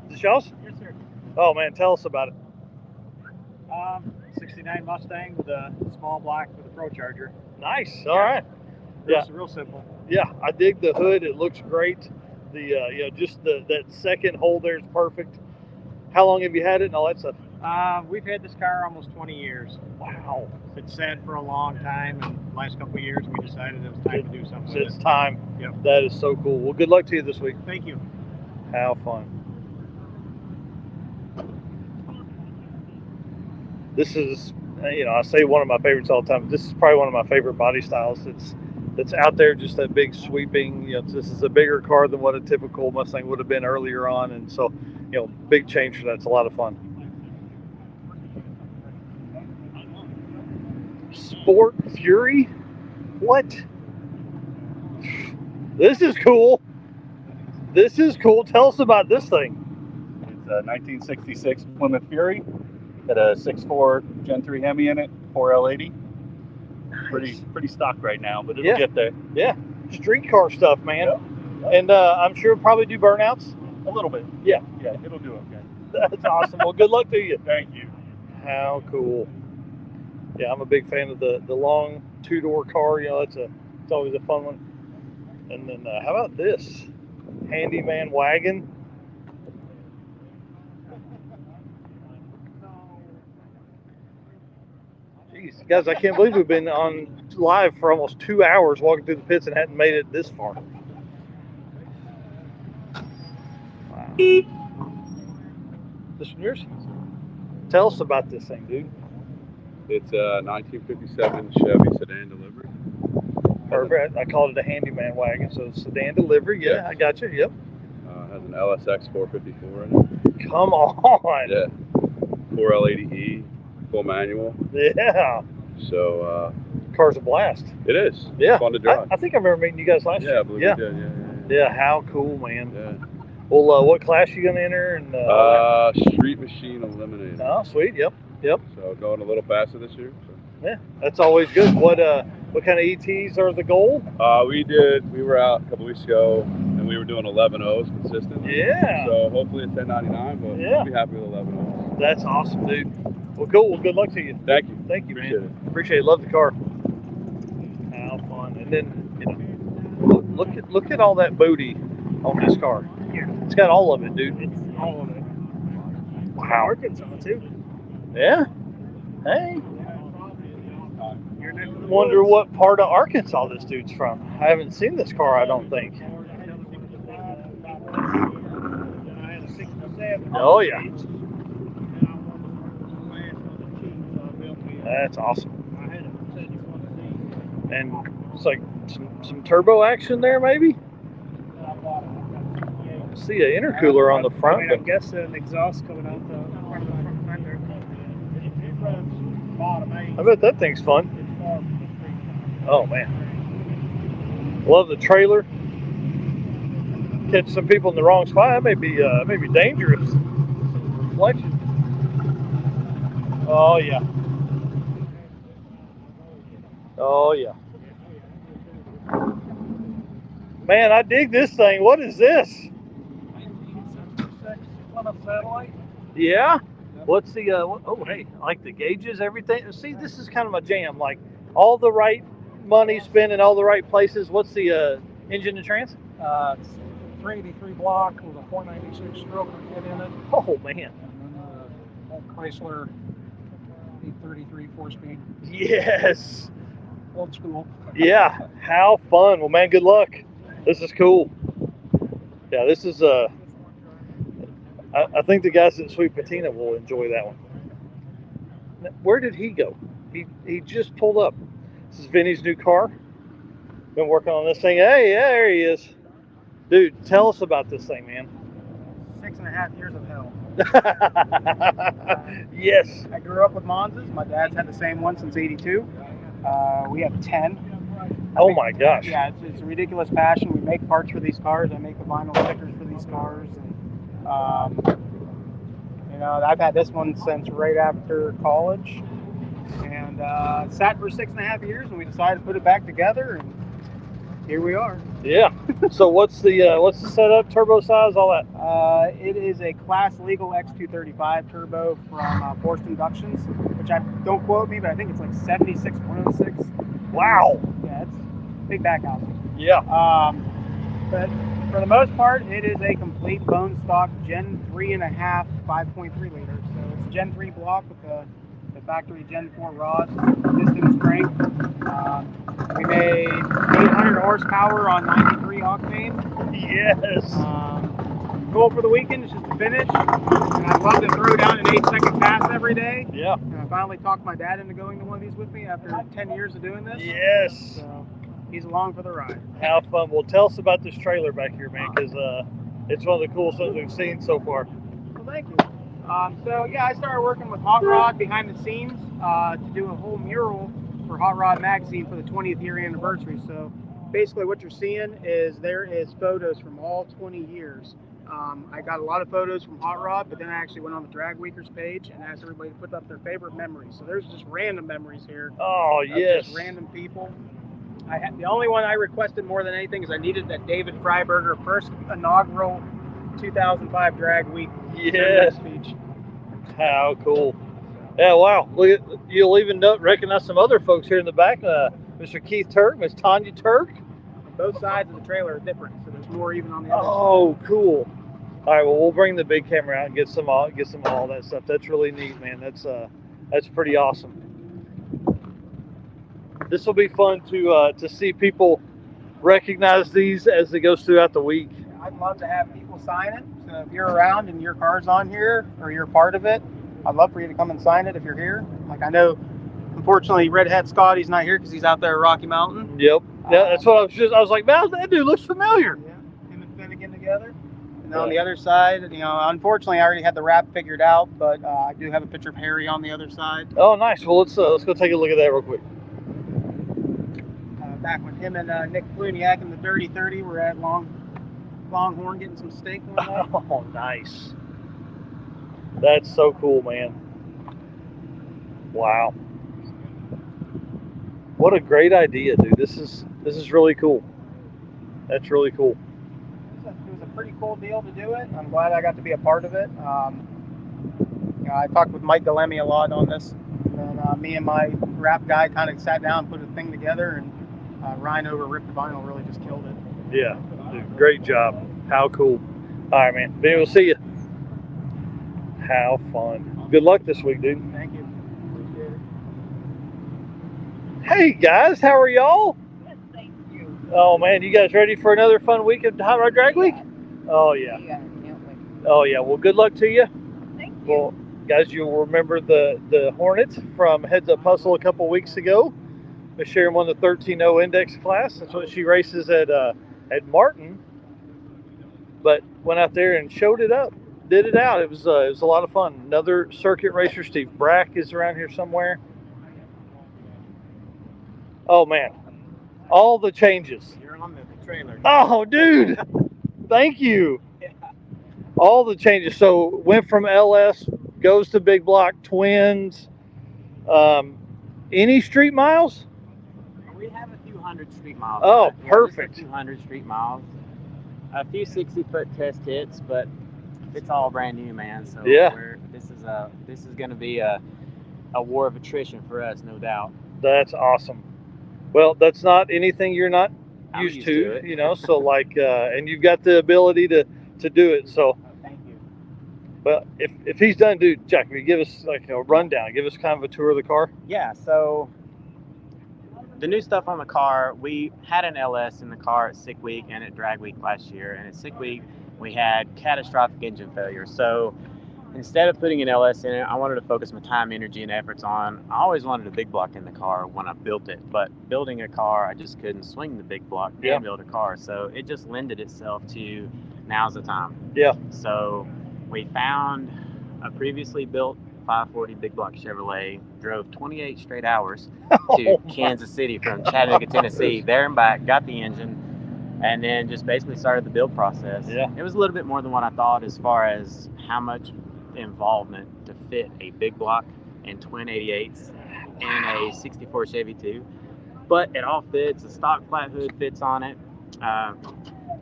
Is this y'all's? Yes, sir. Oh man, tell us about it. 69 Mustang with a small block with a Pro Charger. Nice. All right. Yeah. Real simple. Yeah, I dig the hood. It looks great. The just that second hole there is perfect. How long have you had it and all that stuff? We've had this car almost 20 years. Wow. It's sat for a long time, and the last couple of years we decided it was time to do something with It's it. time. Yep. That is so cool. Well, good luck to you this week. Thank you. How fun. This is, I say one of my favorites all the time. This is probably one of my favorite body styles. It's out there, just that big sweeping. This is a bigger car than what a typical Mustang would have been earlier on, and so, big change for that. It's a lot of fun. Sport Fury? What? This is cool. This is cool. Tell us about this thing. It's a 1966 Plymouth Fury. Got a 6.4 Gen 3 Hemi in it, 4L80. Pretty stock right now, but it'll get there. Yeah, street car stuff, man. Yep. And I'm sure it'll probably do burnouts. A little bit. Yeah. Yeah, it'll do okay. That's awesome. Well, good luck to you. Thank you. How cool. Yeah, I'm a big fan of the long two-door car. It's It's always a fun one. And then how about this handyman wagon? Jeez, guys, I can't believe we've been on live for almost 2 hours walking through the pits and hadn't made it this far. Wow. This one yours? Tell us about this thing, dude. It's a 1957 Chevy sedan delivery. Perfect. I called it a handyman wagon, so it's sedan delivery. Yeah, I got you. Yep. Has an LSX 454 in it. Come on. Yeah. 4L80E, full manual. Yeah. So. Car's a blast. It is. Yeah. It's fun to drive. I think I remember meeting you guys last year. Yeah, I believe we did. Yeah. How cool, man. Yeah. Well, what class you gonna enter? And Street Machine Eliminated. Oh, sweet. Yep. So going a little faster this year. So. Yeah, that's always good. What kind of ETs are the goal? We were out a couple weeks ago and we were doing 11.0s consistent. Yeah. So hopefully it's 1099, but we'll be happy with 11.0s. That's awesome, dude. Well, cool. Well, good luck to you. Thank you. Thank you, Appreciate man. Appreciate it. Love the car. How fun. And then, look at all that booty on this car. Yeah. It's got all of it, dude. It's all of it. Wow. Arkansas too. Yeah. Hey. You're next to the Wonder woods. what part of Arkansas this dude's from. I haven't seen this car, I don't think. I had a 67. Oh yeah. That's awesome. And it's like some turbo action there, maybe. See an intercooler on the front. I mean, I'm guessing an exhaust coming out the front of the front fender. I bet that thing's fun. Oh man, love the trailer. Catch some people in the wrong spot. That may be dangerous. Reflection. Oh yeah. Oh yeah. Man, I dig this thing. What is this? Satellite. Yeah. What's the oh hey, I like the gauges, everything. See, this is kind of my jam. Like all the right money spent in all the right places. What's the engine and trans? It's 383 block with a 496 stroke kit in it. Oh man. And then old Chrysler 833 4-speed. Yes. Old school. Yeah. How fun. Well, man, good luck. This is cool. Yeah, this is I think the guys at Sweet Patina will enjoy that one. Now, where did he go? He just pulled up. This is Vinny's new car. Been working on this thing. Hey, yeah, there he is. Dude, tell us about this thing, man. 6.5 years of hell. Yes. I grew up with Monzas. My dad's had the same one since '82. We have 10. Oh my gosh. Yeah, it's a ridiculous passion. We make parts for these cars. I make the vinyl stickers for these cars. And, I've had this one since right after college. And sat for 6.5 years, and we decided to put it back together, and here we are. Yeah. So what's the setup, turbo size, all that? It is a class legal X235 turbo from Forced Inductions, which don't quote me, but I think it's like 76.06. Wow. Yeah, it's big back out. Yeah. But for the most part, it is a complete bone stock Gen 3.5 5.3 liter. So it's Gen 3 block with the factory Gen 4 rods, piston strength. We made 800 horsepower on 93 octane. Yes. Goal for the weekend is just to finish. And I'd love to throw down an 8-second pass every day. Yeah. And I finally talked my dad into going to one of these with me after 10 years of doing this. Yes. So he's along for the ride. How fun. Well, tell us about this trailer back here, man, because it's one of the coolest things we've seen so far. Well, thank you. I started working with Hot Rod behind the scenes to do a whole mural for Hot Rod Magazine for the 20th year anniversary. So basically what you're seeing is there is photos from all 20 years. I got a lot of photos from Hot Rod, but then I actually went on the Drag Weekers page and asked everybody to put up their favorite memories. So there's just random memories here. Oh, yes. Just random people. The only one I requested more than anything is I needed that David Freiberger first inaugural 2005 Drag Week Yes. speech. How cool. Yeah, wow. Look at, you'll even recognize some other folks here in the back. Mr. Keith Turk, Miss Tanya Turk. Both sides of the trailer are different, so there's more even on the other side. Oh, cool. All right, well, we'll bring the big camera out and get some all that stuff. That's really neat, man. That's pretty awesome. This will be fun to see people recognize these as it goes throughout the week. I'd love to have people sign it. So if you're around and your car's on here or you're part of it, I'd love for you to come and sign it if you're here. Like, I know, unfortunately, Red Hat Scotty's not here because he's out there at Rocky Mountain. Yep. Yeah, that's what I was like, man, that dude looks familiar. Yeah, him and Finnegan together. And on the other side, you know, unfortunately, I already had the wrap figured out, but I do have a picture of Harry on the other side. Oh, nice. Well, let's go take a look at that real quick. Back with him and Nick Pluniak in the Dirty 30, we're at Longhorn getting some steak one night. Oh, nice. That's so cool, man. Wow. What a great idea, dude. This is really cool. That's really cool. It was a pretty cool deal to do it. I'm glad I got to be a part of it. You know, I talked with Mike Galemi a lot on this, and me and my wrap guy kind of sat down and put a thing together, and Ryan over Rip the Vinyl really just killed it. Yeah, dude, great job. How cool. All right, man. Maybe we'll see you. How fun. Good luck this week, dude. Thank you. Appreciate it. Hey, guys. How are y'all? Yes, thank you. Oh, man. You guys ready for another fun week of Hot Rod Drag Week? Oh, yeah. Oh, yeah. Well, good luck to you. Thank you. Well, guys, you'll remember the Hornet from Heads Up Hustle a couple weeks ago. Miss Sharon won the 13.0 index class. That's what she races at Martin. But went out there and showed it up, did it out. It was a lot of fun. Another circuit racer, Steve Brack, is around here somewhere. Oh man, all the changes. You're on the trailer. Oh, dude, thank you. All the changes. So went from LS, goes to big block, twins. Any street miles? We have a few hundred street miles. Oh, Yeah, perfect. just a few hundred street miles. A few 60-foot test hits, but it's all brand new, man. So Yeah. this is going to be a war of attrition for us, no doubt. That's awesome. Well, that's not anything you're not I'm used used to, to it. you know. So like, and you've got the ability to do it. So. Thank you. Well, if he's done, dude, Jack, will you give us like a rundown? Give us kind of a tour of the car. Yeah, so the new stuff on the car, we had an LS in the car at Sick Week and at Drag Week last year. And at Sick Week, we had catastrophic engine failure. So instead of putting an LS in it, I wanted to focus my time, energy, and efforts on, I always wanted a big block in the car when I built it. But building a car, I just couldn't swing the big block and build a car. So it just lended itself to now's the time. Yeah. So we found a previously built 540 big block Chevrolet, drove 28 straight hours to Kansas City from Chattanooga, Tennessee, there and back, got the engine, and then just basically started the build process. Yeah. It was a little bit more than what I thought as far as how much involvement to fit a big block and twin 88s in a 64 Chevy 2. But it all fits. The stock flat hood fits on it.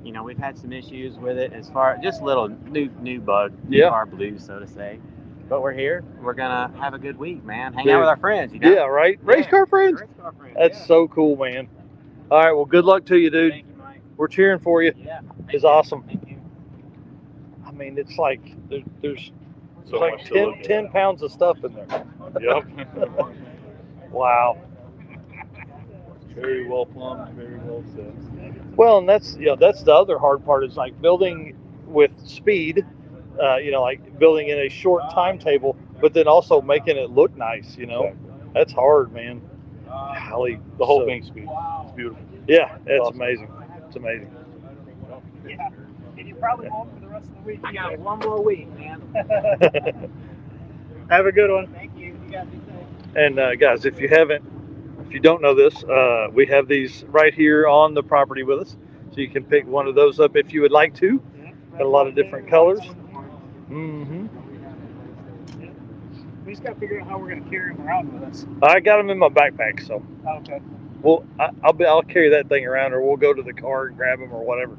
You know, we've had some issues with it as far just little new bug, new car blues, so to say. But we're here. We're gonna have a good week, man. Hang out with our friends, you know? Yeah, right. Race car friends. Race car friends. That's so cool, man. All right. Well, good luck to you, dude. Thank you, Mike. We're cheering for you. Yeah. It's awesome. Thank you. I mean, it's like there's So like much to look 10 pounds of stuff in there. Yep. Wow. Very well plumbed, very well set. Well, and that's that's the other hard part is like building with speed. Like building in a short timetable, but then also making it look nice. You know, that's hard, man. Golly, The whole thing's speed. It's beautiful. Yeah, it's Awesome. amazing. It's amazing. Yeah. And you probably won't for the rest of the week. I got one more week, man. Have a good one. Thank you. You guys be safe. And guys, if you don't know this, we have these right here on the property with us, so you can pick one of those up if you would like to. Got a lot of different colors. Mm-hmm. We just got to figure out how we're going to carry them around with us. I got them in my backpack, so Okay. well, I'll carry that thing around, or we'll go to the car and grab them, or whatever.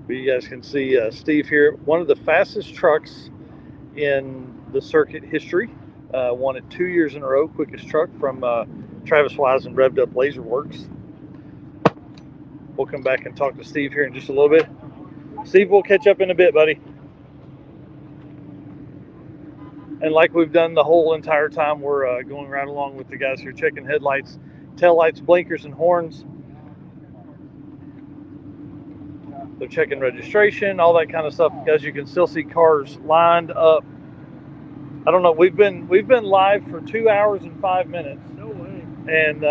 But you guys can see Steve here, one of the fastest trucks in the circuit history. Won it 2 years in a row, quickest truck from Travis Wise and Revved Up Laser Works. We'll come back and talk to Steve here in just a little bit. Steve, we'll catch up in a bit, buddy. And like we've done the whole entire time, we're going right along with the guys here, checking headlights, taillights, blinkers, and horns. They're checking registration, all that kind of stuff. Guys, you can still see cars lined up. I don't know. We've been live for 2 hours and 5 minutes. No way. And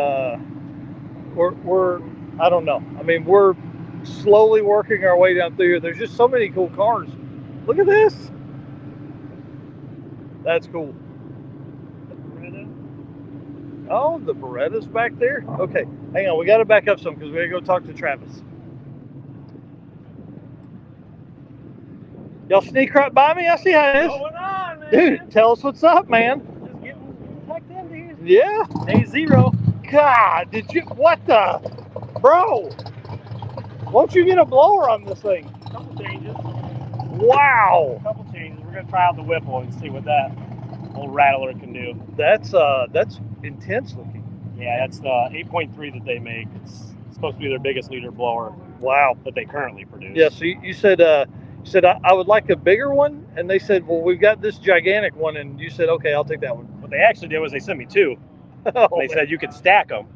we're I don't know. I mean, we're slowly working our way down through here. There's just so many cool cars. Look at this. That's cool. Oh, the Beretta's back there. Okay, hang on. We got to back up some because we got to go talk to Travis. Y'all sneak right by me? I see how it is. What's going on, man? Dude, tell us what's up, man. Just getting tucked in here. Yeah. Day 0. God, did you? What the? Bro, won't you get a blower on this thing? Couple changes. Wow. Couple changes. We're gonna try out the Whipple and see what that old rattler can do. That's intense looking. Yeah, that's the 8.3 that they make. It's supposed to be their biggest liter blower. Wow. That they currently produce. Yeah. So you said I would like a bigger one, and they said, well, we've got this gigantic one, and you said, okay, I'll take that one. What they actually did was they sent me 2. Oh, they said you could stack them,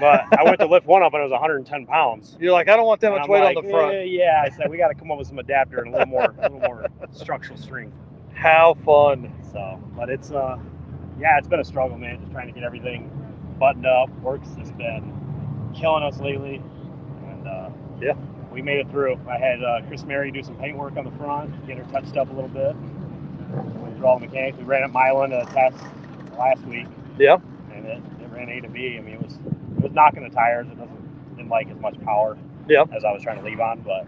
but I went to lift one up and it was 110 pounds. You're like, I don't want that much weight like, on the front. Yeah, I said we got to come up with some adapter and a little more structural strength. How fun! So, but it's yeah, it's been a struggle, man. Just trying to get everything buttoned up. Work's just been killing us lately, and yeah, we made it through. I had Chris Mary do some paint work on the front, get her touched up a little bit. We draw the mechanics. We ran up Milan to test last week. Yeah. And it ran A to B. I mean, it was knocking the tires. It didn't like as much power as I was trying to leave on, but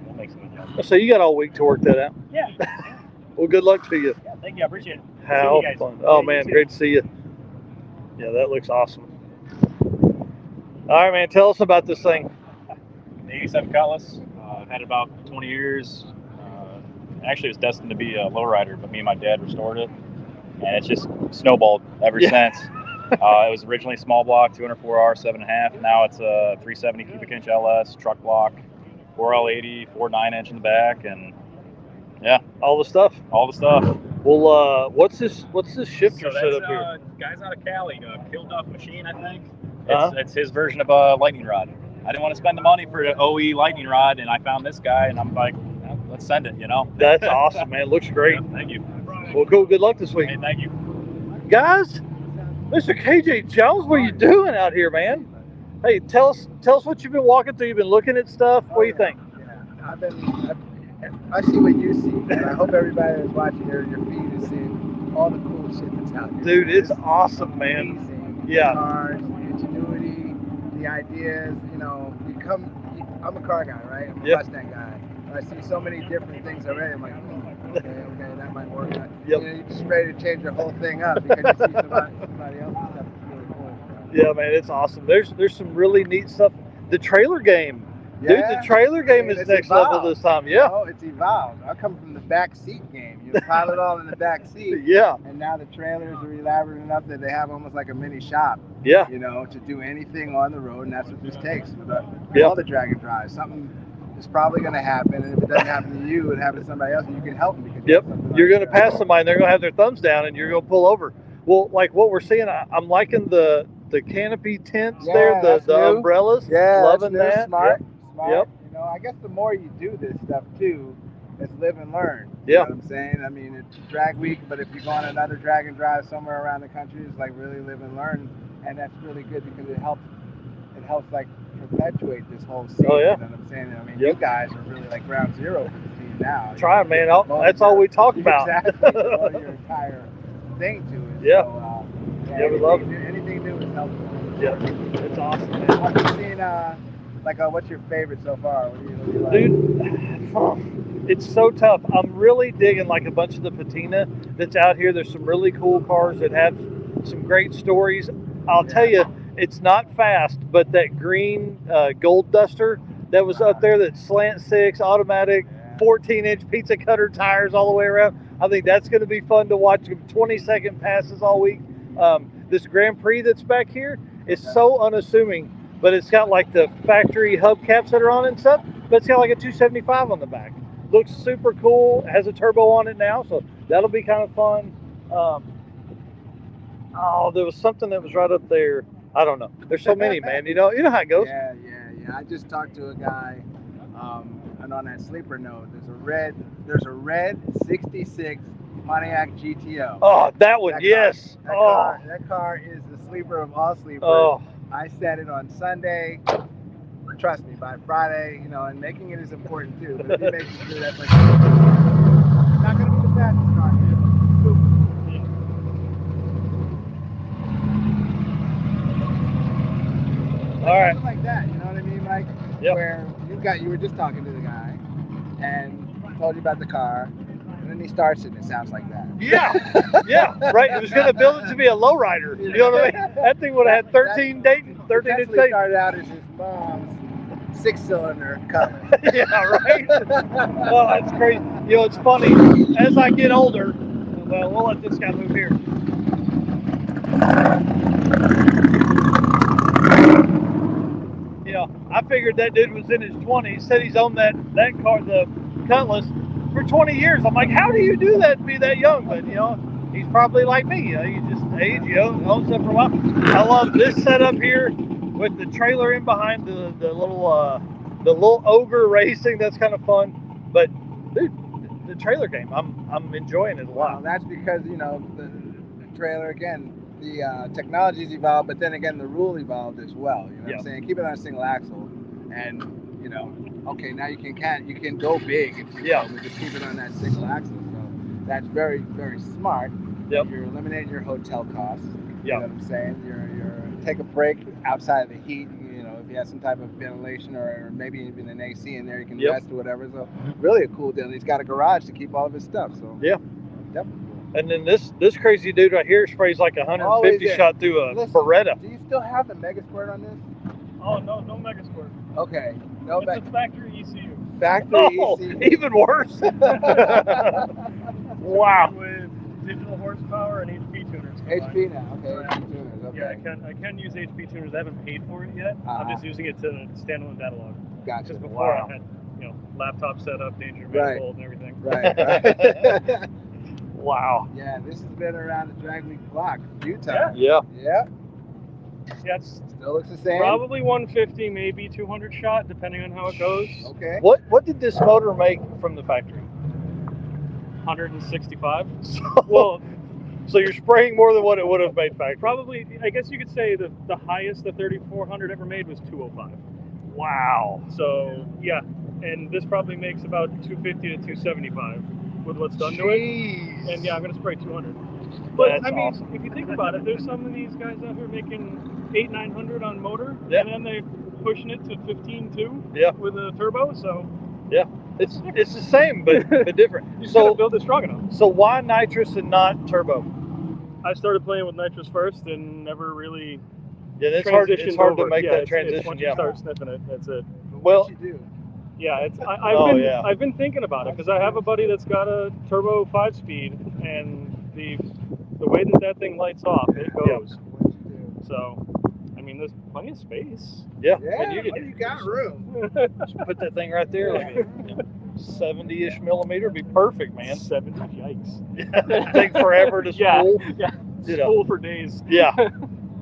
we'll make some adjustments. So you got all week to work that out. Yeah. Well, good luck to you. Yeah, thank you. I appreciate it. How fun. Oh, man, great to see you. Yeah, that looks awesome. All right, man, tell us about this thing. 87 Cutlass. I've had it about 20 years. Actually, it was destined to be a lowrider, but me and my dad restored it. And it's just snowballed ever since. It was originally small block, 204R, 7.5. Now it's a 370 cubic inch LS, truck block, 4L80, 4.9 inch in the back, and yeah. All the stuff? All the stuff. Well, what's this shifter So setup here? Guy's out of Cali, Killed Off Machine, I think. It's his version of a lightning rod. I didn't want to spend the money for an OE lightning rod, and I found this guy, and I'm like, let's send it, you know? That's awesome, man. It looks great. Yeah, thank you. Well, cool. Good luck this week. Hey, thank you. Guys, Mr. KJ Jones, what are you doing out here, man? Hey, tell us what you've been walking through. You've been looking at stuff. What do you think? I see what you see, and I hope everybody that's watching your feed is seeing all the cool shit that's out there. Dude, it's awesome, man. Amazing. Yeah. The cars, the ingenuity, the ideas. You know, I'm a car guy, right? I'm a Mustang guy. And I see so many different things already. I'm like, okay, that might work out. You know, you're just ready to change your whole thing up because you see somebody else's stuff that's really cool. Yeah, man, it's awesome. There's some really neat stuff. The trailer game. Dude, the trailer game is next level this time. Yeah. You know, it's evolved. I come from the back seat game. You pile it all in the back seat. Yeah. And now the trailers are elaborate enough that they have almost like a mini shop. Yeah. You know, to do anything on the road, and that's what this takes with Yeah. all the drag and drive. Something is probably going to happen, and if it doesn't happen to you, it happens to somebody else, and you can help them. Because You're going to pass somebody, and they're going to have their thumbs down, and you're going to pull over. Well, like what we're seeing, I'm liking the canopy tents there, the umbrellas. Yeah, loving that's new, that. Smart. Yep. You know, I guess the more you do this stuff too, it's live and learn. Yeah. You know what I'm saying? I mean, it's drag week, but if you go on another drag and drive somewhere around the country, it's like really live and learn, and that's really good because it helps like perpetuate this whole scene. Oh, yeah. You know what I'm saying? I mean, you guys are really like ground zero for the scene now. Try it, man. That's all we talk about. Exactly. Devote your entire thing to it. Yeah. So, Yeah, we love it. Anything new is helpful. Yeah, it's awesome, man. Have you seen what's your favorite so far? What do you like? Dude, it's so tough. I'm really digging like a bunch of the patina that's out here. There's some really cool cars that have some great stories. I'll tell you, it's not fast, but that green gold duster that was up there that slant 6 automatic 14-inch pizza cutter tires all the way around. I think that's going to be fun to watch. 20-second passes all week. This Grand Prix that's back here is so unassuming, but it's got like the factory hubcaps that are on it and stuff, but it's got like a 275 on the back. Looks super cool. It has a turbo on it now, so that'll be kind of fun. There was something that was right up there. I don't know. There's so many, man. You know how it goes. Yeah. I just talked to a guy, and on that sleeper note, there's a red '66 Pontiac GTO. Oh, that one, yes. That car is the sleeper of all sleepers. Oh. I set it on Sunday. Trust me, by Friday, and making it is important too. But if you make it through, that's like not gonna be the fastest car. All right. Something like that, you know what I mean, Mike? Yep. Where you were just talking to the guy, and he told you about the car, and then he starts it, and it sounds like that. Yeah, right. It was going to build it to be a lowrider. You know what I mean? That thing would have had 13 Dayton, 13 inch Dayton. Started out as his mom's 6-cylinder Cutlass. Yeah, right. Oh, that's crazy. It's funny. As I get older, well, we'll let this guy move here. I figured that dude was in his 20s. Said he's owned that car, the Cutlass, for 20 years. I'm like, how do you do that and be that young? But he's probably like me. You just age, own stuff for a while. I love this setup here with the trailer in behind the little ogre racing. That's kind of fun. But dude, the trailer game, I'm enjoying it a lot. Well, that's because the trailer again. The technology's evolved, but then again, the rule evolved as well. You know what I'm saying? Keep it on a single axle, and okay, now you can go big if you but just keep it on that single axle. So that's very, very smart. Yep. You're eliminating your hotel costs. You Yep. know what I'm saying? You're take a break outside of the heat. If you have some type of ventilation or maybe even an AC in there, you can rest or whatever. So really a cool deal. And he's got a garage to keep all of his stuff. So definitely. And then this crazy dude right here sprays like 150 shot through a Beretta. Do you still have the Mega Squirt on this? Oh, no Mega Squirt. Okay. No, it's a factory ECU. Factory ECU. Even worse. Wow. With digital horsepower and HP tuners. HP now. Okay. HP tuners. Okay. Yeah, I can use HP tuners. I haven't paid for it yet. I'm just using it to standalone data log. Gotcha. Because before I had laptop setup, danger manifold, and everything. Right. Wow. Yeah, this has been around the drag week block a few times. Yeah. Yeah, it's still looks the same. Probably 150, maybe 200 shot, depending on how it goes. Okay. What did this motor make from the factory? 165. So you're spraying more than what it would have made factory. Probably, I guess you could say the highest the 3400 ever made was 205. Wow. So yeah, and this probably makes about 250 to 275 with what's done to it. And yeah, I'm gonna spray 200. But That's I mean, awesome. if you think about it, there's some of these guys out here making 800-900 on motor, Yeah. and then they're pushing it to 15.2 Yeah. with a turbo. So Yeah. It's the same but different. you just gotta build it strong enough. So why nitrous and not turbo? I started playing with nitrous first and never really. Yeah, it's hard to transitioned make over. that It's transition. once you start sniffing it, that's it. Well, you do. Yeah, I've been thinking about it because I have a buddy that's got a turbo 5-speed, and the way that thing lights off, it goes. So, I mean, there's plenty of space. Yeah. Yeah, And you got room. Just put that thing right there, like a 70-ish millimeter, be perfect, man. 70, yikes. It'd take forever to spool. Yeah, You know. spool for days. Yeah.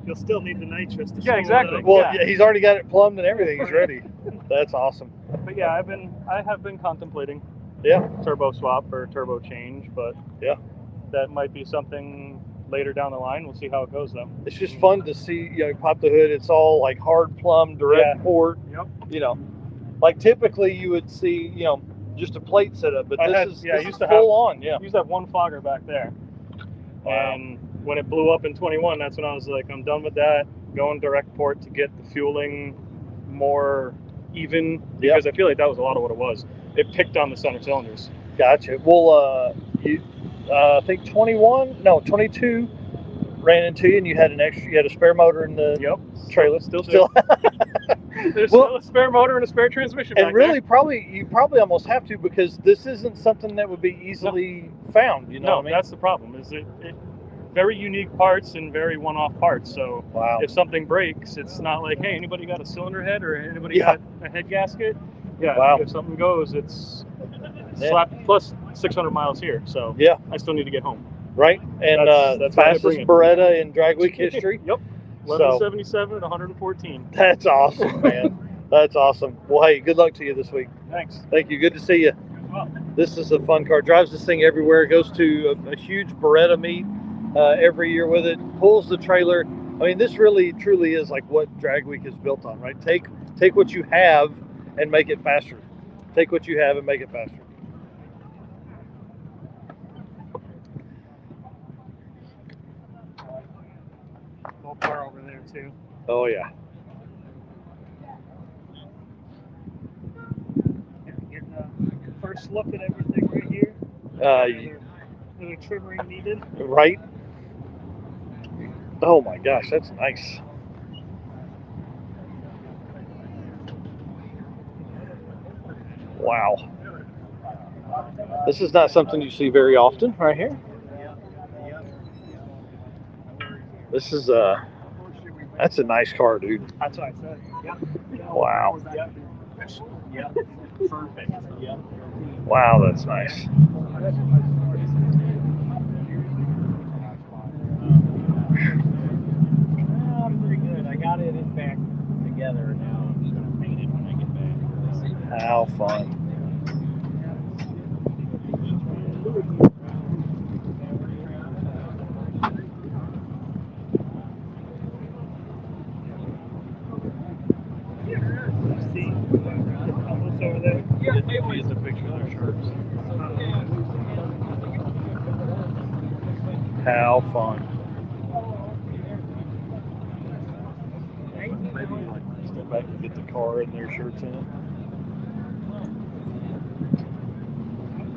You'll still need the nitrous to Yeah, spool exactly. it. Well, yeah, he's already got it plumbed and everything. He's ready. That's awesome. But yeah, I have been contemplating turbo swap or turbo change, but yeah, that might be something later down the line. We'll see how it goes though. It's just fun to see, pop the hood. It's all like hard plumb, direct port. Yep. Like typically you would see, just a plate setup, but this is full on. Yeah. Used to have one fogger back there. Wow. And when it blew up in 21, that's when I was like, I'm done with that. Going direct port to get the fueling more even, because I feel like that was a lot of what it was. It picked on the center cylinders. Gotcha. Well, I think 22, ran into you and you had a spare motor in the trailer. Still There's still a spare motor and a spare transmission back and really, there. you probably almost have to, because this isn't something that would be easily found. You know what I mean? That's the problem. Is it very unique parts and very one-off parts. So if something breaks, it's not like, hey, anybody got a cylinder head or anybody got a head gasket? Yeah. If something goes, it's slap plus 600 miles here. So I still need to get home. Right, and that's why I fastest bring it. Beretta in drag week history. Yep, 1177 and 114. That's awesome, man. That's awesome. Well, hey, good luck to you this week. Thanks. Thank you. Good to see you. This is a fun car. Drives this thing everywhere. Goes to a huge Beretta meet every year with it. Pulls the trailer. I mean, this really, truly is like what drag week is built on, right? Take what you have and make it faster. Take what you have and make it faster. Car over there too. Oh yeah. Getting a first look at everything right here. Another trimming needed. Right. Oh my gosh, that's nice. Wow. This is not something you see very often right here. This is that's a nice car, dude. That's what I said. Wow. Yeah. Perfect. Yeah. Wow, that's nice. Pretty good. I got it in back together now. I'm just gonna paint it when I get back. How fun. Over there. Yeah, maybe it's a picture of their shirts. How fun. Maybe like step back and get the car and their shirts in it.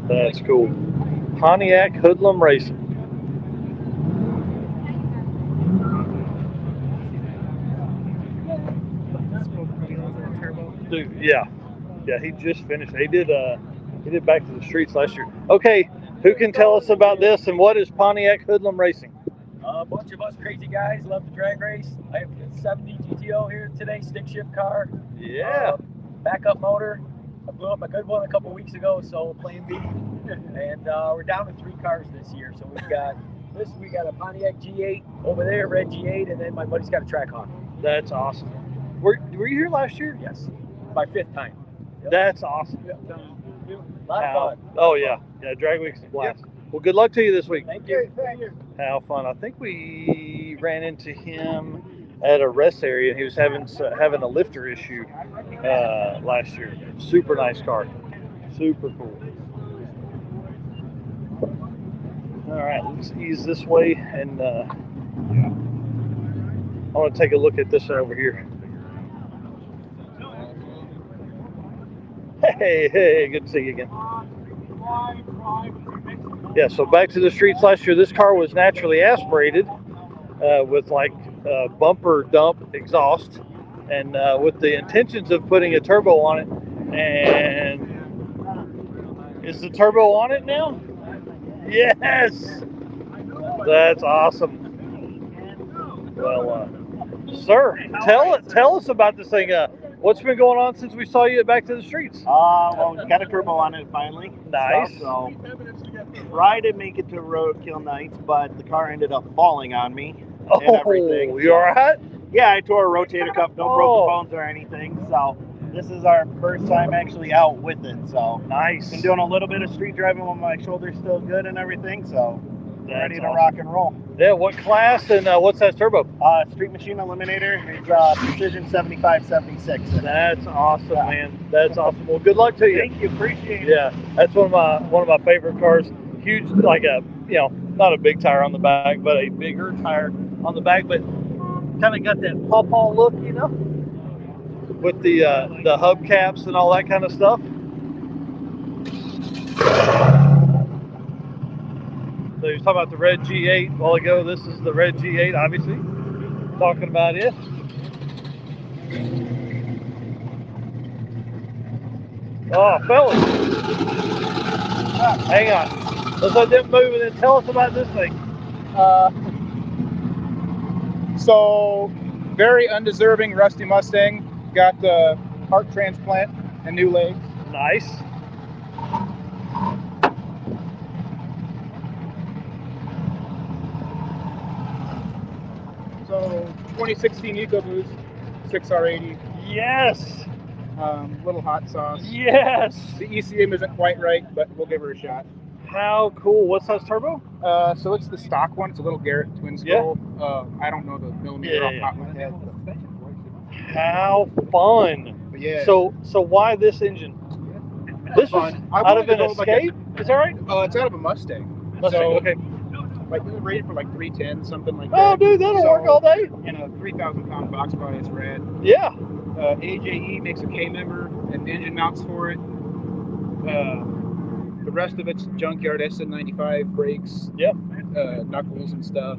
That's cool. Pontiac Hoodlum Racing. Dude, yeah, he just finished. He did Back to the Streets last year. Okay, who can tell us about this and what is Pontiac Hoodlum Racing? A bunch of us crazy guys love to drag race. I have a 70 GTO here today, stick shift car. Yeah. Backup motor. I blew up a good one a couple weeks ago, so Plan B. And we're down to 3 cars this year. So we got a Pontiac G8 over there, red G8, and then my buddy's got a Trackhawk. That's awesome. Were you here last year? Yes. My 5th time. Yep. That's awesome. Yep. A lot of fun. Oh yeah, drag week's a blast. Yep. Well, good luck to you this week. Thank you. How fun! I think we ran into him at a rest area, and he was having a lifter issue last year. Super nice car, super cool. All right, let's ease this way, and I want to take a look at this over here. Hey, good to see you again. Yeah, so Back to the Streets last year, this car was naturally aspirated with like bumper dump exhaust, and with the intentions of putting a turbo on it. And is the turbo on it now? Yes! That's awesome. Well, sir, tell us about this thing. What's been going on since we saw you at Back to the Streets? Well, we got a turbo on it finally. Nice. So tried to make it to roadkill nights, but the car ended up falling on me and everything. You all right? Yeah, I tore a rotator cuff, no broken bones or anything. So this is our first time actually out with it. So nice. Been doing a little bit of street driving when my shoulder's still good and everything. So ready to awesome. rock and roll. Yeah, what class and what's that turbo? Street Machine Eliminator. It's Precision 7576. That's awesome, man. That's awesome. Well, good luck to you. Thank you. Appreciate it. Yeah, that's one of my favorite cars. Huge, like a not a big tire on the back, but a bigger tire on the back, but kind of got that pawpaw look, with the hubcaps and all that kind of stuff. So he was talking about the red G8 a while ago. This is the red G8, obviously. Talking about it. Oh, fellas. Hang on. Let's let them move and then tell us about this thing. So, very undeserving rusty Mustang. Got the heart transplant and new legs. Nice. So, 2016 EcoBoost, 6R80. Yes. Little hot sauce. Yes. The ECM isn't quite right, but we'll give her a shot. How cool. What size turbo? So it's the stock one. It's a little Garrett twin scroll. I don't know the millimeter off the top of my head. How fun. But yeah. So why this engine? This was out of an Escape? Is that right? It's out of a Mustang. Mustang, okay. Like, we were rated for like 310, something like that. Oh, dude, that'll work all day. In a 3,000 pound box body, it's red. Yeah. AJE makes a K member and engine mounts for it. The rest of it's junkyard SN95 brakes. Yep. Knuckles and stuff.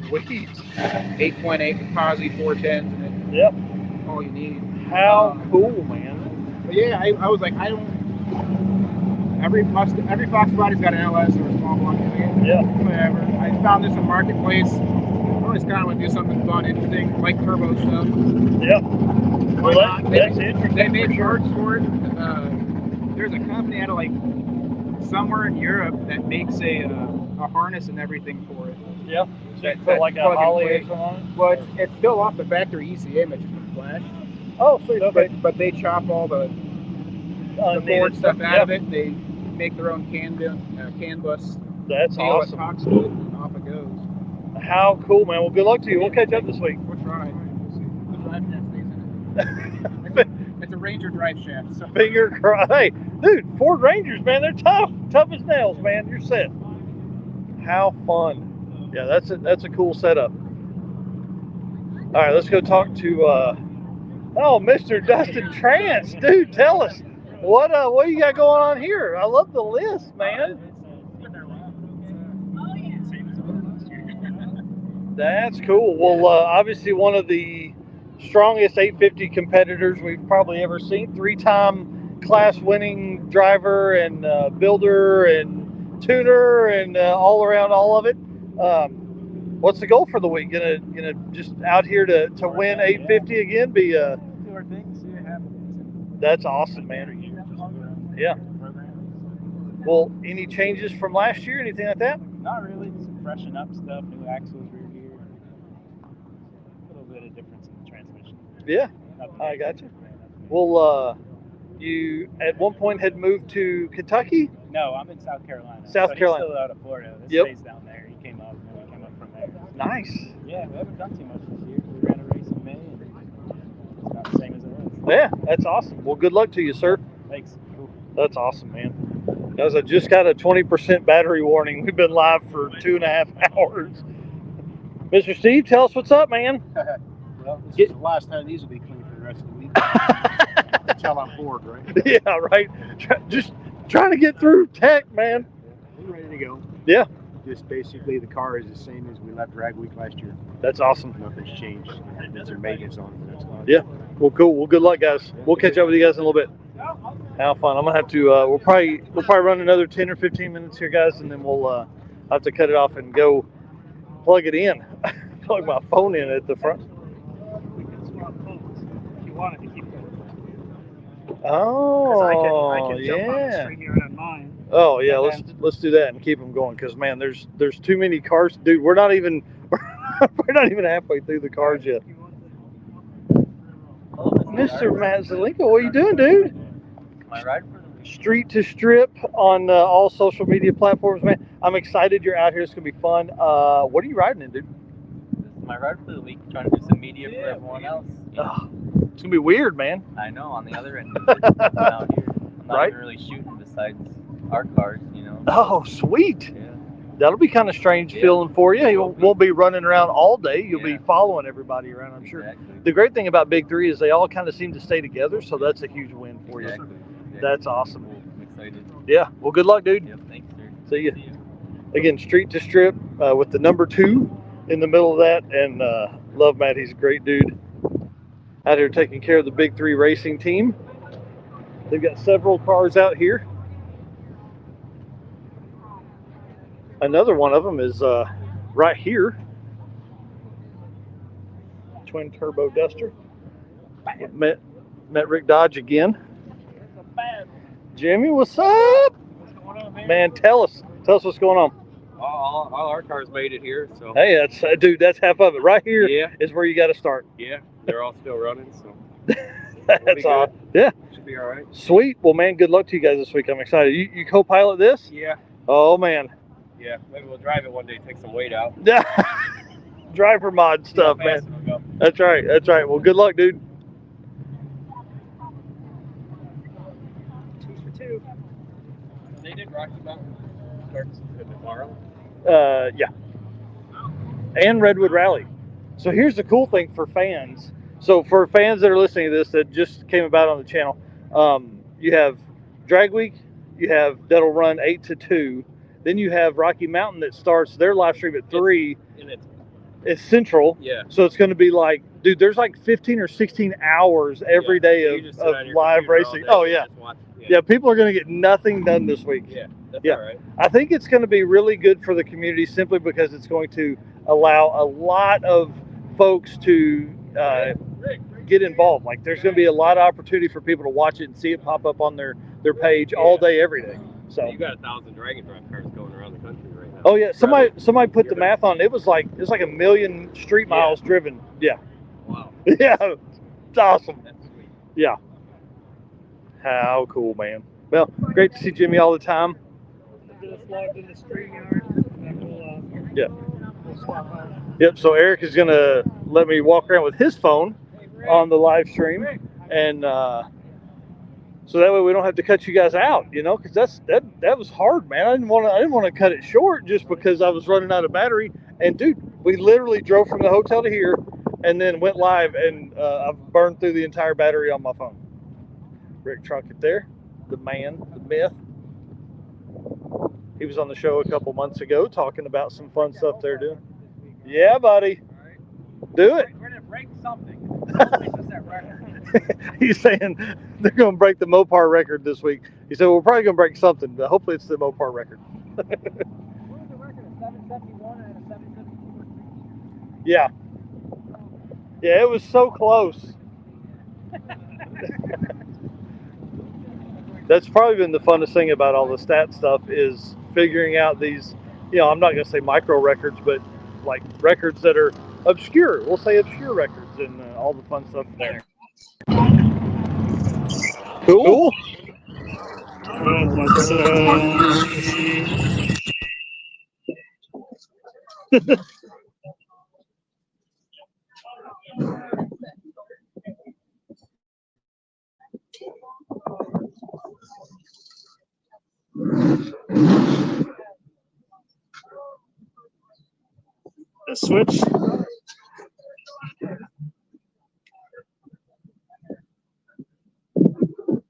Sweet. 8.8 Posi 410s in it. Yep. All you need. How cool, man. But yeah, I was like, every Fox body's got an LS or a small block in it. Yeah. Whatever. I found this in Marketplace. I always kind of want to do something fun, interesting, like turbo stuff. Yep. Well, that's interesting. They made parts for it. There's a company out of like somewhere in Europe that makes a harness and everything for it. Yep. So like a Holly or something on it? Well, it's still off the factory ECM. It's just a flash. Oh, sweet. Okay. But they chop all the board stuff out of it. They make their own CAN bus. That's awesome. Talks to it, and off it goes. How cool, man. Well, good luck to you. We'll catch up this week. We'll try. The drive shaft stays in it. It's a Ranger drive shaft. So. Finger crossed. Hey, dude, Ford Rangers, man, they're tough. Tough as nails, man. You're set. How fun. Yeah, that's a cool setup. All right, let's go talk to Mr. Dustin Trance. Dude, tell us what you got going on here. I love the list, man. That's cool. Well, obviously one of the strongest 850 competitors we've probably ever seen. 3-time class winning driver and builder and tuner and all around all of it. What's the goal for the week? Gonna just out here to win 850 again? Be do our thing, see what happens. That's awesome, man. Yeah. Well, any changes from last year? Anything like that? Not really. Just freshen up stuff. New axles, rear gear. A little bit of difference in the transmission. Yeah, I got you. Well, you at one point had moved to Kentucky? No, I'm in South Carolina. South Carolina. He's still out of Florida. This Yep. stays down there. He came up, and then we came up from there. Nice. Yeah, we haven't done too much this year. We ran a race in May, and it's about the same as it was. Yeah, that's awesome. Well, good luck to you, sir. Thanks. Cool. That's awesome, man. Guys, I just got a 20% battery warning. We've been live for 2.5 hours. Mr. Steve, tell us what's up, man. Well, this is the last time these will be clean for the rest of the week. Tell I'm bored, right? Yeah, right. Just trying to get through tech, man. We're ready to go. Yeah. Just basically the car is the same as we left drag week last year. That's awesome. Nothing's changed. There's some maintenance on it, but that's fine. Yeah. Well, cool. Well, good luck, guys. We'll catch up with you guys in a little bit. How fun. I'm gonna have to. We'll probably run another 10 or 15 minutes here, guys, and then we'll have to cut it off and go plug it in. Plug my phone in at the front. We can swap phones if you wanted to keep going. Oh, I can jump on the screen here on mine. Oh yeah, let's do that and keep them going, because man, there's too many cars, dude. We're not even halfway through the cars yet. Mr. Matt Zelenko, what are you doing, dude? Am I riding for the week? Street to Strip on all social media platforms, man. I'm excited you're out here. It's gonna be fun. What are you riding in, dude? This is my ride for the week. Trying to do some media for everyone else. It's gonna be weird, man. I know. On the other end of it, I'm out here. I'm not even really shooting besides our cars, you know. Oh, sweet. Yeah. That'll be kind of strange feeling for you. You won't be running around all day. You'll be following everybody around, I'm sure. The great thing about Big 3 is they all kind of seem to stay together, so that's a huge win for you. That's awesome. I'm excited. Yeah. Well, good luck, dude. Yep, thanks, sir. See you. Again, street to strip with the number 2 in the middle of that. And love Matt. He's a great dude. Out here taking care of the Big 3 racing team. They've got several cars out here. Another one of them is right here. Twin turbo Duster. Met Rick Dodge again. Jimmy, what's up? What's going on, Man, tell us what's going on. All our cars made it here, so. Hey, that's dude, that's half of it. Right here is where you got to start. Yeah, they're all still running, so. That's all. Yeah. Should be all right. Sweet. Well, man, good luck to you guys this week. I'm excited. You co-pilot this? Yeah. Oh man. Yeah, maybe we'll drive it one day, take some weight out. Yeah. Driver mod stuff, man. That's right. That's right. Well, good luck, dude. 2 for 2. They did Rocky Mountain starts tomorrow. Yeah. And Redwood Rally. So here's the cool thing for fans. So for fans that are listening to this that just came about on the channel, you have Drag Week, you have that'll run 8 to 2. Then you have Rocky Mountain that starts their live stream at 3. It's Central. Yeah. So it's going to be like, dude, there's like 15 or 16 hours every day of live racing. Oh, yeah. Yeah, people are going to get nothing done this week. Yeah, that's Yeah. all right. I think it's going to be really good for the community simply because it's going to allow a lot of folks to get involved. Like, there's going to be a lot of opportunity for people to watch it and see it pop up on their page all day, every day. So You got 1,000 Dragon Drive cars going around the country right now. oh yeah, somebody put the math on. It was like 1 million street miles driven. Yeah. Wow. Yeah. It's awesome. Yeah. How cool, man. Well, great to see Jimmy all the time. Just logged in the StreamYard, and we'll, Yeah. we'll swap out. Yep. So Eric is gonna let me walk around with his phone on the live stream, and so that way we don't have to cut you guys out, you know, because that was hard, man. I didn't want to cut it short just because I was running out of battery. And dude, we literally drove from the hotel to here, and then went live, and I've burned through the entire battery on my phone. Rick Trunkett there, the man, the myth. He was on the show a couple months ago talking about some fun stuff they're doing. Yeah, buddy. Do it. We're going to break something. He's saying they're going to break the Mopar record this week. He said, we're probably going to break something, but hopefully it's the Mopar record. What was the record? A 771 and a 774? Yeah. Yeah, it was so close. That's probably been the funnest thing about all the stat stuff is figuring out these, you know, I'm not going to say micro records, but like records that are obscure. We'll say obscure records and all the fun stuff there. Cool. The switch.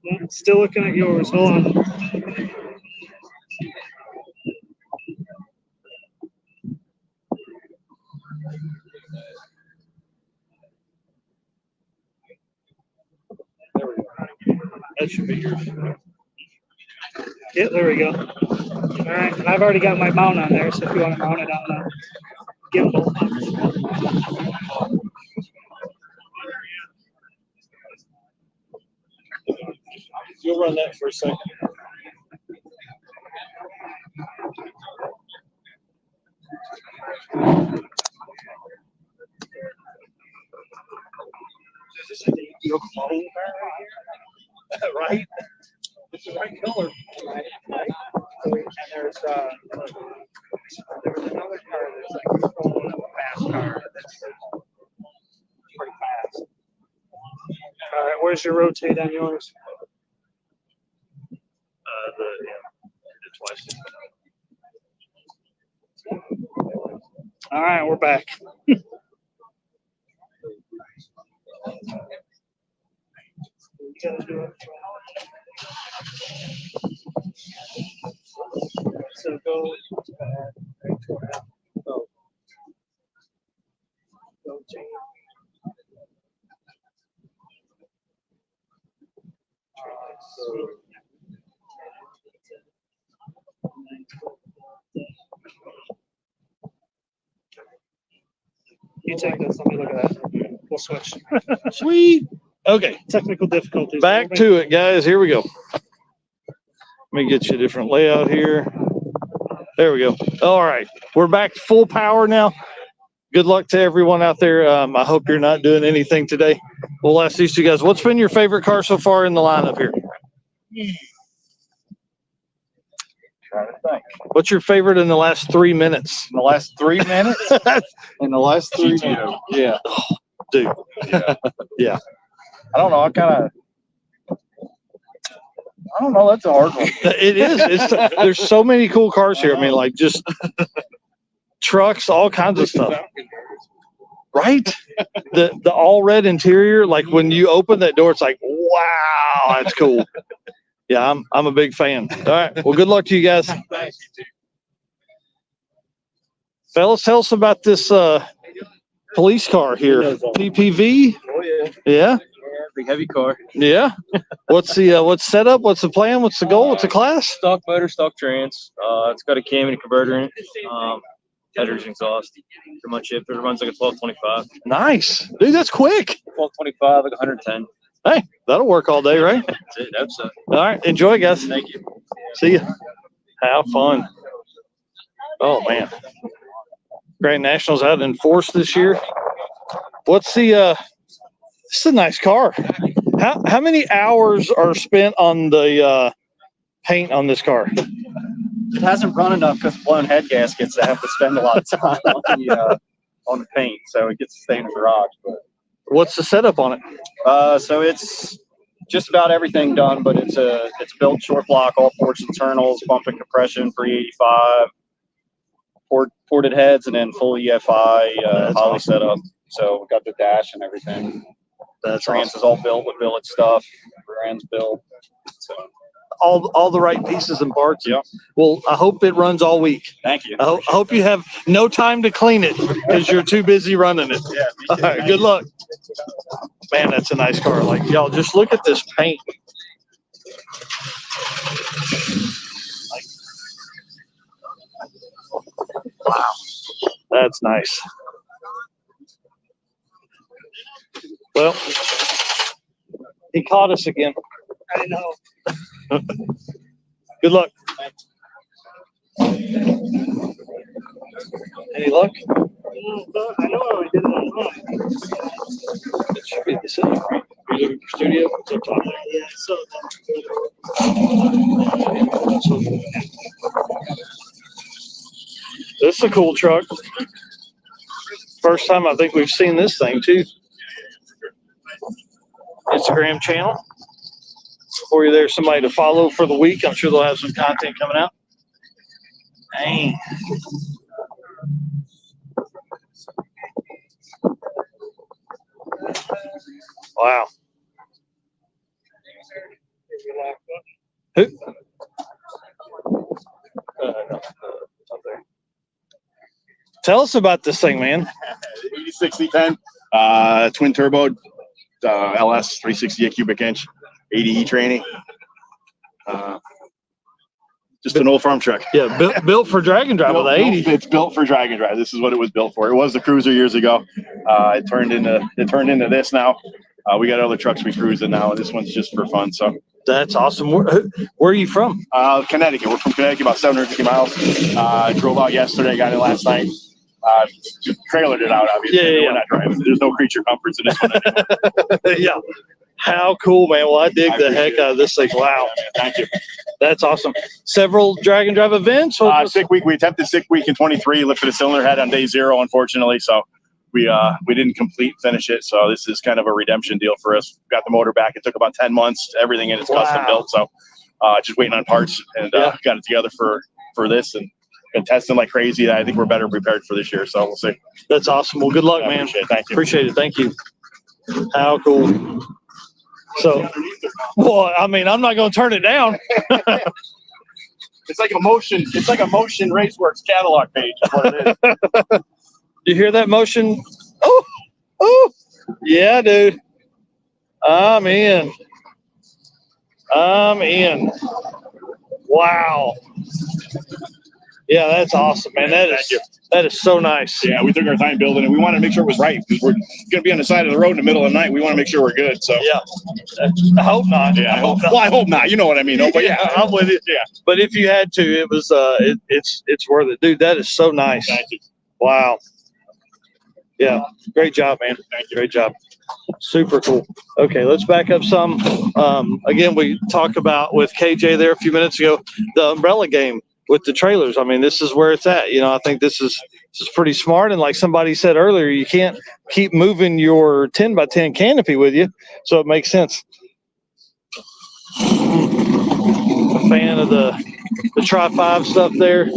Yeah, still looking at yours. Hold on. There we go. That should be yours. Yeah, there we go. All right, and I've already got my mount on there, so if you want to mount it on the gimbal. You'll run that for a second. Your phone right? It's the right color. Right. And there's there was another car that's like a fast car that's pretty fast. All right, where's your rotate on yours? Twice. All right, we're back. So go. Go change. You take this. Let me look at that. We'll switch. Sweet. Okay. Technical difficulties. Back to it, guys. Here we go. Let me get you a different layout here. There we go. All right. We're back to full power now. Good luck to everyone out there. I hope you're not doing anything today. We'll ask these two guys, what's been your favorite car so far in the lineup here? Trying to think. What's your favorite in the last 3 minutes? In the last 3 minutes? In the last 3 minutes. Yeah. Oh, dude. Yeah. Yeah. I don't know. I don't know. That's a hard one. It is. There's so many cool cars here. I mean, like just trucks, all kinds of stuff. Right? The all red interior, like when you open that door, it's like, wow, that's cool. Yeah, I'm a big fan. All right. Well, good luck to you guys. Fellas, tell us about this police car here. PPV? Oh yeah. Yeah. Big heavy car. Yeah. What's setup? What's the plan? What's the goal? What's the class? Stock motor, stock trans. It's got a cam and a converter in it. Headers, exhaust. Pretty much it. It runs like a 1225. Nice. Dude, that's quick. 1225, like 110. Hey, that'll work all day, right? That's it. That's it. All right. Enjoy, guys. Thank you. See ya. Have fun. Oh, man. Grand Nationals out in force this year. What's the it's a nice car. How many hours are spent on the paint on this car? It hasn't run enough because blown head gaskets. I have to spend a lot of time on the paint, so it gets to stay in the garage. But what's the setup on it? So it's just about everything done, but it's built short block, all ports internals, bump and compression, 385, ported heads, and then full EFI Holly setup. So we got the dash and everything. The trans is all built with billet stuff. Rear's built. So all the right pieces and parts. Yeah. Well, I hope it runs all week. Thank you. I hope you have no time to clean it because you're too busy running it. Yeah. All right. Good luck. Man, that's a nice car. Like, y'all, just look at this paint. Wow. That's nice. Well, he caught us again. I know. Good luck. Any luck? I know I did it online. It should be the same, right? Are you looking for studio? It's up top there. Yeah, so this is a cool truck. First time I think we've seen this thing too. Instagram channel for you there, somebody to follow for the week. I'm sure they'll have some content coming out. Dang. Wow. Who? Tell us about this thing, man. 86 C10, twin turbo, LS 360 cubic inch, 80E training. Just an old farm truck. Yeah, built for drag and drive with 80. It's built for drag and drive. This is what it was built for. It was the cruiser years ago. It turned into this now. We got other trucks we cruise in now, and this one's just for fun. So that's awesome. Where are you from? Connecticut. We're from Connecticut, about 750 miles. Drove out yesterday, got in last night. Trailered it out, obviously. Yeah. We're not driving. There's no creature comforts in this one anymore. Yeah. How cool, man. Well, I dig the heck out of this thing. Wow. Thank you. That's awesome. Several drag and drive events? Sick week. We attempted sick week in 23, lifted a cylinder head on day 0, unfortunately. So we didn't finish it. So this is kind of a redemption deal for us. Got the motor back. It took about 10 months. Everything in it's custom built. So just waiting on parts and got it together for this and been testing like crazy. I think we're better prepared for this year. So we'll see. That's awesome. Well, good luck, man. Thank you. Appreciate it. Thank you. How cool. So, well, I mean, I'm not going to turn it down. It's like a motion. It's like a Motion Raceworks catalog page. Is what it is. You hear that motion? Oh, yeah, dude. I'm in. Wow. Yeah, that's awesome, man. That is so nice. Yeah, we took our time building it. We wanted to make sure it was right because we're going to be on the side of the road in the middle of the night. We want to make sure we're good. So yeah, I hope not. Yeah, I hope not. Well, I hope not. You know what I mean? No, but yeah, I'm with you. Yeah, but if you had to, it was it's worth it, dude. That is so nice. Thank you. Wow. Yeah, great job, man. Thank you. Great job. Super cool. Okay, let's back up some. Again, we talked about with KJ there a few minutes ago, the umbrella game with the trailers. I mean, this is where it's at. You know, I think this is pretty smart. And like somebody said earlier, you can't keep moving your 10 by 10 canopy with you. So it makes sense. A fan of the Tri-5 stuff there.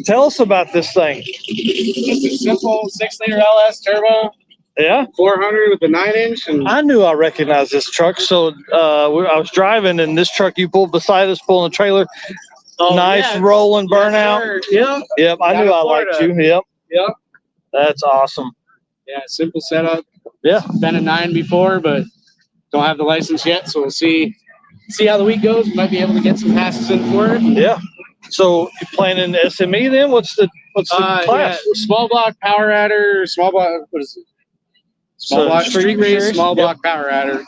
Tell us about this thing. Just a simple 6-liter LS turbo. Yeah, 400 with a 9-inch. And I knew I recognized this truck. So I was driving, and this truck you pulled beside us, pulling a trailer. Nice rolling burnout. Yep. Yep, I knew I liked you. Yep. Yep. That's awesome. Yeah, simple setup. Yeah. Been a 9 before, but don't have the license yet. So we'll see how the week goes. We might be able to get some passes in for it. Yeah. So you planning SME then? What's the class? Yeah, small block power adder. Small block. What is it? Small block street race. Small block power adder.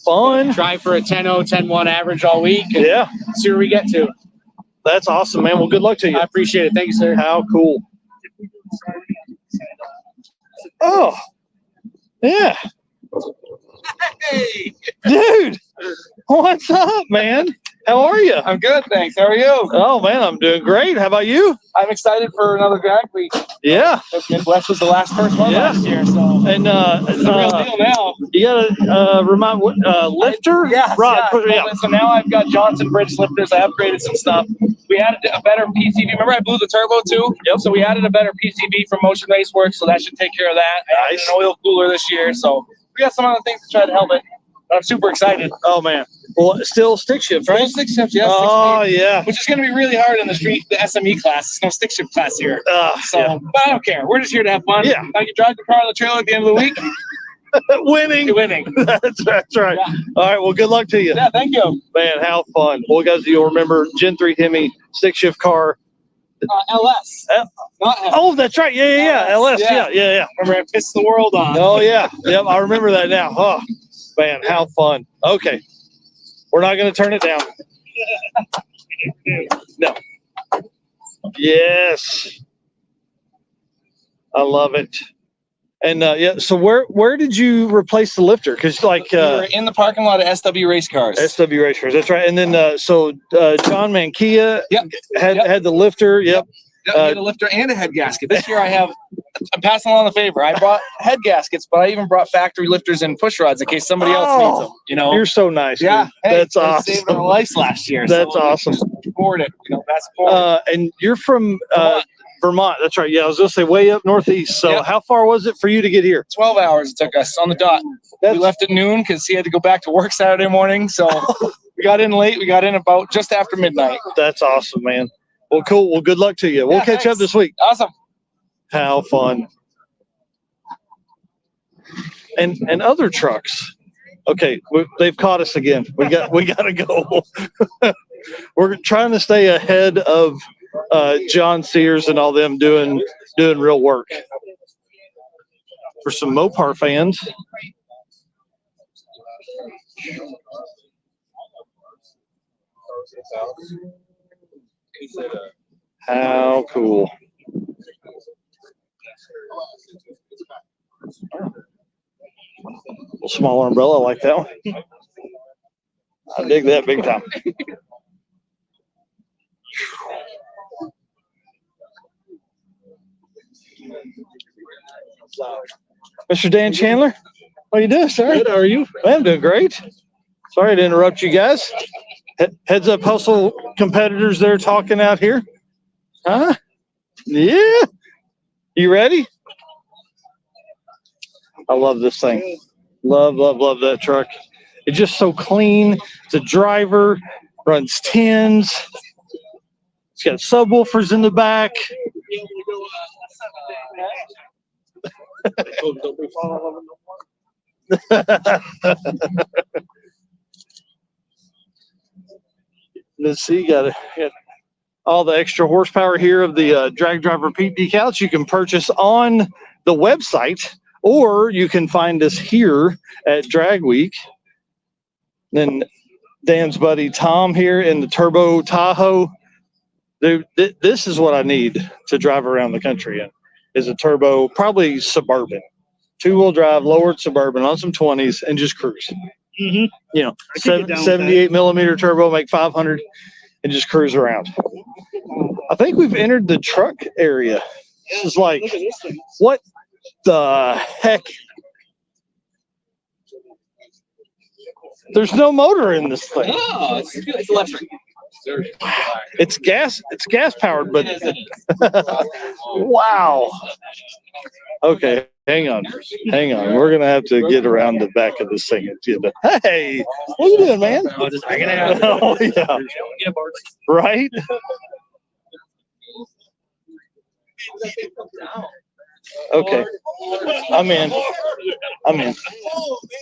Fun. Try for a 10-0, 10-1 average all week. And yeah. See where we get to. That's awesome, man. Well, good luck to you. I appreciate it. Thank you, sir. How cool. Oh, yeah. Hey, dude. What's up, man? How are you? I'm good, thanks. How are you? Oh, man, I'm doing great. How about you? I'm excited for another drag week. Yeah. Midwest was the first one last year, so and it's a real deal now. You gotta remind what lifter? Right. Yeah. So now I've got Johnson Bridge lifters. I upgraded some stuff. We added a better PCV. Remember I blew the turbo too? Yep. So we added a better PCV from Motion Raceworks, so that should take care of that. I added an oil cooler this year, so we got some other things to try to help it. But I'm super excited. Oh man. Well, still stick shift, right? Still stick shift, yes. Oh, yeah. Which is going to be really hard in the SME class. There's no stick shift class here. But I don't care. We're just here to have fun. Yeah. I can drive the car on the trailer at the end of the week. Winning. That's right. Yeah. All right. Well, good luck to you. Yeah, thank you. Man, how fun. Well, guys, you'll remember Gen 3 Hemi stick shift car. LS. Oh, that's right. Yeah. LS. Yeah. Remember, I pissed the world on. Oh, yeah. Yep. I remember that now. Oh, man, how fun. Okay. We're not going to turn it down. No. Yes. I love it. And yeah, so where did you replace the lifter? Because we were in the parking lot of SW Race Cars. SW Race Cars, that's right. And then John Mankia had the lifter. Yep. Had a lifter and a head gasket. This year I'm passing along the favor. I brought head gaskets, but I even brought factory lifters and push rods in case somebody else needs them. You know, you're so nice. Yeah, dude. That's awesome. Saved our lives last year. That's awesome. Support it. That's support. And you're from Vermont. That's right. Yeah, I was gonna say way up northeast. So how far was it for you to get here? 12 hours it took us on the dot. We left at noon because he had to go back to work Saturday morning. So we got in late. We got in about just after midnight. That's awesome, man. Well, cool. Well, good luck to you. We'll catch up this week. Awesome. How fun. And other trucks. Okay, they've caught us again. We got to go. We're trying to stay ahead of John Sears and all them doing real work. For some Mopar fans. How cool. A little smaller umbrella, like that one. I dig that big time. Mr. Dan Chandler, what are you doing, sir? Good, how are you? I'm doing great. Sorry to interrupt you guys. Heads up hustle competitors there talking out here. Huh? Yeah. You ready? I love this thing. Love that truck. It's just so clean. It's a driver, runs 10s. It's got subwoofers in the back. Let's see, got all the extra horsepower here of the Drag Drive Repeat decals you can purchase on the website, or you can find us here at Drag Week. Then Dan's buddy Tom here in the Turbo Tahoe. Dude, this is what I need to drive around the country in, is a turbo, probably Suburban. 2-wheel drive, lowered Suburban on some 20s and just cruise. Mm-hmm. You know, 78 millimeter turbo, make 500 and just cruise around. I think we've entered the truck area. This is like, what the heck? There's no motor in this thing. Oh, it's electric. It's gas powered, but wow. Okay, hang on. We're gonna have to get around the back of this thing. Hey, what are you doing, man? Oh, just hanging out. Oh, yeah. Right? Okay. I'm in.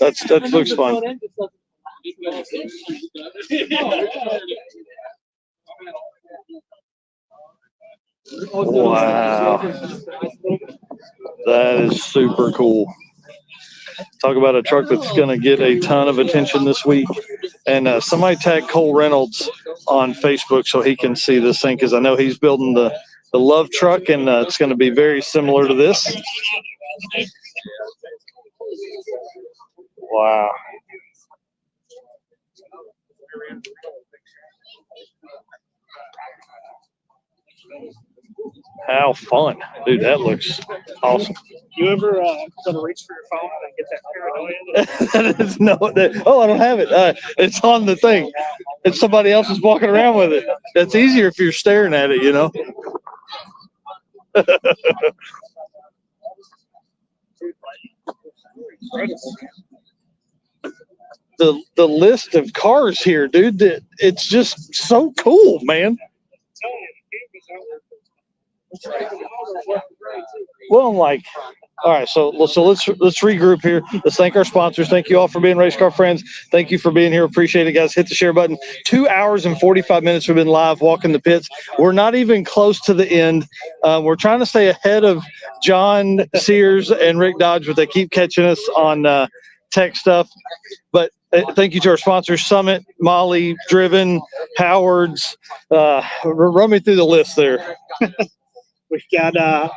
That looks fun. Wow. That is super cool. Talk about a truck that's going to get a ton of attention this week. And somebody tag Cole Reynolds on Facebook so he can see this thing, because I know he's building the Love truck, and it's going to be very similar to this. Wow. How fun. Dude, that looks awesome. You ever gonna reach for your phone and get that paranoia? That is I don't have it. It's on the thing. It's somebody else is walking around with it. That's easier if you're staring at it, you know. The list of cars here, dude, it's just so cool, man. Well, I'm like, all right, so let's regroup here. Let's thank our sponsors. Thank you all for being race car friends. Thank you for being here. Appreciate it, guys. Hit the share button. 2 hours and 45 minutes we've been live walking the pits. We're not even close to the end. We're trying to stay ahead of John Sears and Rick Dodge, but they keep catching us on tech stuff. But thank you to our sponsors, Summit, Molly, Driven, Howard's. Run me through the list there. We've got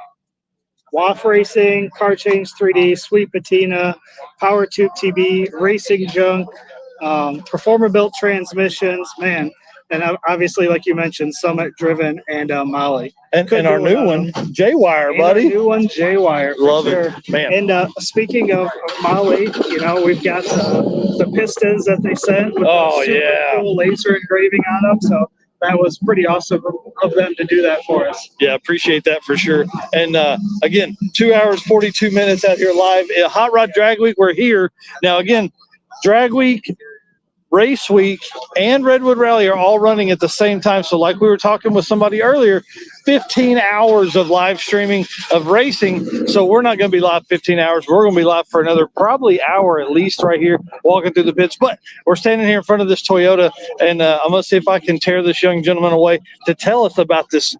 WAF Racing, Car Change 3D, Sweet Patina, Power Tube TB, Racing Junk, Performer Built Transmissions, man. And obviously, like you mentioned, Summit, Driven, and Molly. And our new one, J-Wire, buddy. Our new one, J-Wire. Love it, man. And speaking of Molly, you know, we've got the pistons that they sent with super cool laser engraving on them. So that was pretty awesome of them to do that for us. Yeah, appreciate that for sure. And again, 2 hours, 42 minutes out here live. Hot Rod Drag Week, we're here. Now, again, Drag Week, Race Week, and Redwood Rally are all running at the same time. So like we were talking with somebody earlier, 15 hours of live streaming of racing. So we're not going to be live 15 hours. We're going to be live for another probably hour at least right here walking through the pits. But we're standing here in front of this Toyota, and I'm going to see if I can tear this young gentleman away to tell us about this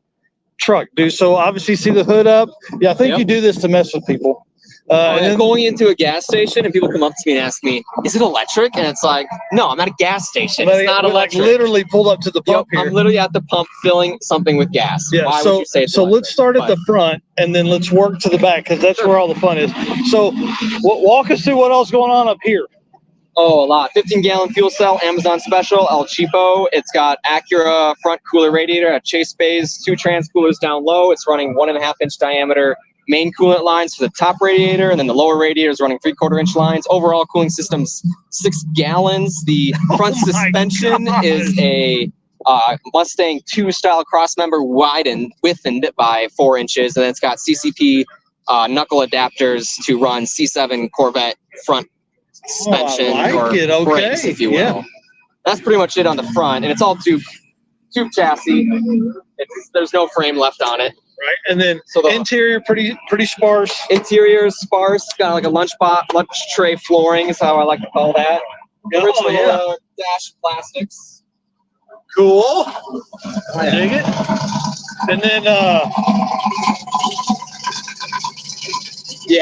truck, dude. So obviously see the hood up. Yeah, I think you do this to mess with people. And then going into a gas station and people come up to me and ask me, is it electric? And it's like, no, I'm at a gas station. It's not electric. Like literally pulled up to the pump here. I'm literally at the pump filling something with gas. Yeah, Why would you say it's electric? Let's start at the front and then let's work to the back, because that's where all the fun is. So walk us through what else going on up here. Oh, a lot. 15-gallon fuel cell, Amazon special, El Cheapo. It's got Acura front cooler radiator at Chase Bays, 2 trans coolers down low. It's running 1.5-inch diameter main coolant lines for the top radiator, and then the lower radiator is running 3/4-inch lines. Overall cooling system's 6 gallons. The front suspension is a Mustang 2 style crossmember, widthened by 4 inches, and then it's got CCP knuckle adapters to run C7 Corvette front suspension like it. or Okay. brakes, if you will. Yeah. That's pretty much it on the front, and it's all tube chassis. There's no frame left on it. Right, and then So the interior pretty sparse. Interior is sparse. Got like a lunch tray flooring is how I like to call that. Original dash plastics. Cool. I dig it. And then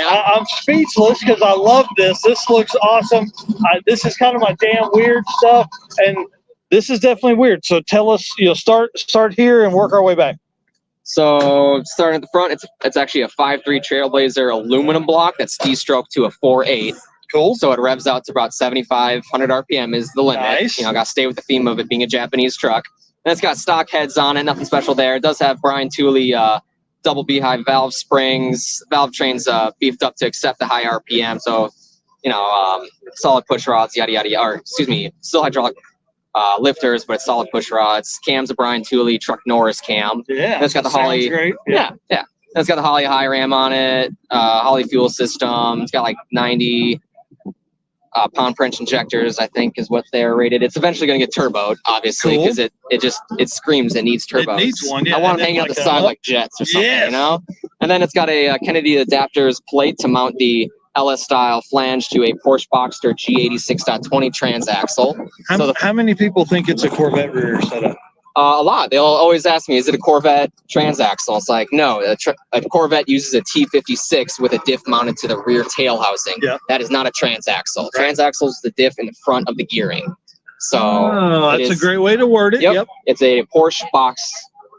I'm speechless because I love this. This looks awesome. This is kind of my damn weird stuff, and this is definitely weird. So tell us, start here and work our way back. So starting at the front, it's actually a 5.3 Trailblazer aluminum block that's D-stroke to a 4.8. Cool. So it revs out to about 7,500 RPM is the limit. Nice. Got to stay with the theme of it being a Japanese truck. And it's got stock heads on it, nothing special there. It does have Brian Tooley double beehive valve springs, valve trains beefed up to accept the high RPM. So, solid push rods, yada, yada, yada. Or, excuse me, still hydraulic lifters, but it's solid push rods. Cam's a Brian Tooley truck Norris cam. Yeah. And it's got the Holly. Great. Yeah. And it's got the Holly high ram on it, Holly fuel system. It's got like 90 pound per inch injectors, I think is what they're rated. It's eventually going to get turboed, obviously, because it screams it needs turbos. It needs one, yeah. I want them hanging out the side like jets or something, And then it's got a Kennedy adapters plate to mount the LS style flange to a Porsche Boxster G86.20 transaxle. How many people think it's a Corvette rear setup? A lot. They'll always ask me, is it a Corvette transaxle? It's like, no, a Corvette uses a T56 with a diff mounted to the rear tail housing. Yeah. That is not a transaxle. Transaxle is the diff in the front of the gearing. So that's a great way to word it. Yep. It's a Porsche box.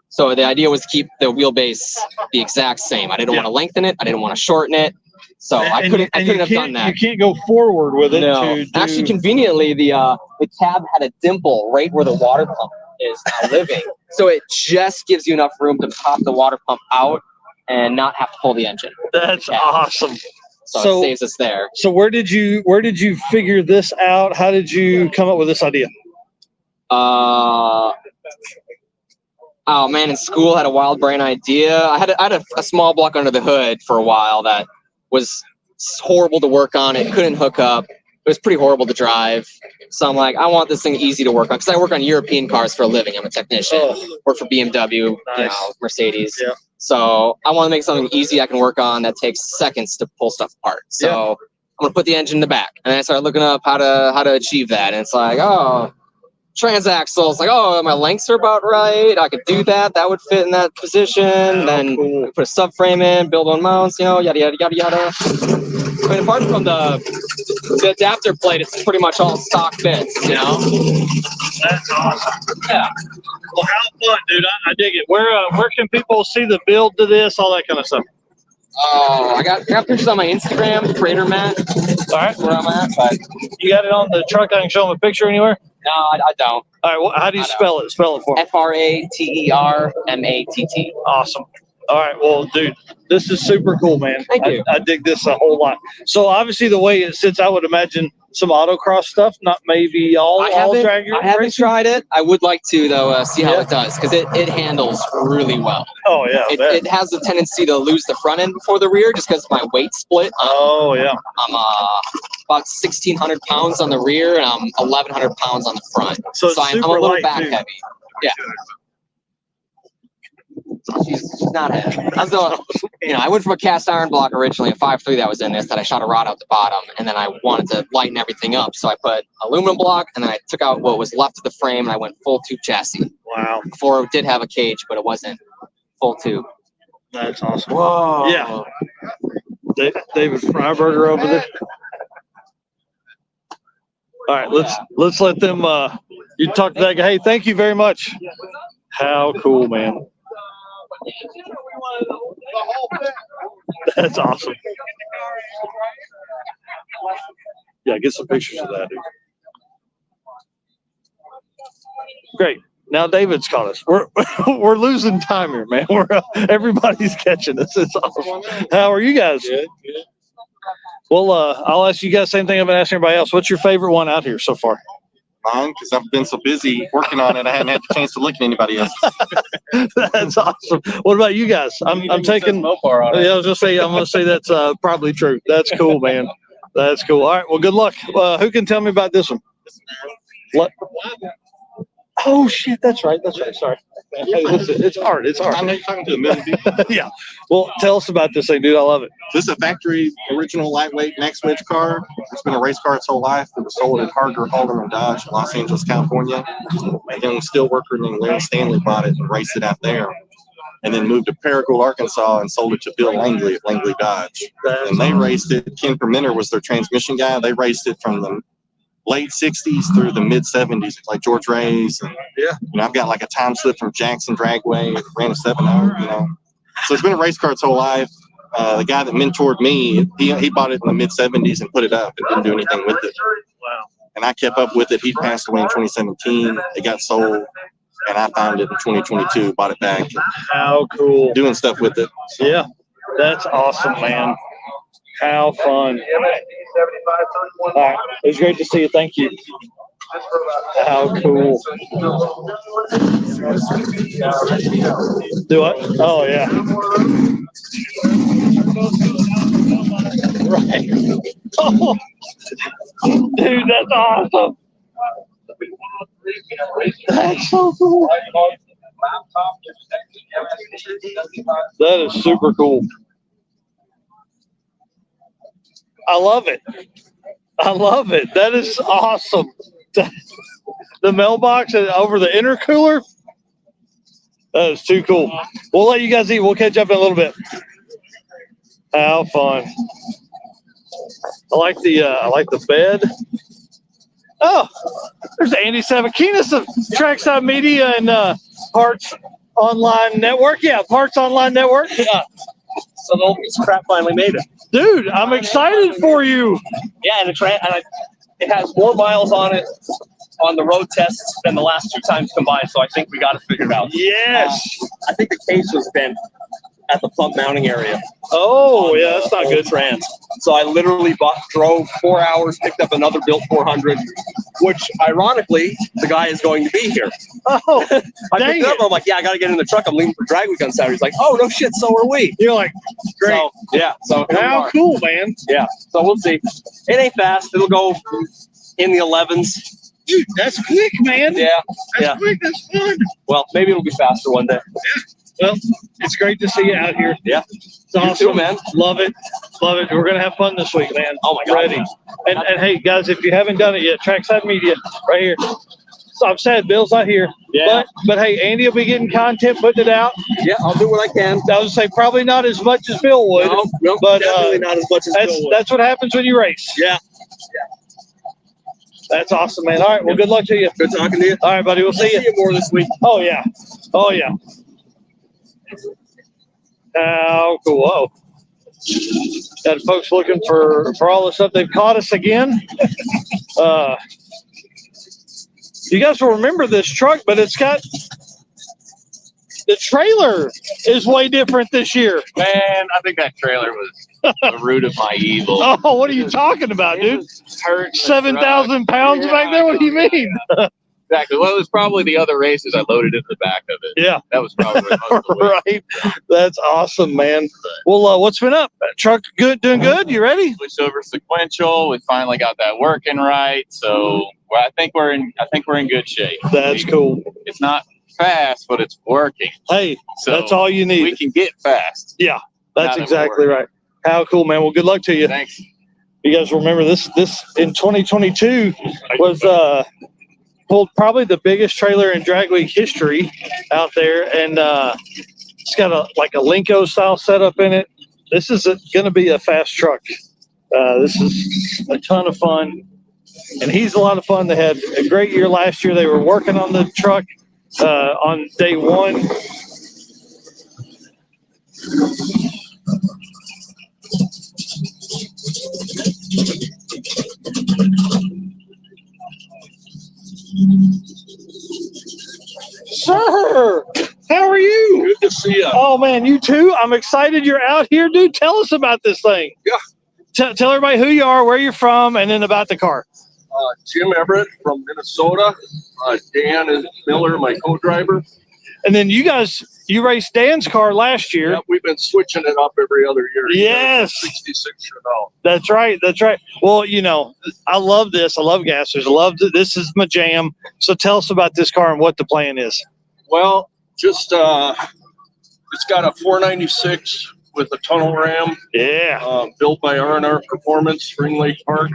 So the idea was to keep the wheelbase the exact same. I didn't want to lengthen it. I didn't want to shorten it. So I couldn't have done that. You can't go forward with it. No. Actually, conveniently, the cab had a dimple right where the water pump is now living. So it just gives you enough room to pop the water pump out and not have to pull the engine. That's awesome. So it saves us there. So where did you figure this out? How did you come up with this idea? Oh man, in school I had a wild brain idea. I had a small block under the hood for a while that was horrible to work on. It couldn't hook up. It was pretty horrible to drive. So I'm like, I want this thing easy to work on because I work on European cars for a living. I'm a technician. Work for BMW, Mercedes. Yeah. So I want to make something easy I can work on that takes seconds to pull stuff apart. So I'm gonna put the engine in the back, and then I started looking up how to achieve that. And it's like, transaxle. It's like, my lengths are about right. I could do that. That would fit in that position. Then put a subframe in, build on mounts. Yada yada yada yada. I mean, apart from the adapter plate, it's pretty much all stock bits, That's awesome. Yeah. Well, how fun, dude. I dig it. Where can people see the build to this, all that kind of stuff? I got pictures on my Instagram, Crater Matt. All right. Where I'm at. But you got it on the truck? I can show them a picture anywhere? No, I don't. All right. Well, how do you spell it? Spell it for me. FRATERMATT. Awesome. All right. Well, dude, this is super cool, man. Thank you. I dig this a whole lot. So obviously the way it sits, I would imagine some autocross stuff, not maybe all drag I haven't tried it. I would like to, though, see how it does, because it handles really well. Oh, yeah. It has the tendency to lose the front end before the rear just because of my weight split. Oh, yeah. I'm about 1,600 pounds on the rear, and I'm 1,100 pounds on the front. So I'm a little back heavy. Yeah. She's not heavy. I went from a cast iron block originally, a 5.3 that was in this, that I shot a rod out the bottom, and then I wanted to lighten everything up. So I put aluminum block, and then I took out what was left of the frame, and I went full tube chassis. Wow. Before it did have a cage, but it wasn't full tube. That's awesome. Whoa. Yeah. David Freiberger over there. All right, let's let them. You talk to that guy. Hey, thank you very much. How cool, man. That's awesome. Yeah, get some pictures of that, dude. Great. Now David's caught us. We're losing time here, man. Everybody's catching us. It's awesome. How are you guys? Good. Well, I'll ask you guys the same thing I've been asking everybody else. What's your favorite one out here so far? Mine, because I've been so busy working on it, I hadn't had the chance to look at anybody else. That's awesome. What about you guys? I'm taking. Yeah, I was gonna say. I'm gonna say that's probably true. That's cool, man. That's cool. All right. Well, good luck. Who can tell me about this one? Oh shit, that's right. Sorry. Hey, listen, it's hard. I know you're talking to a million people. Yeah. Well, tell us about this thing, dude. I love it. This is a factory original lightweight neck switch car. It's been a race car its whole life. It was sold at Harger, Haldeman Dodge, Los Angeles, California. A young steel worker named Larry Stanley bought it and raced it out there. And then moved to Paragould, Arkansas, and sold it to Bill Langley at Langley Dodge. And they raced it. Ken Permenter was their transmission guy. They raced it from the late 60s through the mid 70s, like George Ray's. And, I've got like a time slip from Jackson Dragway. It ran a 7.0, So it's been a race car its whole life. The guy that mentored me, he bought it in the mid 70s and put it up and didn't do anything with it. Wow. And I kept up with it. He passed away in 2017. It got sold. And I found it in 2022, bought it back. How cool. Doing stuff with it. Yeah. That's awesome, man. How fun. All right. It was great to see you. Thank you. How cool. Do what? Oh, yeah. Right. Oh, dude, that's awesome. That's so cool. That is super cool. I love it. I love it. That is awesome. The mailbox over the intercooler. That is too cool. We'll let you guys eat. We'll catch up in a little bit. How fun. I like the bed. Oh, there's Andy Savakinas of Trackside Media and Parts Online Network. Yeah, Parts Online Network. Yeah. So the old piece of crap finally made it. Dude, I'm excited for you. Yeah, and it has more miles on it on the road tests than the last two times combined, so I think we got it figured out. Yes. I think the case was bent at the pump mounting area. Oh, yeah, that's not good. Trans. So I literally drove 4 hours, picked up another built 400, which ironically, the guy is going to be here. Oh, I picked it up, I'm like, yeah, I got to get in the truck. I'm leaving for Drag Week on Saturday. He's like, oh, no shit, so are we. You're like, great. So, yeah. So how cool, man. Yeah. So we'll see. It ain't fast. It'll go in the 11s. Dude, that's quick, man. Yeah. That's quick. That's fun. Well, maybe it'll be faster one day. Yeah. Well, it's great to see you out here. Yeah. It's awesome. You too, man. Love it. Love it. We're going to have fun this week, man. Oh, my God. Ready. And hey, guys, if you haven't done it yet, Trackside Media right here. So I'm sad Bill's not here. Yeah. But hey, Andy will be getting content, putting it out. Yeah, I'll do what I can. I was going to say probably not as much as Bill would. No, but definitely not as much as Bill would. That's what happens when you race. Yeah. That's awesome, man. All right, well, good luck to you. Good talking to you. All right, buddy. We'll see you more this week. Oh, yeah. Oh, yeah. How cool. Whoa. Got folks looking for all the stuff. They've caught us again. You guys will remember this truck, but it's got the trailer is way different this year. Man, I think that trailer was the root of my evil. Oh, what are you talking about, dude? 7,000 pounds back there? What do you mean? Exactly. Well, it was probably the other races I loaded in the back of it. Yeah. That was probably most of the way. Right. That's awesome, man. Well, what's been up? Truck good, doing good? You ready? Switched over sequential. We finally got that working right. So I think we're in good shape. That's cool. It's not fast, but it's working. Hey, so that's all you need. We can get fast. Yeah, that's exactly right. How cool, man. Well, good luck to you. Thanks. You guys remember this in 2022 was pulled probably the biggest trailer in Drag Week history out there, and it's got a Linko style setup in it. This is going to be a fast truck. This is a ton of fun, and he's a lot of fun. They had a great year last year. They were working on the truck on day one. Sir, how are you? Good to see you. Oh, man, you too? I'm excited you're out here, dude. Tell us about this thing. Yeah. Tell everybody who you are, where you're from, and then about the car. Jim Everett from Minnesota. Dan is Miller, my co-driver. And then you raced Dan's car last year. Yeah, we've been switching it up every other year. Yes. 66 Chevelle. That's right. Well, I love this. I love gassers. This is my jam. So tell us about this car and what the plan is. Well, just it's got a 496 with a tunnel ram. Yeah. Built by R&R Performance, Spring Lake Park,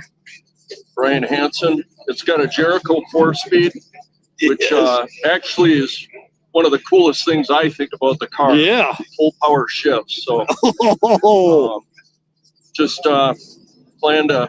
Brian Hansen. It's got a Jericho 4-speed, which actually is one of the coolest things I think about the car. Yeah. Full power shifts. So just plan to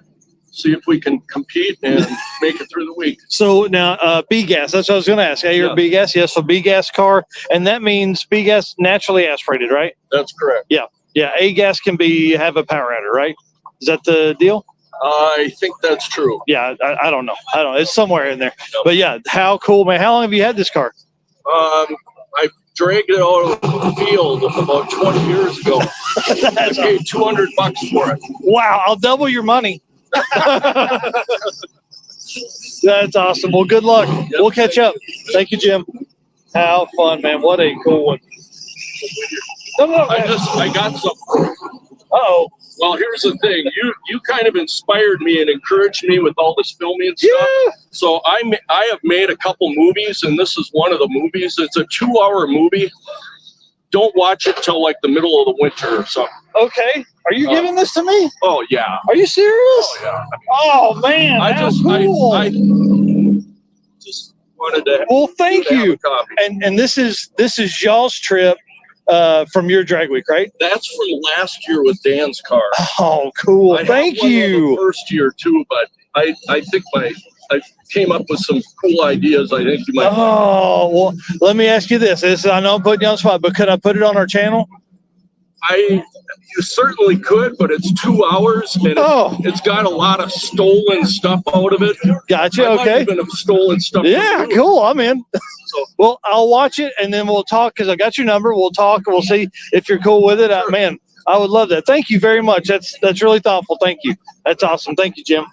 see if we can compete and make it through the week. So now B-gas, that's what I was going to ask. Yeah, you're a B-gas? Yes, so B-gas car. And that means B-gas naturally aspirated, right? That's correct. Yeah. Yeah, A-gas can have a power adder, right? Is that the deal? I think that's true. Yeah, I don't know. It's somewhere in there. Yep. But yeah, how cool, man. How long have you had this car? I dragged it out of the field about 20 years ago. I paid $200 for it. Wow, I'll double your money. That's awesome. Well, good luck. Yep. We'll catch up. Thank you, Jim. How fun, man. What a cool one. I got something. Uh-oh. Well, here's the thing. You kind of inspired me and encouraged me with all this filming and stuff. Yeah. So I have made a couple movies, and this is one of the movies. It's a 2-hour movie. Don't watch it till like the middle of the winter or something. Okay. Are you giving this to me? Oh yeah. Are you serious? Oh yeah. Oh man. I just wanted to. Well, thank you. And this is y'all's trip from your drag week, right? That's from last year with Dan's car. Oh, cool. Thank you. The first year too, but I think I came up with some cool ideas. I think you might. Oh, well, let me ask you this. I know I'm putting you on the spot, but could I put it on our channel? You certainly could, but it's 2 hours, and it's got a lot of stolen stuff out of it. Gotcha. I Okay. might even have stolen stuff. Yeah, cool. I'm in. Well, I'll watch it, and then we'll talk because I got your number. We'll talk. We'll see if you're cool with it. Man, I would love that. Thank you very much. That's really thoughtful. Thank you. That's awesome. Thank you, Jim.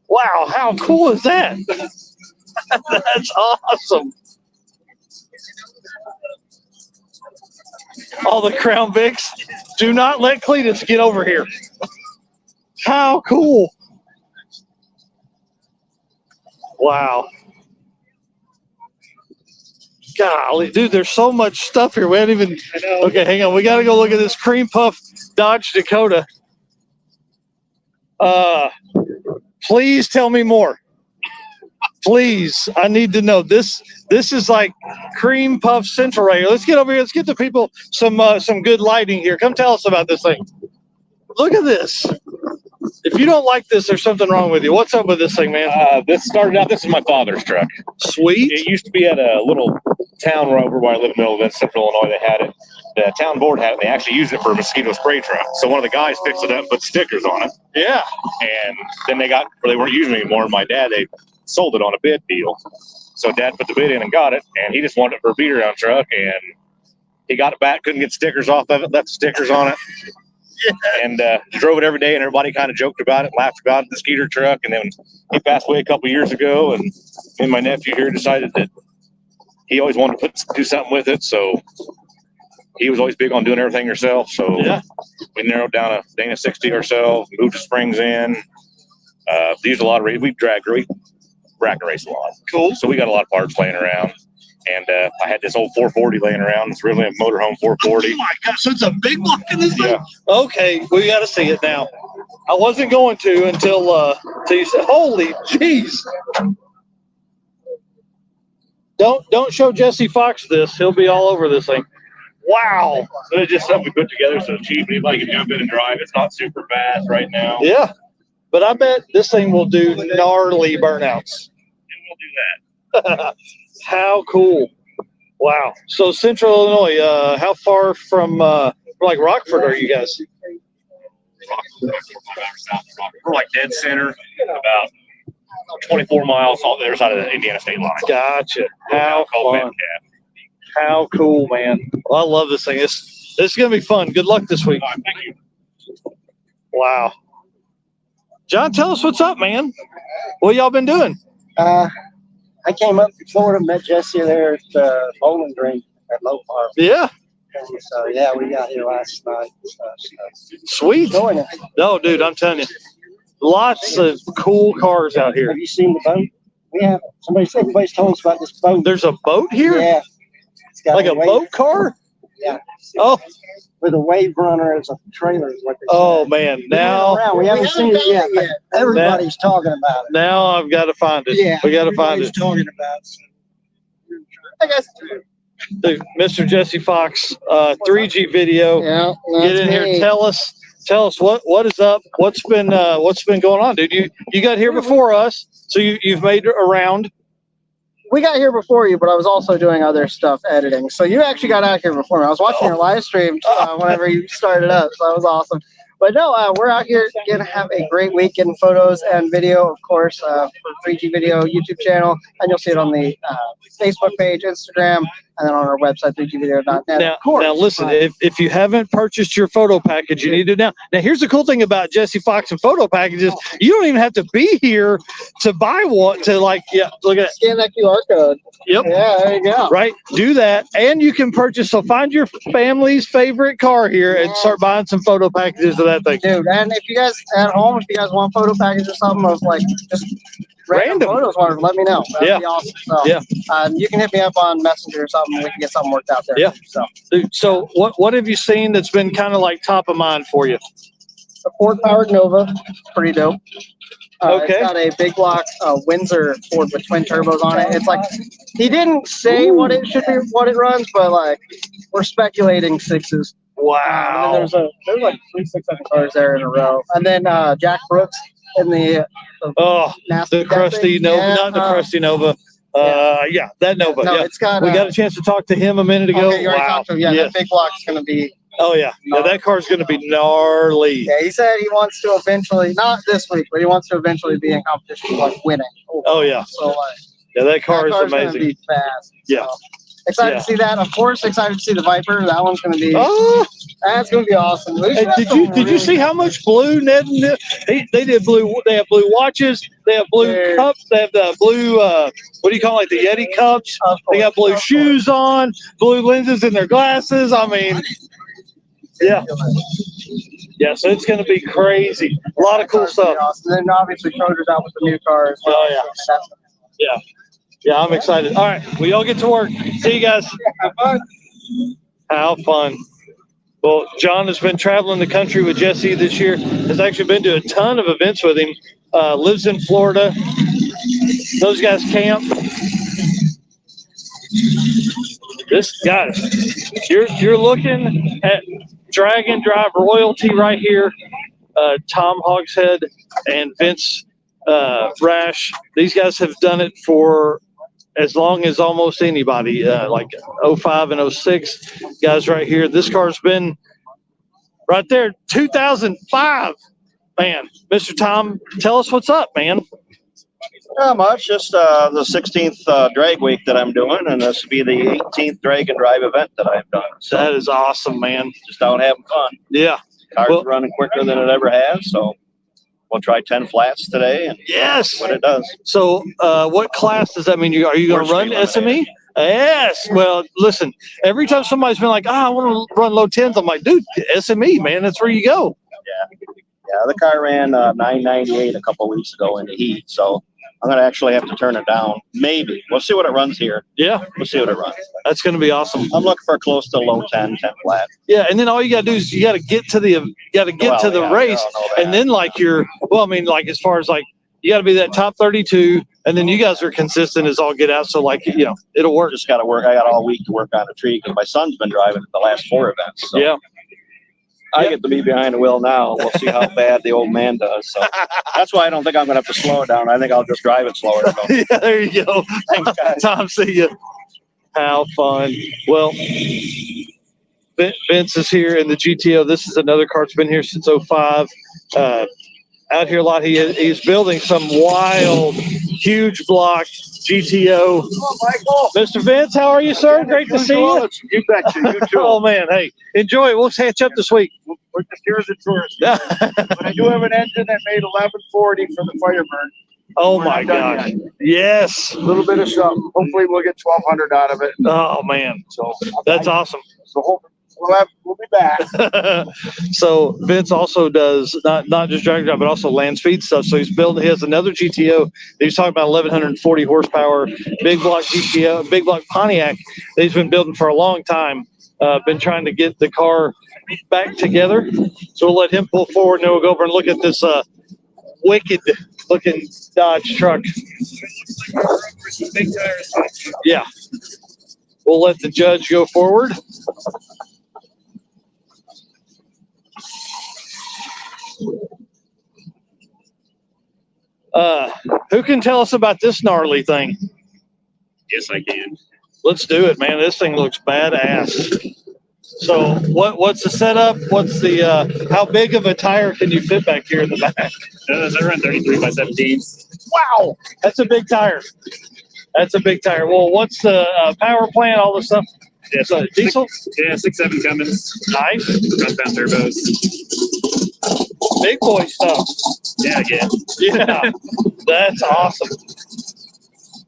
Wow, how cool is that? That's awesome. All the Crown Vics. Do not let Cletus get over here. How cool. Wow. Golly, dude, there's so much stuff here. We haven't even. Okay, hang on. We got to go look at this cream puff Dodge Dakota. Please tell me more. Please, I need to know. This is like cream puff central right here. Let's get over here. Let's get the people some good lighting here. Come tell us about this thing. Look at this. If you don't like this, there's something wrong with you. What's up with this thing, man? This is my father's truck. Sweet. It used to be at a little town over where I live in the middle of Central Illinois. They had it. The town board had it. They actually used it for a mosquito spray truck. So one of the guys fixed it up and put stickers on it. Yeah. And then they weren't using it anymore. My dad, they sold it on a bid deal. So Dad put the bid in and got it, and he just wanted it for a beat around truck, and he got it back, couldn't get stickers off of it, left the stickers on it. Yeah. And drove it every day, and everybody kind of joked about it, laughed about it, the Skeeter truck. And then he passed away a couple of years ago, and me and my nephew here decided that he always wanted to do something with it. So he was always big on doing everything himself. So we narrowed down a Dana 60 ourselves, moved the springs in, used a lot of we rack and race a lot. Cool. So we got a lot of parts laying around. And I had this old 440 laying around. It's really a motorhome 440. Oh my gosh, so it's a big block in this thing? Yeah. Okay, we got to see it now. I wasn't going to until you said, holy jeez. Don't show Jesse Fox this. He'll be all over this thing. Wow. So it's just something we put together so it's cheap. Anybody can jump in and drive. It's not super fast right now. Yeah. But I bet this thing will do gnarly burnouts. It will do that. How cool. Wow. So Central Illinois, how far from like Rockford are you guys? We're like dead center, about 24 miles on the other side of the Indiana state line. Gotcha. How fun. How cool, man. Well, I love this thing. This is going to be fun. Good luck this week. Thank you. Wow. John, tell us what's up, man. What y'all been doing? I came up to Florida, met Jesse there at the bowling green. at low carb. Yeah. So yeah, we got here last night. Sweet. Enjoying it. No, dude, I'm telling you, lots of cool cars out here. Have you seen the boat? We have. Everybody's told us about this boat. There's a boat here? Yeah. It's got like a wave, boat car? Yeah. Oh. With a wave runner as a trailer is what they Oh, man. Now. We haven't seen it yet. Everybody's talking about it. Now I've got to find it. Yeah. We got to find it. Talking about it. I guess. Mr. Jesse Fox, 3G video. Yeah, get in here. Tell us what is up. What's been going on, dude? You got here before us, so you've made it around. We got here before you, but I was also doing other stuff, editing. So you actually got out here before me. I was watching your live stream whenever you started up, so that was awesome. But no, we're out here going to have a great week getting photos and video, of course, for 3G Video YouTube channel. And you'll see it on the Facebook page, Instagram, and then on our website, 3gvideo.net. Now listen, if you haven't purchased your photo package, you need to now. Now, here's the cool thing about Jesse Fox and photo packages. You don't even have to be here to buy one, to look at Scan that QR code. Yep. Yeah, there you go. Right. Do that. And you can purchase. So find your family's favorite car here and start buying some photo packages of that thing. Dude, and if you guys at home, if you guys want photo package or something of like just random photos, let me know. That'd be awesome. So, you can hit me up on Messenger or something. We can get something worked out there. Yeah. So what have you seen that's been kind of like top of mind for you? The Ford powered Nova. It's pretty dope. Okay. It's got a big block Windsor Ford with twin turbos on it. It's like, he didn't say what it should be, what it runs, but like we're speculating sixes. Wow. And then there's like 3 600 cars there in a row. And then Jack Brooks in the the crusty Nova, not the crusty Nova. That Nova. No, yeah. it's got, we got a chance to talk to him a minute ago. Okay, you already talked to him. Yeah, that big block's going to be. Oh yeah, that car's going to be gnarly. Yeah, he said he wants to eventually, not this week, but he wants to eventually be in competition, like winning. Oh yeah. So like, yeah, that car is car's amazing. Gonna be fast. Yeah. So, excited to see that. Of course, excited to see the Viper. That one's going to be. Oh, that's going to be awesome. Hey, did you see how much blue Ned and they did blue? They have blue watches. They have blue cups. They have the blue. What do you call it? The Yeti cups. They got blue shoes on. Blue lenses in their glasses. I mean. Yeah. Yeah, so it's going to be crazy. A lot of cool stuff. Awesome. And then obviously Schroeder's out with the new car as well. Oh, yeah. Yeah. Yeah, I'm excited. All right, we all get to work. See you guys. Have fun. Have fun. Well, John has been traveling the country with Jesse this year. Has actually been to a ton of events with him. Lives in Florida. Those guys camp. This guys, you're looking at drag and drive royalty right here. Tom Hogshead and Vince Rash. These guys have done it for as long as almost anybody, like 05 and 06 guys right here. This car's been right there, 2005. Man, Mr. Tom, tell us what's up, man. Not much, just the 16th drag week that I'm doing, and this will be the 18th drag and drive event that I've done. So that is awesome, man. Just out having fun. Yeah. Car's running quicker than it ever has, so we'll try 10 flats today and yes, what it does. So what class does that mean? Are you going to run SME? Yes. Well, listen, every time somebody's been like, I want to run low 10s, I'm like, dude, SME, man, that's where you go. Yeah, the car ran 998 a couple weeks ago in the heat, so I'm going to actually have to turn it down. Maybe. We'll see what it runs here. Yeah. We'll see what it runs. That's going to be awesome. I'm looking for close to low 10 flat. Yeah, and then all you got to do is you got to get to the race, and then like like as far as like you got to be that top 32, and then you guys are consistent as all get out. So like it'll work. Just got to work. I got all week to work on the tree because my son's been driving the last 4 events. So. Yeah. I get to be behind the wheel now. We'll see how bad the old man does. So that's why I don't think I'm going to have to slow it down. I think I'll just drive it slower. So. Yeah, there you go. Thanks, guys. Tom, see you. How fun. Well, Vince is here in the GTO. This is another car that's been here since 05. Out here a lot. He's building some wild, huge block GTO. Michael. Mr. Vince, how are you, sir? Great to see you. You betcha. You too. Oh, man. Hey, enjoy it. We'll catch up this week. Here's the tourist. But I do have an engine that made 1140 for the Firebird. Oh We're my not done gosh. yet. Yes. A little bit of something. Hopefully we'll get 1,200 out of it. Oh man. So That's awesome. So we'll be back. So Vince also does not just drag drive, but also land speed stuff. So he has another GTO. He's talking about 1,140 horsepower, big block GTO, big block Pontiac that he's been building for a long time. Been trying to get the car back together. So we'll let him pull forward, and then we'll go over and look at this wicked looking Dodge truck. Yeah. We'll let the judge go forward. Who can tell us about this gnarly thing? Yes, I can. Let's do it, man. This thing looks badass. So what's the setup? What's the how big of a tire can you fit back here in the back? I run 33 by 17s. Wow, that's a big tire. That's a big tire. Well, what's the power plant? All the stuff. Yeah, so diesel. 6.7 Cummins. Nice. Front pound turbos. Big boy stuff. Yeah, yeah. That's awesome.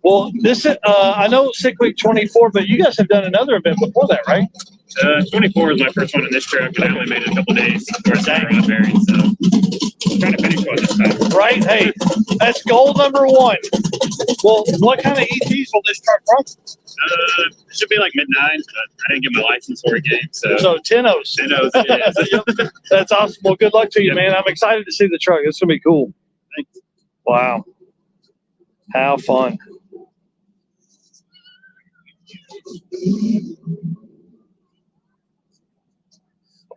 Well, this I know Sick Week 24, but you guys have done another event before that, right? 24 is my first one in this truck, and I only made it a couple days before I started rod bearing, so I'm trying to finish one this time. Right? Hey, that's goal number one. Well, what kind of ETs will this truck run? It should be like mid-9s, but I didn't get my license for a game, so. So 10-0s. 10-0s, yeah. That's awesome. Well, good luck to you, man. I'm excited to see the truck. It's going to be cool. Thanks. Wow. How fun.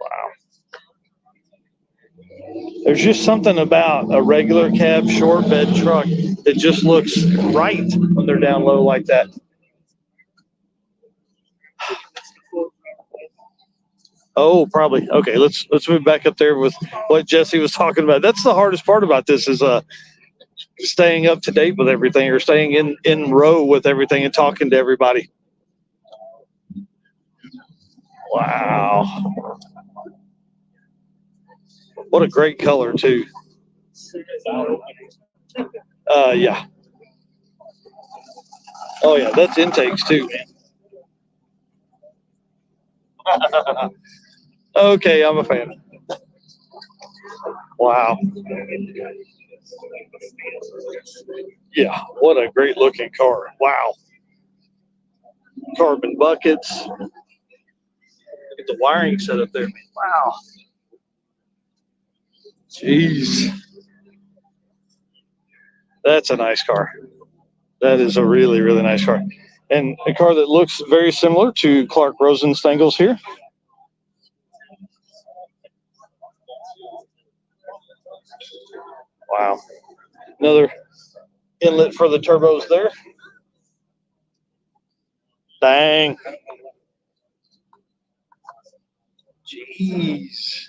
Wow. There's just something about a regular cab short bed truck that just looks right when they're down low like that. Oh, probably. Okay, let's move back up there with what Jesse was talking about. That's the hardest part about this is staying up to date with everything, or staying in row with everything and talking to everybody. Wow. What a great color too. Yeah. Oh yeah, that's intakes too, man. Okay, I'm a fan. Wow. Yeah, what a great looking car. Wow. Carbon buckets. Look at the wiring set up there, man. Wow. Jeez. That's a nice car. That is a really, really nice car. And a car that looks very similar to Clark Rosenstengel's here. Wow. Another inlet for the turbos there. Dang. Jeez.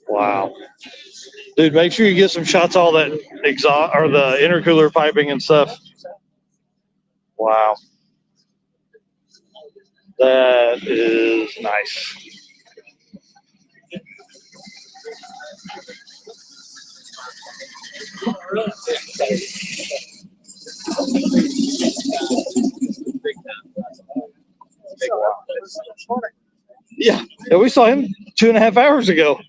Wow. Dude, make sure you get some shots of all that exhaust or the intercooler piping and stuff. Wow. That is nice. Yeah, we saw him 2.5 hours ago.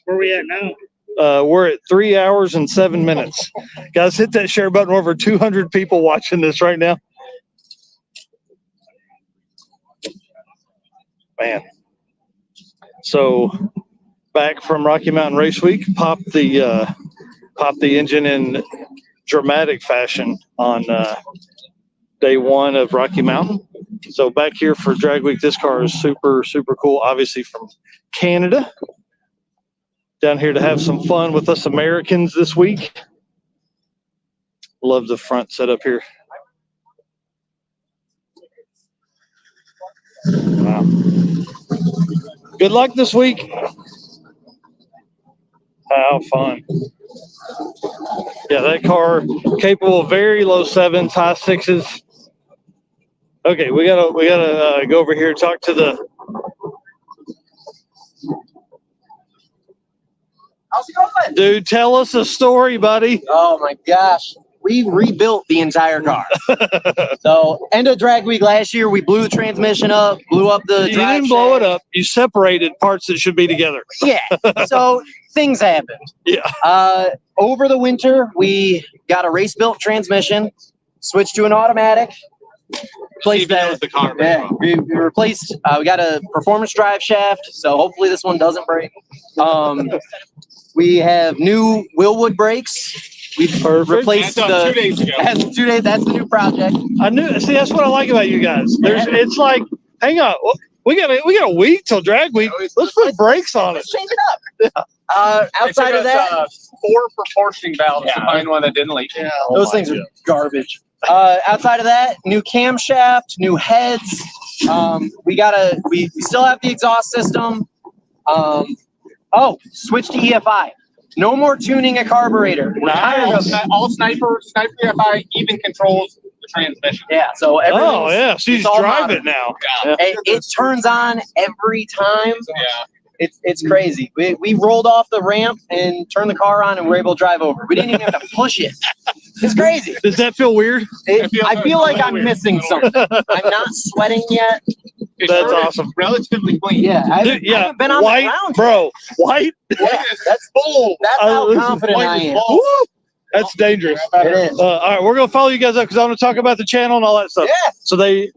Where are we at now? We're at 3 hours and 7 minutes. Guys, hit that share button. We're over 200 people watching this right now. Man. So back from Rocky Mountain Race Week, popped the engine in dramatic fashion on day one of Rocky Mountain. So back here for Drag Week, this car is super, super cool. Obviously from Canada. Down here to have some fun with us Americans this week. Love the front setup here. Wow. Good luck this week. How fun. Yeah, that car capable of very low 7s, high 6s. Okay, we gotta go over here and talk to How's it going? Dude, tell us a story, buddy. Oh my gosh. We rebuilt the entire car. So end of drag week last year, we blew the transmission up, blew up the You drive didn't blow it shaft. up. You separated parts that should be together. Yeah. So things happened. Yeah. Over the winter, we got a race built transmission, switched to an automatic. Replaced that. The car, Yeah, we replaced. We got a performance drive shaft, so hopefully this one doesn't break. We have new Willwood brakes. We replaced That's done 2 days ago. That's 2 days. That's the new project. I knew. See, that's what I like about you guys. It's like, hang on, we got a week till drag week. Let's put brakes on it. Let's change it up. Outside of that, 4 proportioning valves to find one that didn't leak. those things are garbage. Outside of that, new camshaft, new heads. We still have the exhaust system. Switch to EFI. No more tuning a carburetor. All sniper EFI even controls the transmission. Yeah, so everything's. Oh yeah, so you it's all drive modern. it now. Yeah. It turns on every time. Yeah. It's crazy. We rolled off the ramp and turned the car on and we're able to drive over. We didn't even have to push it. It's crazy. Does that feel weird? I feel like I'm missing something. I'm not sweating yet. That's awesome. Relatively clean. Yeah, I haven't been on the white, ground. bro. White. Yeah, that's full. That's how confident I am. Woo! That's dangerous. It is. All right, we're gonna follow you guys up because I want to talk about the channel and all that stuff. Yeah. So they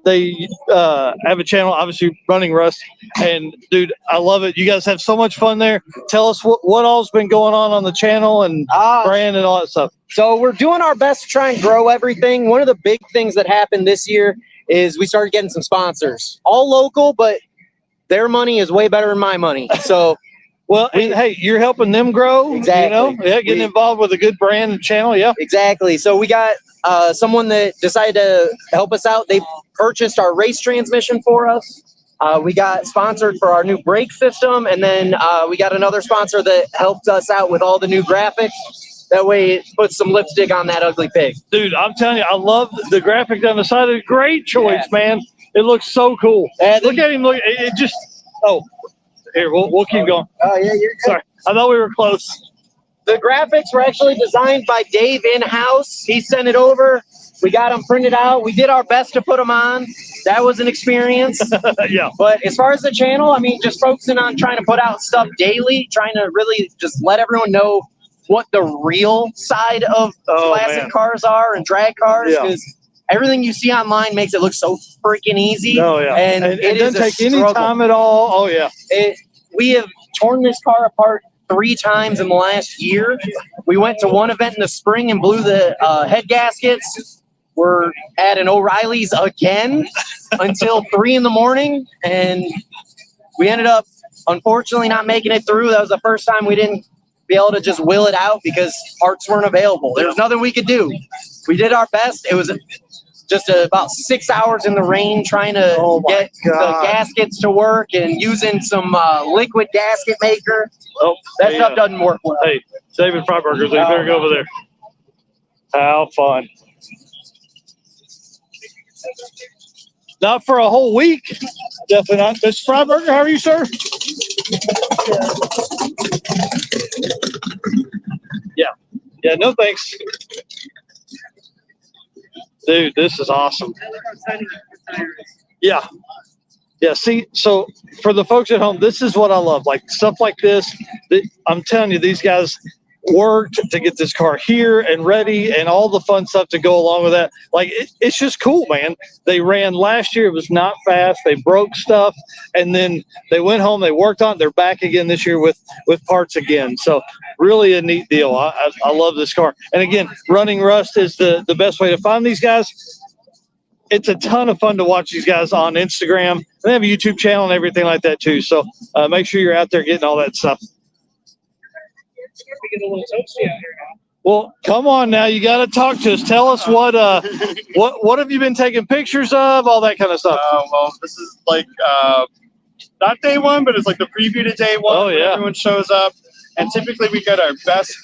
have a channel, obviously running Rust, and dude, I love it. You guys have so much fun there. Tell us what all's been going on the channel and brand and all that stuff. So we're doing our best to try and grow everything. One of the big things that happened this year is we started getting some sponsors, all local, but their money is way better than my money. So. Well, hey, you're helping them grow. Exactly. You know? Yeah, getting involved with a good brand and channel. Yeah. Exactly. So we got someone that decided to help us out. They purchased our race transmission for us. We got sponsored for our new brake system, and then we got another sponsor that helped us out with all the new graphics. That way, it puts some lipstick on that ugly pig. Dude, I'm telling you, I love the graphic on the side. Of great choice, man. It looks so cool. Look at him. Look, it just. Oh. Here, we'll keep going. Oh, yeah, you're good. Sorry, I thought we were close. The graphics were actually designed by Dave in-house. He sent it over. We got them printed out. We did our best to put them on. That was an experience. Yeah. But as far as the channel, I mean, just focusing on trying to put out stuff daily, trying to really just let everyone know what the real side of classic cars are and drag cars. Because everything you see online makes it look so freaking easy. Oh, yeah. And it doesn't take any time at all. Oh, yeah. We have torn this car apart 3 times in the last year. We went to one event in the spring and blew the head gaskets. We're at an O'Reilly's again until 3 in the morning. And we ended up, unfortunately, not making it through. That was the first time we didn't be able to just will it out because parts weren't available. There was nothing we could do. We did our best. It was just about 6 hours in the rain trying to get the gaskets to work and using some liquid gasket maker. Oh, that stuff doesn't work well. Hey, David Freiberger's, they better go over there. How fun. Not for a whole week. Definitely not. Mr. Freiberger, how are you, sir? Yeah. Yeah, no thanks. Dude, this is awesome. Yeah. Yeah, see, so for the folks at home, this is what I love. Like stuff like this, I'm telling you, these guys worked to get this car here and ready and all the fun stuff to go along with that. Like, it's just cool, man. They ran last year. It was not fast. They broke stuff. And then they went home. They worked on it. They're back again this year with parts again. So really a neat deal. I love this car. And again, running Rust is the best way to find these guys. It's a ton of fun to watch these guys on Instagram. They have a YouTube channel and everything like that too. So make sure you're out there getting all that stuff. We get a little toasty out here now. Well, come on now. You got to talk to us. Tell us what have you been taking pictures of, all that kind of stuff. Well, this is like not day one, but it's like the preview to day one. Oh, yeah. Everyone shows up. And typically we get our best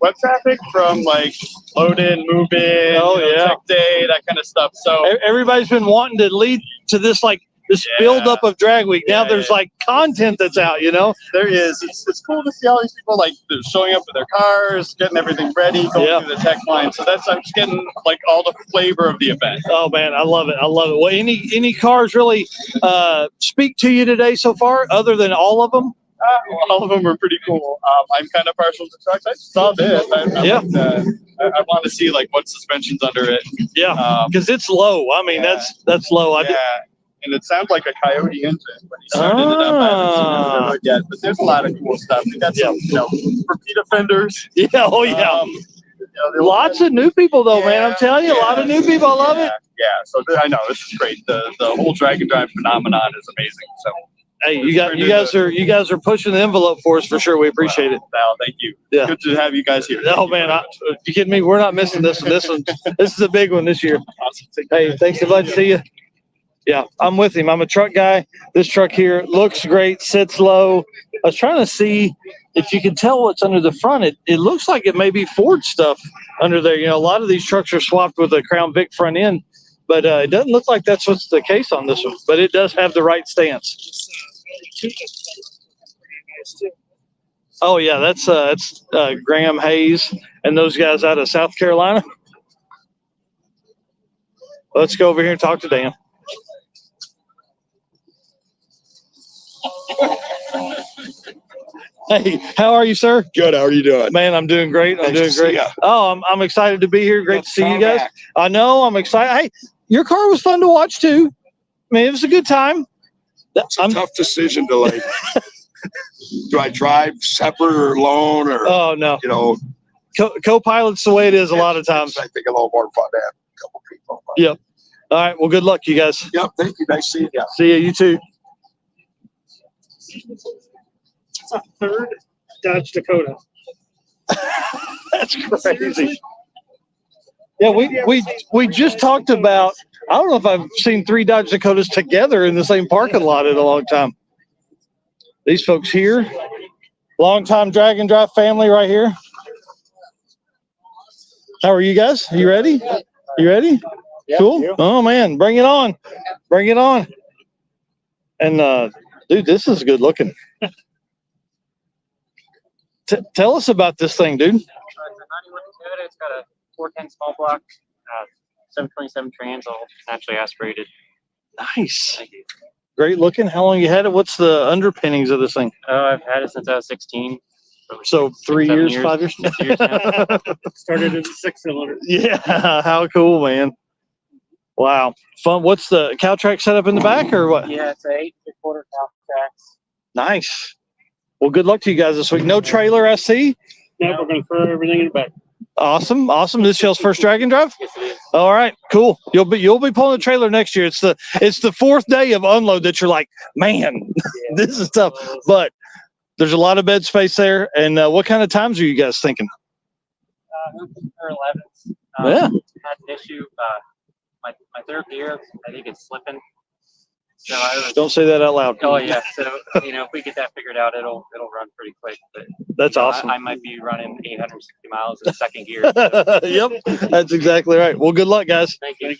web traffic from like load in, move in, check day, that kind of stuff. So everybody's been wanting to lead to this like this buildup of Drag Week. Now there's like content that's out, you know? There is. It's cool to see all these people like they're showing up with their cars, getting everything ready, going through the tech line. So I'm just getting like all the flavor of the event. Oh man, I love it. I love it. Well, any cars really speak to you today so far, other than all of them? All of them are pretty cool. I'm kind of partial to trucks. I saw this. I want to see like what suspension's under it. Yeah, because it's low. I mean, that's low. And it sounds like a Coyote engine when he started it up. I haven't seen it under the hood yet, but there's a lot of cool stuff. We got some, repeat offenders. Yeah, oh yeah. Lots of new people though, man. I'm telling you, a lot of new people. I love it. Yeah, so I know this is great. The whole drag and drive phenomenon is amazing. So. Hey, you guys are pushing the envelope for us for sure. We appreciate it. Well, thank you. Yeah, good to have you guys here. Oh man, you kidding me? We're not missing this one. This is a big one this year. Awesome. Hey, thanks so much. See you. Yeah, I'm with him. I'm a truck guy. This truck here looks great, sits low. I was trying to see if you can tell what's under the front. It looks like it may be Ford stuff under there. You know, a lot of these trucks are swapped with a Crown Vic front end, but it doesn't look like that's what's the case on this one. But it does have the right stance. Oh yeah, that's Graham Hayes and those guys out of South Carolina. Let's go over here and talk to Dan. Hey, how are you, sir? Good. How are you doing? Man, I'm doing great. I'm doing great. Oh, I'm excited to be here. Great to see you guys. I know. I'm excited. Hey, your car was fun to watch too. I mean, it was a good time. It's a tough decision to like. Do I drive separate or alone or? Oh no. You know, co-pilot's the way it is a lot of times. I think a little more fun to have a couple people. Yep. All right. Well, good luck, you guys. Yep. Thank you. Nice seeing you. See you. You too. It's a third Dodge Dakota. That's crazy. Yeah, we just talked about. I don't know if I've seen 3 Dodge Dakotas together in the same parking lot in a long time. These folks here, long-time drag and drive family right here. How are you guys? Are you ready? You ready? Cool. Oh man, bring it on. Bring it on. And dude, this is good looking. Tell us about this thing, dude. It's a 91 Toyota. It's got a 410 small block, 727 trans, all naturally aspirated. Nice. Great looking. How long you had it? What's the underpinnings of this thing? I've had it since I was 16. So 3 years, 5 years? 6 years now. Started as a 6-cylinder. Yeah, how cool, man. Wow. Fun. What's the cow track set up in the back or what? Yeah, it's a 8 3/4 cow tracks. Nice. Well, good luck to you guys this week. No trailer, I see. Yeah, we're going to throw everything in the back. Awesome. Awesome. This is y'all's first drag and drive? Yes, it is. All right, cool. You'll be pulling a trailer next year. It's the 4th day of unload that you're like, man, this is tough. But there's a lot of bed space there. And what kind of times are you guys thinking? For 11s. Yeah. Had an issue. My third gear, I think it's slipping. So Don't say that out loud. Oh yeah. So if we get that figured out, it'll run pretty quick. But that's awesome. I might be running 860 miles in second gear. So. Yep, that's exactly right. Well, good luck, guys. Thank you.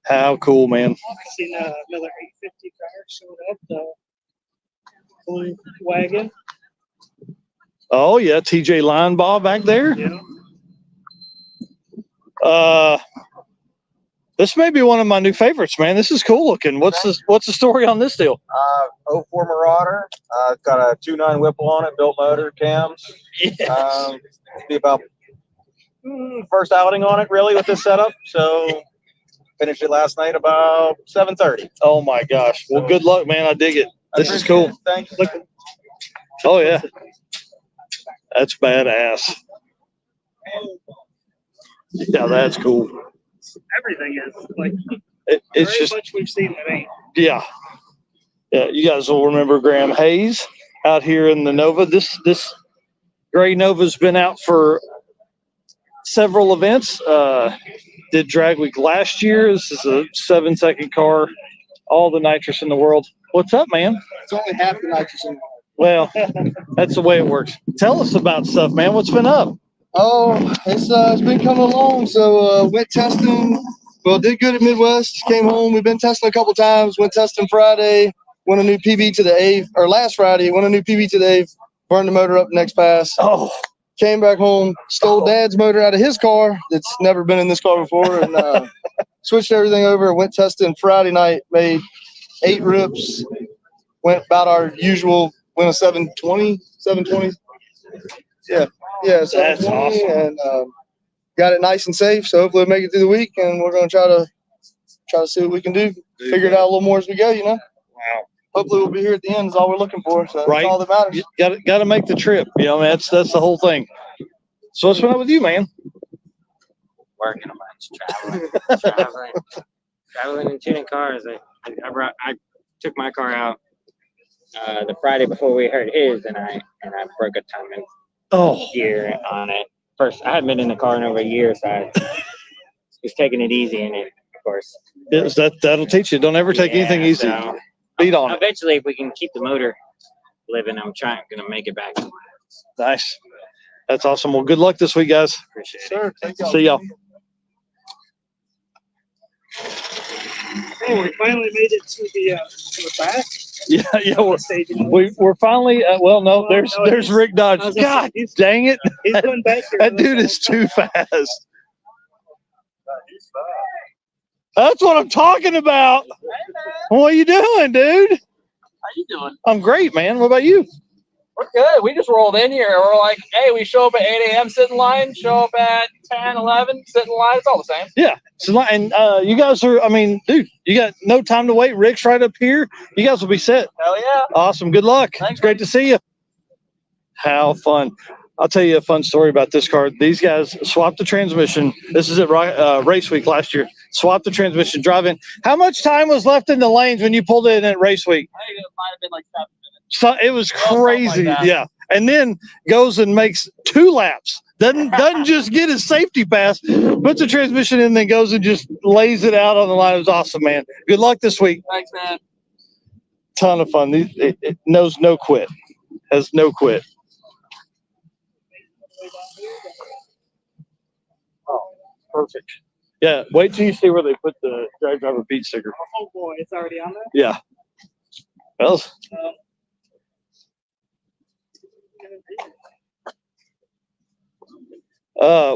How cool, man. I've seen another 850 car showed up. The blue wagon. Oh yeah, TJ Linebaugh back there. Yeah. This may be one of my new favorites, man. This is cool looking. What's the story on this deal? 04 Marauder. It's got a 2.9 Whipple on it, built motor, cams. Yes. Be about first outing on it, really, with this setup. So finished it last night about 7:30. Oh my gosh. Well, good luck, man. I dig it. This is cool. Thanks. Oh yeah. That's badass. Yeah, that's cool. Everything is like it's very just much we've seen that ain't. Yeah, you guys will remember Graham Hayes out here in the Nova. This gray Nova's been out for several events. Did Drag Week last year. This is a 7-second car, all the nitrous in the world. What's up, man? It's only half the nitrous in the world. Well, that's the way it works. Tell us about stuff, man. What's been up? Oh, it's been coming along. So wet testing Well, did good at Midwest. Came home. We've been testing a couple times. Went testing Friday. Won a new PB to the Ave. Or last Friday, won a new PB to the Ave. Burned the motor up next pass. Oh. Came back home. Stole Dad's motor out of his car. That's never been in this car before. And switched everything over. Went testing Friday night. Made 8 rips. Went about our usual. Went a 720. 720. Yeah. Yeah. 720. That's awesome. And got it nice and safe. So hopefully we'll make it through the week. And we're going to try to see what we can do. Figure it out a little more as we go, you know? Wow. Hopefully we'll be here at the end is all we're looking for. So Right. that's all that matters. Got to make the trip. You know, that's the whole thing. So what's going on with you, man? Working a bunch, traveling and tuning cars. I took my car out the Friday before we heard his, and I broke a ton of gear on it. First, I hadn't been in the car in over a year, so I was taking it easy in it, of course. Yes, that'll teach you. Don't ever take anything easy. So Beat on it. Eventually, if we can keep the motor living, I'm gonna make it back. Nice. That's awesome. Well, good luck this week, guys. Appreciate it. Sure. Thank y'all. See y'all. Oh, we finally made it to the back. Yeah. We're finally. Well, no, there's Rick Dodge. God, dang it! He's going back there. That dude is too fast. That's what I'm talking about. What are you doing, dude? How you doing? I'm great, man. What about you? We're good. We just rolled in here. We're like, hey, we show up at 8 a.m., sit in line, show up at 10, 11, sit in line. It's all the same. Yeah. So, and you guys are, I mean, dude, you got no time to wait. Rick's right up here. You guys will be set. Hell yeah. Awesome. Good luck. Thanks, It's great to see you. How fun. I'll tell you a fun story about this car. These guys swapped the transmission. This is at Race Week last year. Swapped the transmission, drive in. How much time was left in the lanes when you pulled in at Race Week? I think it might have been like 7 minutes. So it was crazy. Like Yeah. And then goes and makes 2 laps. Doesn't just get his safety pass, puts the transmission in, then goes and just lays it out on the line. It was awesome, man. Good luck this week. Thanks, man. Ton of fun. It knows no quit. Has no quit. Oh, perfect. Yeah, wait till you see where they put the drag driver Pete sticker. Oh boy, it's already on there. Yeah. Well.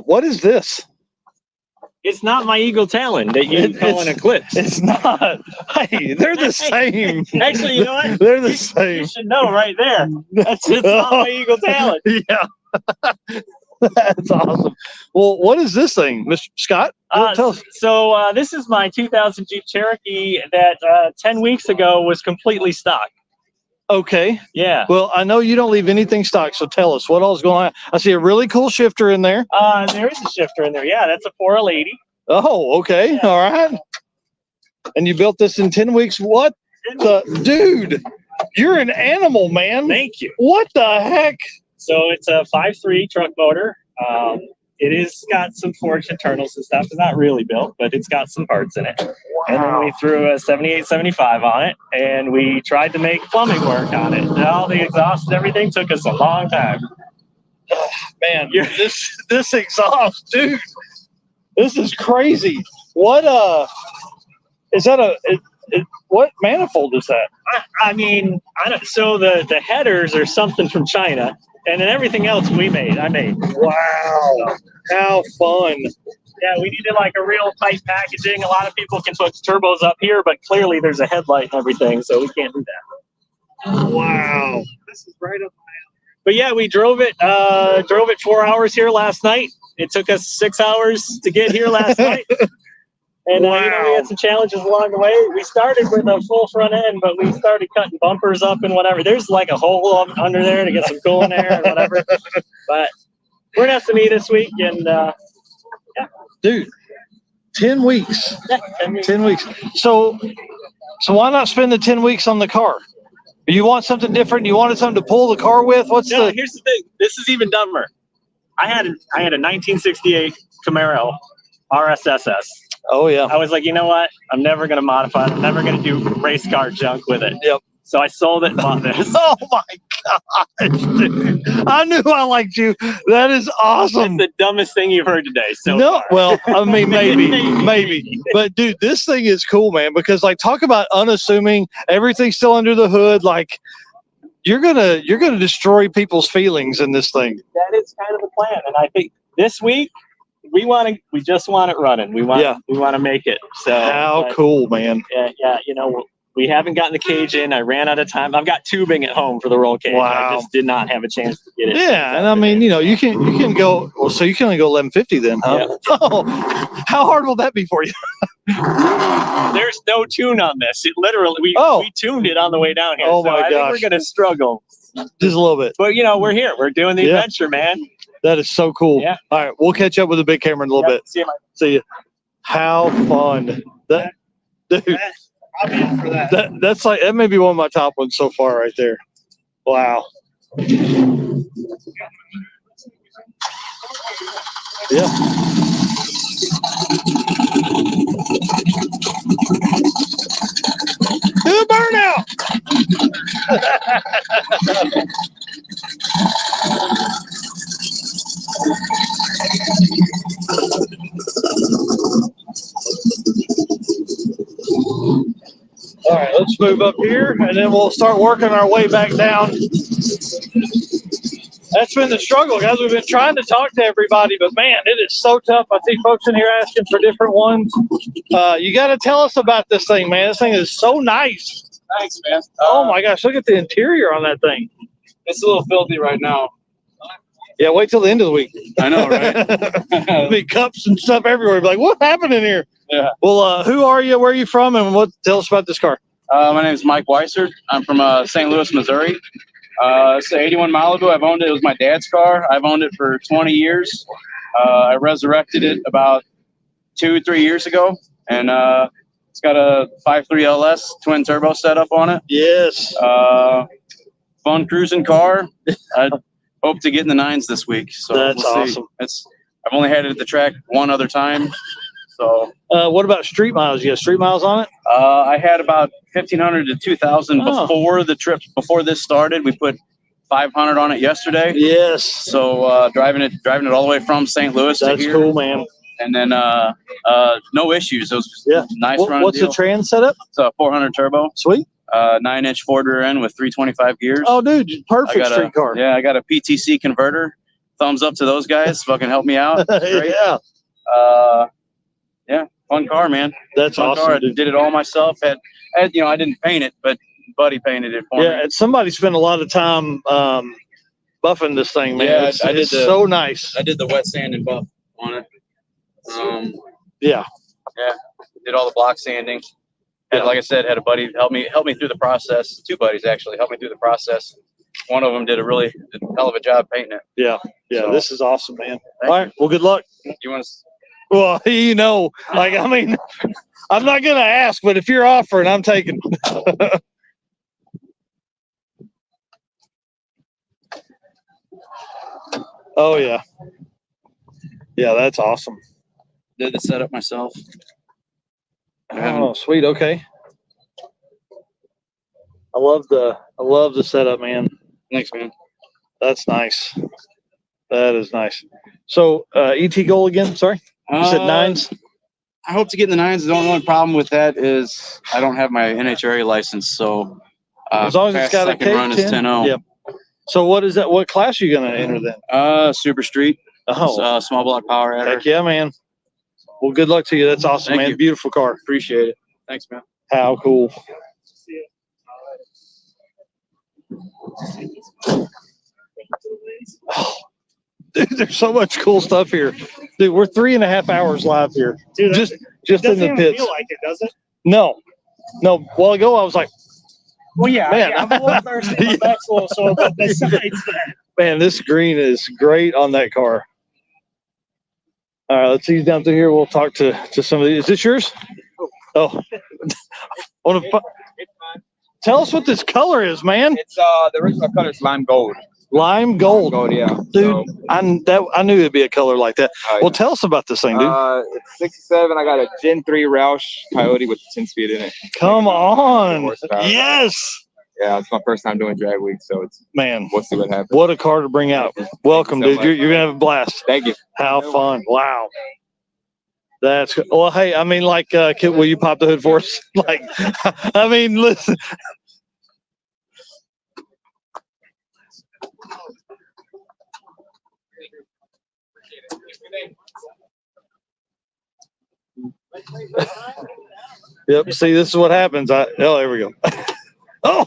What is this? It's not my Eagle Talon that you call an Eclipse. It's not. Hey, they're the same. Actually, you know what? They're the same. You should know right there. It's not my Eagle Talon. Yeah. That's awesome. Well, what is this thing, Mr. Scott? Tell us. So this is my 2000 Jeep Cherokee that 10 weeks ago was completely stock. Okay. Yeah. Well, I know you don't leave anything stock, so tell us what all's going on. I see a really cool shifter in there. There is a shifter in there. Yeah, that's a 480. Oh, okay. Yeah. All right. And you built this in 10 weeks. What the dude? You're an animal, man. Thank you. What the heck? So it's a 5.3 truck motor. It is got some forged internals and stuff. It's not really built, but it's got some parts in it. Wow. And then we threw a 7875 on it, and we tried to make plumbing work on it. And all the exhaust and everything took us a long time. Oh, man, this exhaust, dude. This is crazy. What is that what manifold is that? I mean, I don't. So the headers are something from China. And then everything else I made. Wow. How fun. Yeah, we needed like a real tight packaging. A lot of people can put turbos up here, but clearly there's a headlight and everything, so we can't do that. Wow. This is right up. But yeah, we drove it 4 hours here last night. It took us 6 hours to get here last night. And wow. We had some challenges along the way. We started with a full front end, but we started cutting bumpers up and whatever. There's like a hole up under there to get some cooling air and whatever. But we're in SME this week, and yeah. Dude, 10 weeks. Yeah, 10 weeks. 10 weeks. So why not spend the 10 weeks on the car? You want something different? You wanted something to pull the car with? Here's the thing. This is even dumber. I had a 1968 Camaro RSSS. Oh, yeah. I was like, you know what? I'm never going to modify it. I'm never going to do race car junk with it. Yep. So I sold it and bought this. Oh, my dude. I knew I liked you. That is awesome. That's the dumbest thing you've heard today. So no, far. well, I mean, maybe. But dude, this thing is cool, man. Because like, talk about unassuming. Everything's still under the hood. Like, you're gonna destroy people's feelings in this thing. That is kind of the plan, and I think this week we just want it running. We want to make it. So how cool, man. Yeah. You know, we haven't gotten the cage in. I ran out of time. I've got tubing at home for the roll cage. Wow. I just did not have a chance to get it. Yeah, and I mean, you know, you can go. Well, so you can only go 1150 then, huh? Yeah. Oh, how hard will that be for you? There's no tune on this. It literally we tuned it on the way down here. Oh so my I think we're gonna struggle just a little bit. But you know, we're here. We're doing the adventure, man. That is so cool. Yeah. All right, we'll catch up with the big camera in a little bit. See you, Mike. See you. How fun that, dude. I'm in for that. That's like that may be one of my top ones so far right there. Wow. Yeah. Do the burnout. All right, let's move up here, and then we'll start working our way back down. That's been the struggle, guys. We've been trying to talk to everybody, but man, it is so tough. I see folks in here asking for different ones. You got to tell us about this thing, man. This thing is so nice. Thanks, man. Oh my gosh, look at the interior on that thing. It's a little filthy right now. Yeah, wait till the end of the week. I know, right? There'll be cups and stuff everywhere. Be like, what happened in here? Yeah. Well, who are you? Where are you from? And tell us about this car. My name is Mike Weissert. I'm from St. Louis, Missouri. It's an 81 Malibu. I've owned it. It was my dad's car. I've owned it for 20 years. I resurrected it about 2-3 years ago, and it's got a 5.3 LS twin turbo setup on it. Yes. Fun cruising car. I hope to get in the 9s this week. So that's we'll see. awesome. I've only had it at the track one other time. So what about street miles? You got street miles on it? I had about 1,500 to 2,000 before the trip. Before this started, we put 500 on it yesterday. Yes. So driving it all the way from St. Louis to here. That's cool, man. And then no issues. It was just nice running. What's the trans setup? It's a 400 turbo. Sweet. 9-inch Ford rear end with 325 gears. Oh, dude, perfect street car. Yeah, I got a PTC converter. Thumbs up to those guys. Fucking help me out. Great. Yeah, fun car, man. That's fun awesome. Car. I did it all myself. I didn't paint it, but buddy painted it for me. Yeah, and somebody spent a lot of time buffing this thing, man. Yeah, it's so nice. I did the wet sand and buff on it. Yeah, did all the block sanding. And like I said, had a buddy help me through the process. 2 buddies actually helped me through the process. One of them did a really hell of a job painting it. Yeah. So, this is awesome, man. All right, well, good luck. You want to? Well, I mean, I'm not gonna ask, but if you're offering, I'm taking. Oh yeah, that's awesome. Did the setup myself. Oh, sweet. Okay. I love the setup, man. Thanks, man. That's nice. That is nice. So, ET goal again? Sorry, you said 9s. I hope to get in the 9s. The only problem with that is I don't have my NHRA license, so as long as it's got a run is 10-0. Yep. So what is that? What class are you gonna enter then? Super Street. Small block power adder. Heck yeah, man. Well, good luck to you. That's awesome, Thank man. you. Beautiful car. Appreciate it. Thanks, man. How cool. Oh, dude, there's so much cool stuff here. Dude, we're 3.5 hours live here. Dude, just it in the doesn't pits. feel like it, does it? No. A while ago I was like, Well, yeah, man. I'm a little thirsty. My back's a little sore, but besides that. Man, this green is great on that car. All right, let's ease down through here. We'll talk to some of these. Is this yours? Oh. Tell us what this color is, man. It's the original color is lime gold. Lime gold. Yeah. Dude, I knew it'd be a color like that. Well, tell us about this thing, dude. It's 67. I got a Gen 3 Roush Coyote with 10 speed in it. Come on. Yes. Yeah, it's my first time doing drag week, so it's Man, we'll see what happens. what a car to bring out. Welcome, Thank you dude. so much. You're gonna have a blast. Thank you. How fun! Wow. That's good. Well. Hey, I mean, like, kid, will you pop the hood for us? Like, I mean, listen. Yep. See, this is what happens. Oh, there we go. Oh,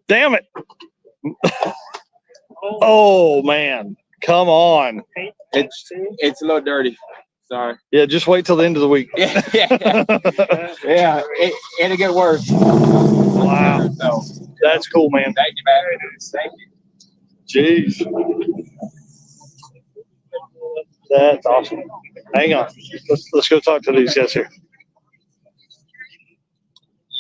damn it. Oh man, come on. It's a little dirty. Sorry. Yeah, just wait till the end of the week. Yeah. Yeah. It'll get worse. Wow. So, that's cool, man. Thank you, man. Thank you. Jeez. That's awesome. Hang on. Let's go talk to these guys here.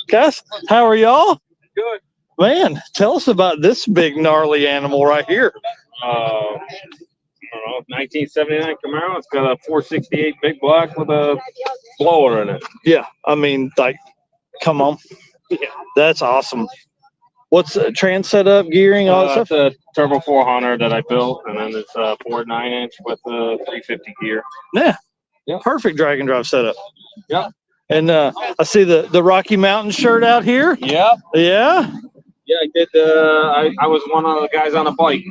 Guys, how are y'all? Good. Man, tell us about this big gnarly animal right here. I don't know, 1979 Camaro. It's got a 468 big block with a blower in it. Yeah, I mean, like, come on. Yeah, that's awesome. What's the trans setup, gearing, all that stuff? It's a Turbo 400 that I built, and then it's a Ford 9-inch with a 350 gear. Yeah, perfect drag and drive setup. Yep. And I see the Rocky Mountain shirt out here. Yep. Yeah. Yeah, I did. I was one of the guys on the bike.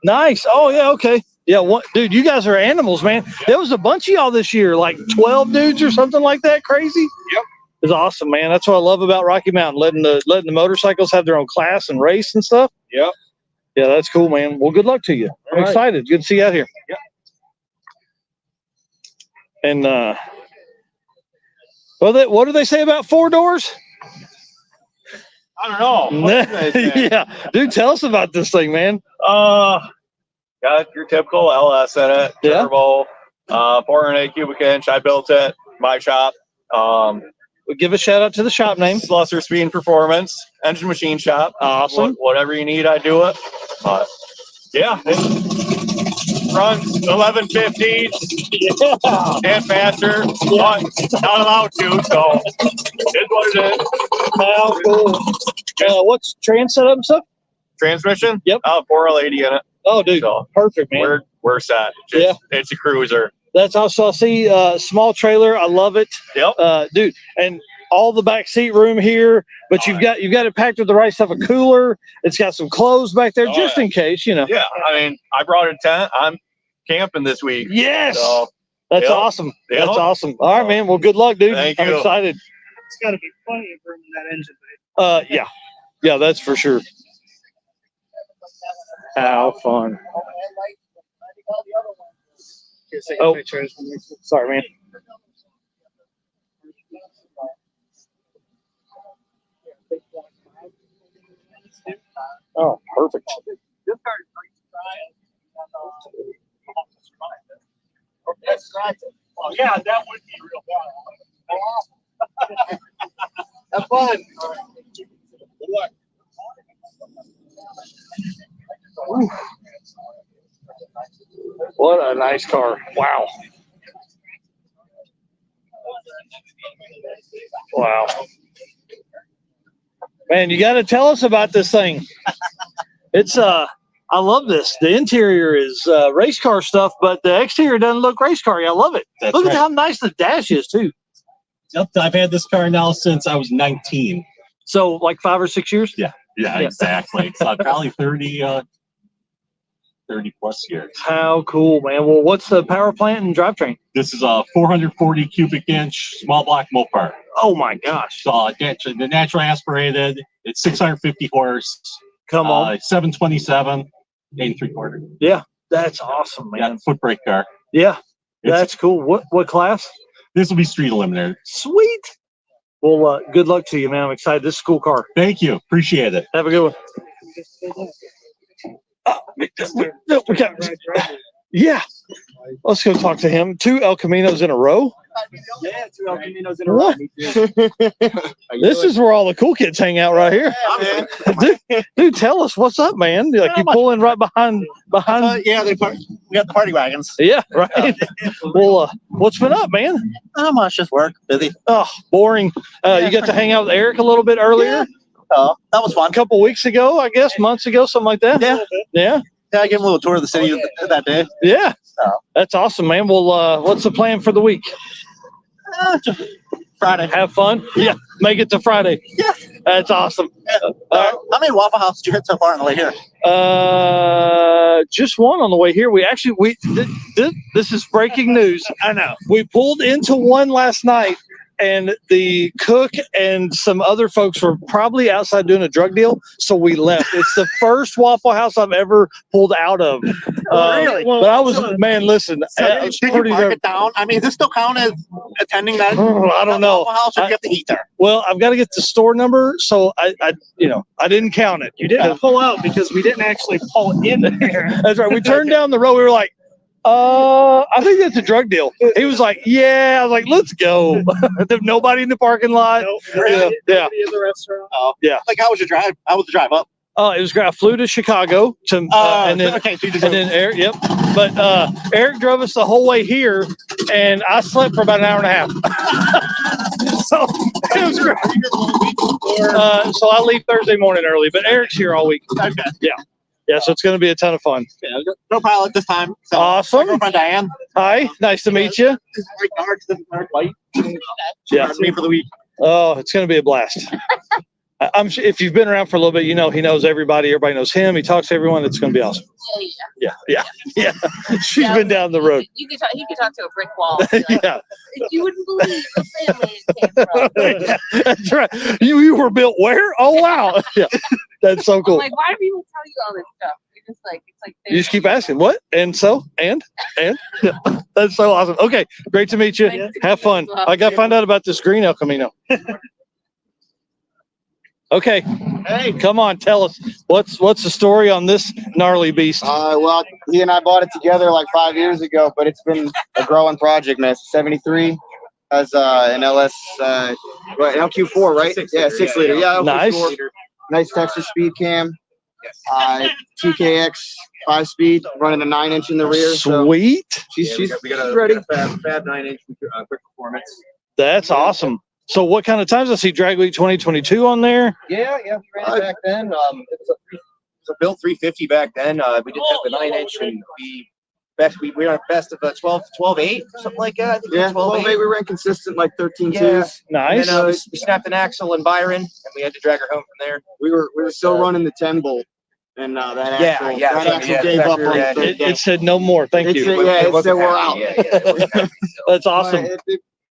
Nice. Oh yeah. Okay. Yeah. Dude, you guys are animals, man. There was a bunch of y'all this year, like 12 dudes or something like that. Crazy. Yep. It's awesome, man. That's what I love about Rocky Mountain, letting the motorcycles have their own class and race and stuff. Yep. Yeah, that's cool, man. Well, good luck to you. I'm excited. Good to see you out here. Yep. And what do they say about 4 doors? I don't know. What did they say? Yeah, dude, tell us about this thing, man. Got your typical LS in it, turbo, 408 cubic inch. I built it, my shop. We'll give a shout out to the shop name. Slusser Speed and Performance, Engine Machine Shop. Awesome. Whatever you need, I do it. But yeah, it runs 1150 and faster. But not allowed to, so it's what it is. How cool. What's trans setup and stuff? Transmission? Yep. 480 in it. Oh, dude, so perfect, man. We're set. It's a cruiser. That's also, I see small trailer. I love it. Yep. Dude, and all the back seat room here, but you've got it packed with the right stuff. A cooler. It's got some clothes back there just in case, you know. Yeah, I mean, I brought a tent. I'm camping this week. Yes. So, that's awesome. That's awesome. All right, man. Well, good luck, dude. Thank I'm you. excited. It's got to be plenty of room in that engine bay. Yeah, that's for sure. How fun. Oh, sorry, man. Oh, perfect. Oh, yeah, that would be real fun. Have fun. Ooh. What a nice car. Wow. Wow. Man, you got to tell us about this thing. It's I love this. The interior is race car stuff, but the exterior doesn't look race car. I love it. That's Look right. at how nice the dash is too. Yep, I've had this car now since I was 19. So like 5 or 6 years? Yeah, exactly. So probably 30 plus years. How cool, man. Well, what's the power plant and drivetrain? This is a 440 cubic inch small block Mopar. Oh my gosh. So the natural aspirated, it's 650 horse. Come on. 727, 8 3/4. Yeah, that's awesome, man. Yeah, foot brake car. Yeah, that's cool. What class? This will be street eliminator. Sweet. Well, good luck to you, man. I'm excited. This is a cool car. Thank you. Appreciate it. Have a good one. Yeah. Let's go talk to him. 2 El Caminos in a row. Yeah, 2 El Caminos in a row. This is where all the cool kids hang out right here. Dude, tell us what's up, man. Like you pull in right behind. Yeah, we got the party wagons. Yeah, right. Well, what's been up, man? Not much, just work, busy. Oh, boring. You got to hang out with Eric a little bit earlier. Oh, that was fun. A couple weeks ago, I guess, months ago, something like that. Yeah. Yeah. Yeah, I gave him a little tour of the city that day. Yeah. That's awesome, man. Well, what's the plan for the week? Friday. Have fun? Yeah. Make it to Friday. Yeah. That's awesome. How many Waffle House did you hit so far on the way here? Just one on the way here. This is breaking news. I know. We pulled into one last night, and the cook and some other folks were probably outside doing a drug deal, so we left. It's the first Waffle House I've ever pulled out of. Really? But I was, man, listen. Did you mark it down? I mean, does this still count as attending that? I don't know. Waffle House, or do you have to eat there? Well, I've got to get the store number, so I didn't count it. You didn't pull out because we didn't actually pull in there. That's right. We turned down the road. We were like, I think that's a drug deal. He was like, yeah. I was like, let's go. There's nobody in the parking lot. Nope. Yeah. Nobody in the restaurant. Oh, yeah. Like, how was your drive? How was the drive up? It was great. I flew to Chicago to, and then Eric. Yep. But Eric drove us the whole way here, and I slept for about an hour and a half. So it was great. So I leave Thursday morning early, but Eric's here all week. Okay. Yeah. So it's going to be a ton of fun. Yeah, no pilot this time. So, awesome. My girlfriend Diane. Hi. Nice to meet you. This is my card. This is my white. Yeah. Me for the week. Oh, it's going to be a blast. I'm sure if you've been around for a little bit, he knows everybody. Everybody knows him. He talks to everyone. It's going to be awesome. Yeah. She's been down the road. He could talk to a brick wall. Like, Yeah. You wouldn't believe the family it came from. That's right. You were built where? Oh, wow. Yeah. That's so cool. I'm like, why do people tell you all this stuff? You're just like, it's like You just keep asking what? And so? And? Yeah. That's so awesome. Okay. Great to meet you. Nice to Have meet you fun. as well. I got to find out about this green El Camino. Okay. Hey, come on, tell us what's the story on this gnarly beast? Well, he and I bought it together like 5 years ago, but it's been a growing project, man. It's 73 has an LS LQ4, right? 6 liter. Yeah, LQ4. Nice. Nice Texas speed cam. TKX 5-speed, running a 9-inch in the rear. Sweet. So she's ready. ready. Fab 9-inch quick performance. That's awesome. So what kind of times? I see Drag Week 2022 on there. Yeah, we ran it back then. It was a built 350 back then. We did have the 9-inch, and we were best of 12.8 or something like that. I think 12.8. We ran consistent like 13.2s. Yeah. Nice. And then we snapped an axle in Byron, and we had to drag her home from there. We were still running the 10 bolt, and that axle gave up on the it said no more. Thank you. It said we're out. That's awesome.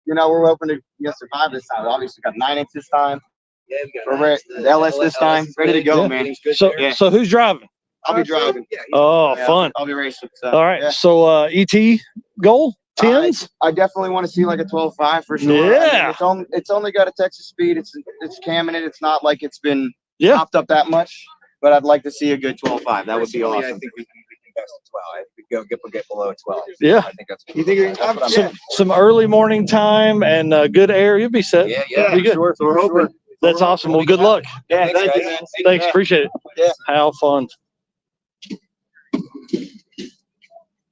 We're hoping to survive this time. Obviously, got 9-inch this time. We're LS this time. Ready to go, man. So who's driving? I'll be driving. Oh, fun. I'll be racing. So, all right. So ET goal 10s. I definitely want to see like a 12.5 for sure. Yeah. I mean, it's only got a Texas speed. It's camming it. It's not like it's been topped up that much. But I'd like to see a good 12.5. That would be awesome. I think we can best 12. I think we get below 12. Yeah. I think that's. You think some early morning time and good air, you'll be set. Yeah. Be good. Sure. So we're hoping. That's awesome. Well, good luck. Yeah. Thank you, man. Thanks. Appreciate it. Yeah. How fun.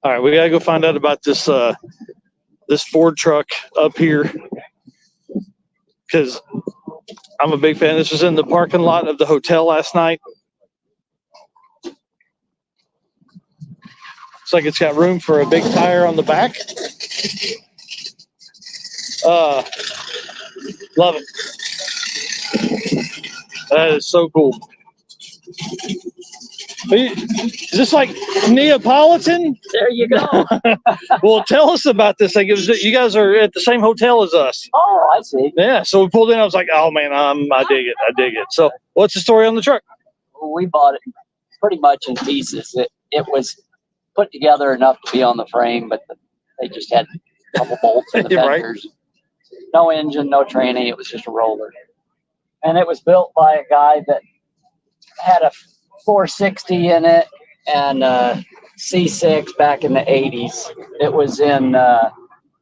All right, we gotta go find out about this this Ford truck up here because I'm a big fan. This was in the parking lot of the hotel last night. Looks like it's got room for a big tire on the back. Love it. That is so cool. Is this like Neapolitan? There you go. Well, tell us about this thing. You guys are at the same hotel as us. Oh, I see. Yeah, so we pulled in. I was like, oh, man, I dig it. I dig it. So what's the story on the truck? We bought it pretty much in pieces. It was put together enough to be on the frame, but they just had a couple bolts in the fenders. Right. No engine, no training. It was just a roller. And it was built by a guy that had a 460 in it and C6 back in the 80s. It was in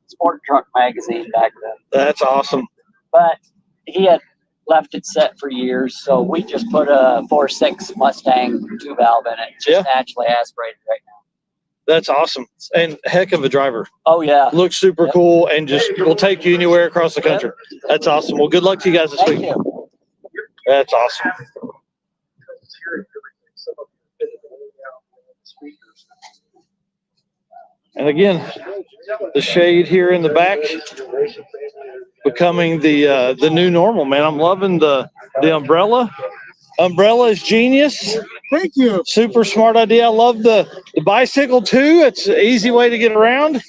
Sport Truck magazine back then. That's awesome. But he had left it set for years, so we just put a 4.6 Mustang 2-valve in it. Just naturally aspirated right now. That's awesome. And heck of a driver. Oh, yeah. Looks super cool and just will take you anywhere across the country. That's awesome. Well, good luck to you guys this week. You. That's awesome. And again, the shade here in the back becoming the new normal, man. I'm loving the umbrella. Umbrella is genius. Thank you. Super smart idea. I love the bicycle too. It's an easy way to get around.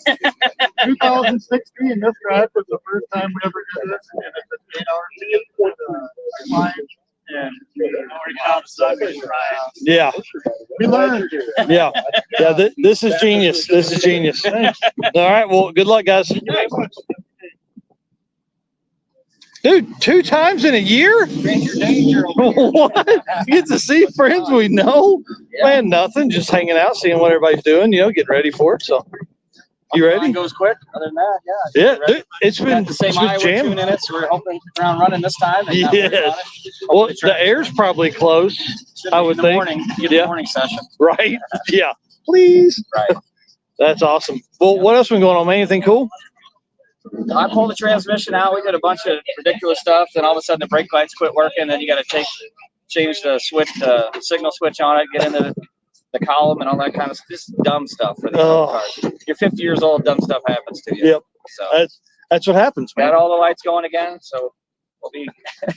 2016, this drive was the first time we ever did this, and it's an 8-hour ticket for the line. And Yeah. We learned. Yeah. This is genius. This is genius. All right. Well, good luck, guys. Dude, 2 times in a year? What? You get to see friends we know? Man, nothing. Just hanging out, seeing what everybody's doing, getting ready for it. So, you ready? Goes quick. Other than that, yeah. Yeah, dude, it's been the same Iowa jamming. tune in it, so we're hoping to hit the ground running this time. And Yes. Well, the air's probably close, I would think. The morning session. Right? Yeah. Please. Right. That's awesome. Well, what else been going on, man? Anything cool? I pulled the transmission out. We did a bunch of ridiculous stuff. Then all of a sudden the brake lights quit working. Then you got to change the switch, the signal switch on it, get into the column and all that kind of just dumb stuff for these old cars. You're 50 years old, dumb stuff happens to you. Yep. So that's what happens, man. Got all the lights going again, so we'll be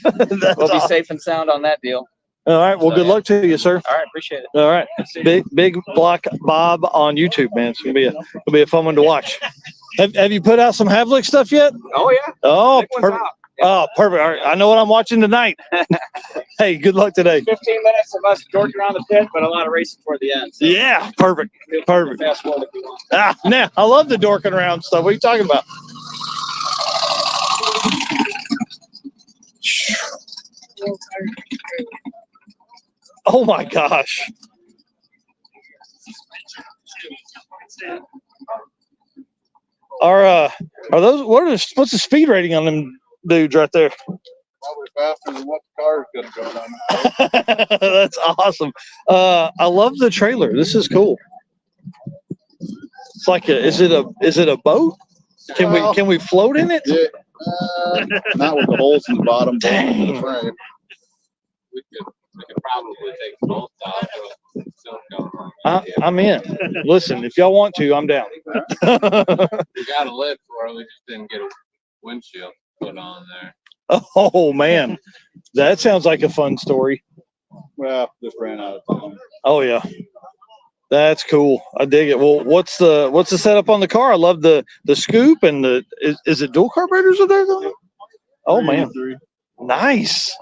awesome. Safe and sound on that deal. All right. Well, good luck to you, sir. All right, appreciate it. All right. Big Block Bob on YouTube, man. It's gonna be a fun one to watch. Have you put out some Havlik stuff yet? Oh yeah. Oh, perfect. Oh, perfect. All right. I know what I'm watching tonight. Hey, good luck today. 15 minutes of us dorking around the pit, but a lot of racing toward the end. So. Yeah, perfect. Perfect. Fast forward if you want. Now I love the dorking around stuff. What are you talking about? Oh my gosh. Are those what's the speed rating on them dudes right there? Probably faster than what the car is going to go down. That's awesome. I love the trailer. This is cool. It's like is it a boat? Can we float in it? Yeah. Not with the holes in the bottom. Dang. Of the frame. We could probably take both out. I'm in. Listen, if y'all want to, I'm down. We got a lid for it. We just didn't get a windshield put on there. Oh man, that sounds like a fun story. Well, just ran out of time. Oh yeah, that's cool. I dig it. Well, what's the setup on the car? I love the scoop and is it dual carburetors are there though? Oh man, nice.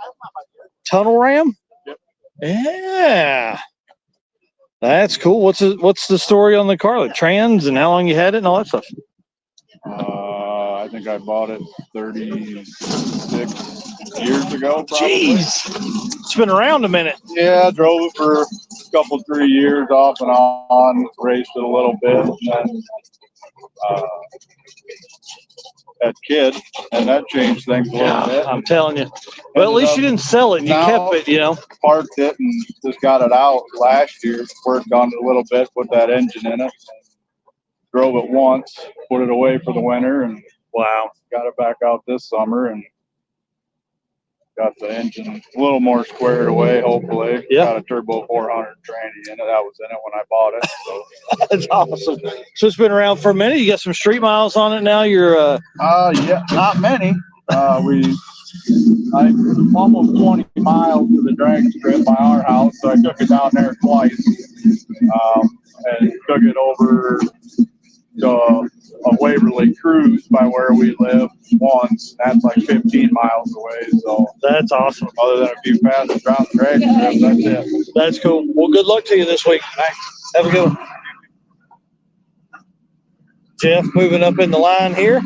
Tunnel ram. Yep. Yeah. That's cool. What's the story on the car? Like trans and how long you had it and all that stuff? I think I bought it 36 years ago. Probably. Jeez, it's been around a minute. Yeah, I drove it for a 3 years off and on, raced it a little bit, and then had kid, and that changed things a little bit. I'm telling you. Well, at least you didn't sell it. You kept it, Parked it and just got it out last year. Worked on it a little bit, put that engine in it. Drove it once, put it away for the winter, and got it back out this summer and got the engine a little more squared away, hopefully. Yeah. Got a turbo 400 tranny in it. That was in it when I bought it. So. That's awesome. So it's been around for a minute. You got some street miles on it now. You're yeah, not many. I almost 20 miles to the drag strip by our house, so I took it down there twice. And took it over to a Waverly cruise by where we live once. That's like 15 miles away. So that's awesome. Other than a few passes around the drag strip, that's it. That's cool. Well, good luck to you this week. Thanks. Have a good one. Jeff moving up in the line here.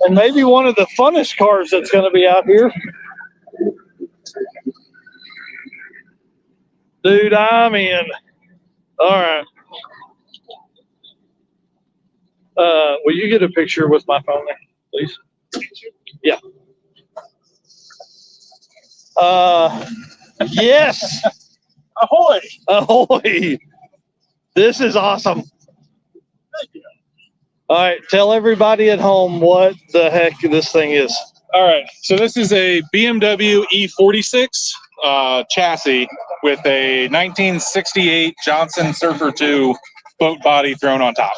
And maybe one of the funnest cars that's going to be out here. Dude, I'm in. All right. Will you get a picture with my phone there, please? Yeah. Yes. Ahoy. Ahoy. This is awesome. All right, tell everybody at home what the heck this thing is. All right, so this is a BMW E46 chassis with a 1968 Johnson Surfer 2 boat body thrown on top.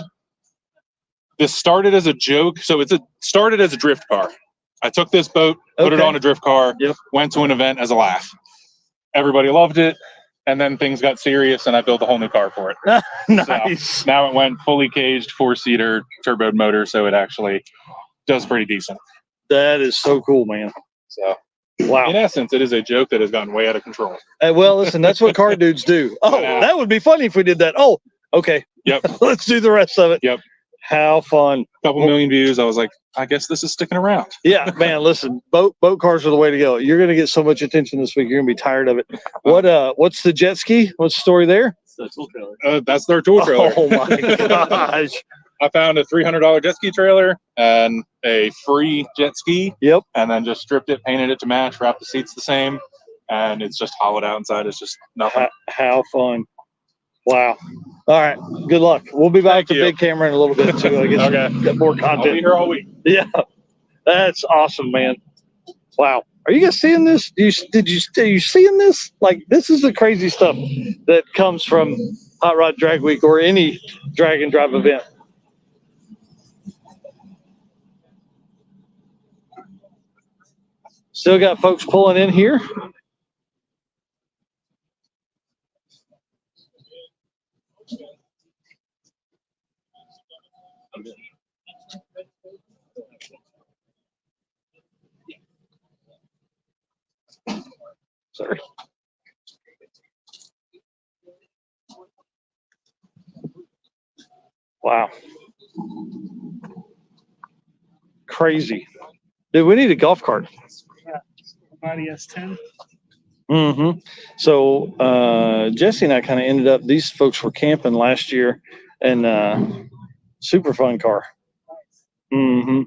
This started as a joke, so started as a drift car. I took this boat, put it on a drift car, went to an event as a laugh. Everybody loved it, and then things got serious, and I built a whole new car for it. Nice. So now it went fully caged, 4-seater, turboed motor, so it actually does pretty decent. That is so cool, man. So, wow. In essence, it is a joke that has gotten way out of control. Hey, well, listen, that's what car dudes do. Oh, that would be funny if we did that. Oh, okay. Yep. Let's do the rest of it. Yep. How fun. Couple million views. I was like, I guess this is sticking around. Yeah, man, listen, boat cars are the way to go. You're going to get so much attention this week. You're going to be tired of it. What's the jet ski? What's the story there? That's their tool trailer. Oh, my gosh. I found a $300 jet ski trailer and a free jet ski. Yep. And then just stripped it, painted it to match, wrapped the seats the same, and it's just hollowed out inside. It's just nothing. How fun. Wow. All right. Good luck. We'll be back to big camera in a little bit too. I guess get more content. I'll be here all week. Yeah. That's awesome, man. Wow. Are you guys seeing this? Are you seeing this? Like, this is the crazy stuff that comes from Hot Rod Drag Week or any drag and drive event. Still got folks pulling in here. Sorry. Wow. Crazy. Dude, we need a golf cart. Yeah. Body S10. Mm-hmm. So Jesse and I kind of ended up, these folks were camping last year, and super fun car. Mm-hmm.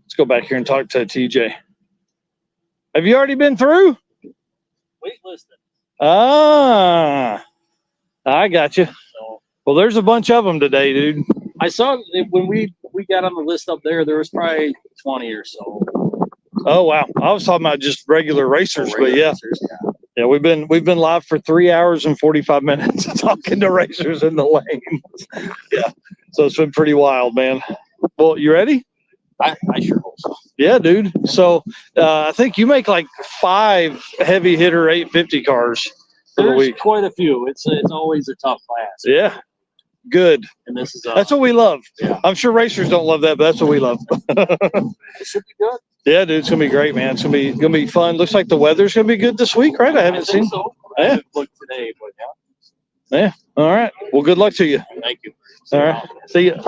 Let's go back here and talk to TJ. Have you already been through? Waitlisted. Ah, I got you. Well, there's a bunch of them today, dude. I saw that when we got on the list up there was probably 20 or so. Oh wow, I was talking about just regular racers, but yeah. Yeah, we've been live for 3 hours and 45 minutes talking to racers in the lanes. Yeah, so it's been pretty wild, man. Well, you ready? I sure hope so. Yeah, dude. So I think you make like 5 heavy hitter 850 cars for the There's week. quite a few. It's always a tough class. Yeah, good. And this is that's what we love. Yeah. I'm sure racers don't love that, but that's what we love. It should be good. Yeah, dude, it's gonna be great, man. It's gonna be fun. Looks like the weather's gonna be good this week, right? I haven't seen. So. Yeah. I haven't looked today, but yeah. Yeah. All right. Well, good luck to you. Thank you. All right. See ya.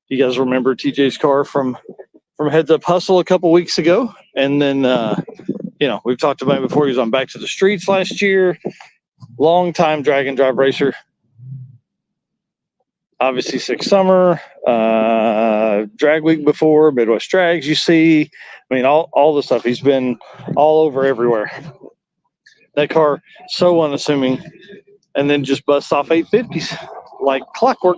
You guys remember TJ's car from Heads Up Hustle a couple weeks ago, and then we've talked about it before. He was on Back to the Streets last year. Long time drag and drive racer. Obviously, Six Summer, Drag Week before, Midwest Drags. You see, I mean, all the stuff. He's been all over everywhere. That car so unassuming, and then just busts off 850s like clockwork.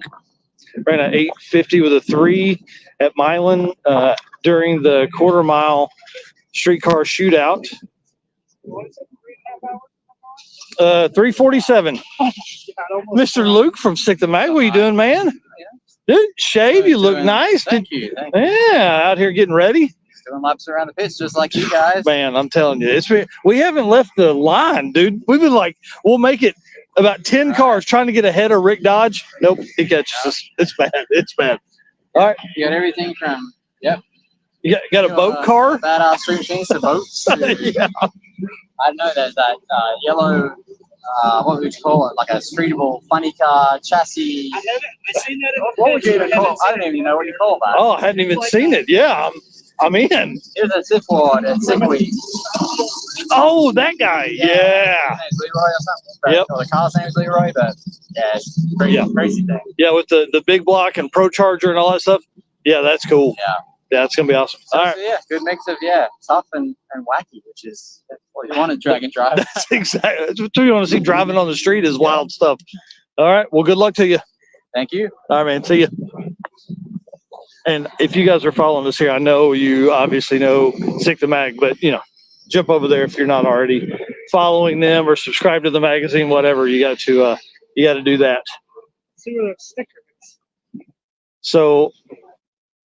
Ran an 850 with a 3 at Milan during the quarter-mile streetcar shootout. 347. Mr. Luke from Stick the Mag, what are you doing, man? Dude, shave, you look nice. Thank you. Yeah, out here getting ready. Doing laps around the pitch just like you guys. Man, I'm telling you, we haven't left the line, dude. We've been like, we'll make it about 10 cars trying to get ahead of Rick Dodge. Nope, he catches us. It's bad. It's bad. All right. You got everything from, yep. You got a boat car? Badass street machines to boats. Yeah. I know that yellow, what would you call it? Like a streetable funny car chassis. I seen that. What would you even call it? I don't even know what you call that. Oh, I hadn't even seen it. Yeah, I'm in. Here's a Sith Ward at Sickweed. Oh, that guy. Yeah. His name's Leroy or something. Yep. Or the car's name's Leroy, but yeah, it's crazy thing. Yeah, with the big block and Pro Charger and all that stuff. Yeah, that's cool. Yeah. Yeah, it's gonna be awesome. So, All right. so yeah, good mix of tough and wacky, which is what you want to drag and drive. That's exactly that's what you want to see driving on the street is wild stuff. All right. Well, good luck to you. Thank you. All right, man. See you. And if you guys are following us here, I know you obviously know Sick the Mag, but jump over there if you're not already following them or subscribe to the magazine, whatever. You got to do that. See where that sticker is. So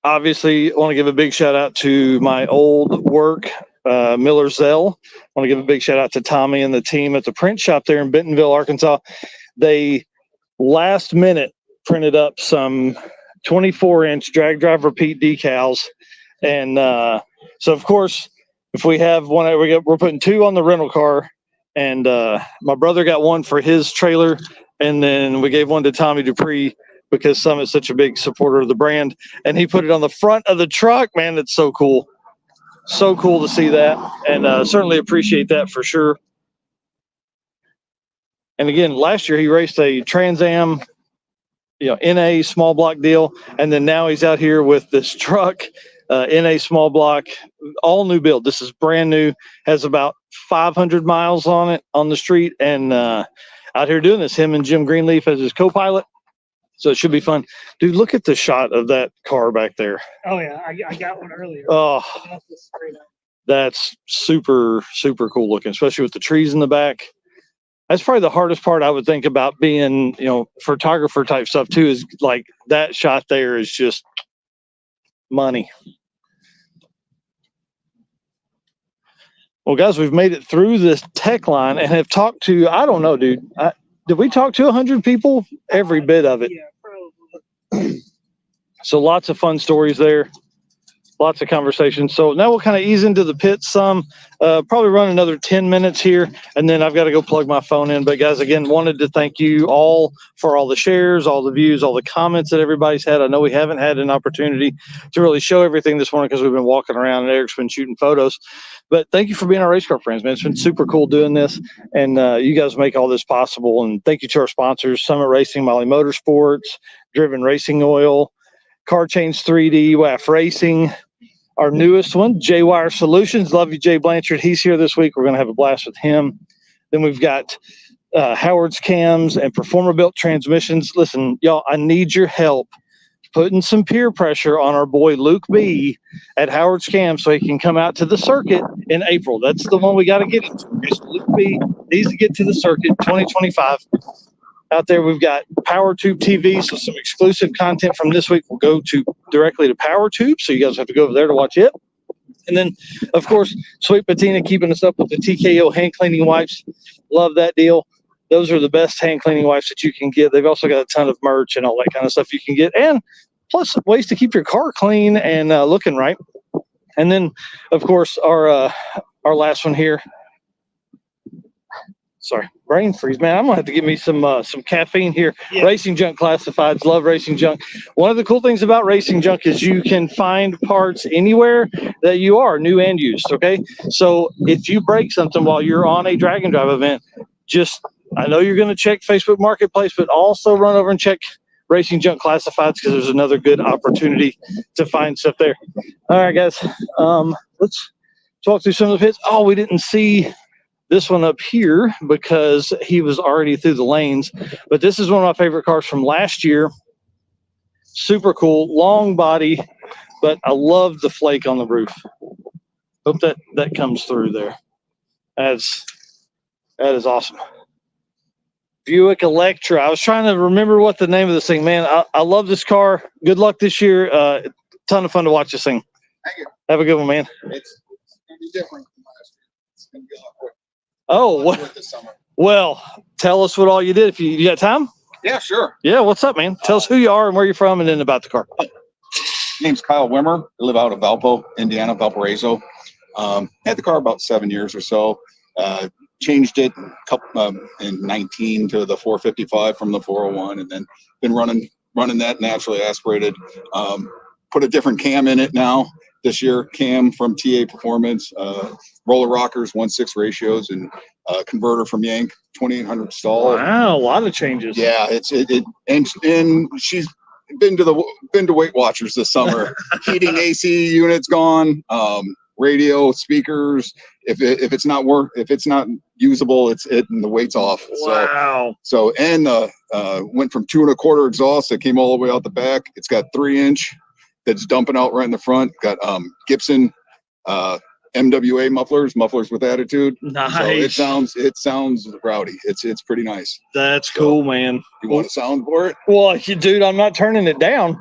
obviously, I want to give a big shout out to my old work, Miller Zell. I want to give a big shout out to Tommy and the team at the print shop there in Bentonville, Arkansas. They last minute printed up some 24-inch drag drive repeat decals. And so, of course, if we have one, we're putting 2 on the rental car. And my brother got one for his trailer. And then we gave one to Tommy Dupree because Summit's such a big supporter of the brand. And he put it on the front of the truck. Man, that's so cool. So cool to see that. And certainly appreciate that for sure. And again, last year he raced a Trans Am, NA small block deal. And then now he's out here with this truck, NA small block, all new build. This is brand new, has about 500 miles on it on the street. And out here doing this, him and Jim Greenleaf as his co-pilot. So it should be fun. Dude, look at the shot of that car back there. Oh, yeah. I got one earlier. Oh, that's super, super cool looking, especially with the trees in the back. That's probably the hardest part I would think about being, photographer type stuff too, is like that shot there is just money. Well, guys, we've made it through this tech line and have talked to, I don't know, dude. Did we talk to 100 people? Every bit of it. Yeah, probably. So lots of fun stories there. Lots of conversations. So now we'll kind of ease into the pits some, probably run another 10 minutes here, and then I've got to go plug my phone in. But guys, again, wanted to thank you all for all the shares, all the views, all the comments that everybody's had. I know we haven't had an opportunity to really show everything this morning because we've been walking around and Eric's been shooting photos. But thank you for being our race car friends, man. It's been super cool doing this, and you guys make all this possible. And thank you to our sponsors, Summit Racing, Molly Motorsports, Driven Racing Oil, Car Change 3D, WAF Racing, our newest one, J-Wire Solutions. Love you, Jay Blanchard. He's here this week. We're going to have a blast with him. Then we've got Howard's Cams and Performer Built Transmissions. Listen, y'all, I need your help putting some peer pressure on our boy Luke B at Howard's Cams so he can come out to the circuit in April. That's the one we got to get into. Okay, so Luke B needs to get to the circuit 2025. Out there, we've got PowerTube TV, so some exclusive content from this week will go directly to PowerTube, so you guys have to go over there to watch it. And then, of course, Sweet Patina keeping us up with the TKO hand cleaning wipes. Love that deal. Those are the best hand cleaning wipes that you can get. They've also got a ton of merch and all that kind of stuff you can get, and plus ways to keep your car clean and looking right. And then, of course, our last one here. Sorry, brain freeze, man. I'm gonna have to give me some caffeine here. Yeah. Racing Junk Classifieds, love Racing Junk. One of the cool things about Racing Junk is you can find parts anywhere that you are, new and used. Okay, so if you break something while you're on a drag and drive event, I know you're gonna check Facebook Marketplace, but also run over and check Racing Junk Classifieds because there's another good opportunity to find stuff there. All right, guys, let's talk through some of the pits. Oh, we didn't see this one up here because he was already through the lanes, but this is one of my favorite cars from last year. Super cool, long body, but I love the flake on the roof. Hope that comes through there. That is awesome. Buick Electra. I was trying to remember what the name of this thing, man. I love this car. Good luck this year. Ton of fun to watch this thing. Thank you. Have a good one, man. It's going to be different from last year. It's going to be a lot quicker. Oh, well, tell us what all you did. If you got time? Yeah, sure. Yeah, what's up, man? Tell us who you are and where you're from and then about the car. Name's Kyle Wimmer. I live out of Valpo, Indiana, Valparaiso. Had the car about 7 years or so. Changed it in 19 to the 455 from the 401, and then been running that naturally aspirated. Put a different cam in it now. This year, cam from TA Performance, roller rockers, 1/6 ratios, and converter from Yank, 2800 stall. Wow, a lot of changes. Yeah, and she's been to Weight Watchers this summer. Heating AC units gone. Radio speakers. If it's not usable, and the weight's off. Wow. So and went from 2 1/4 exhaust that came all the way out the back. It's got 3-inch that's dumping out right in the front. Got Gibson MWA mufflers with attitude. Nice. So it sounds rowdy. It's pretty nice. That's cool, man. You want a sound for it? Well, dude, I'm not turning it down.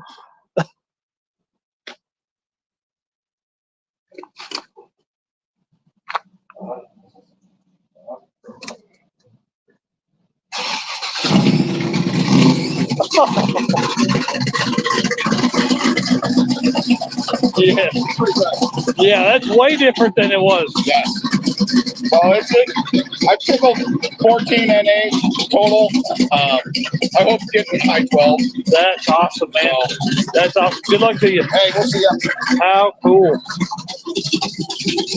Yeah. Yeah, that's way different than it was. Yes. Well, I've tickled 14 NA total. I hope to get in high 12. That's awesome, man. That's awesome. Good luck to you. Hey, we'll see you. How cool.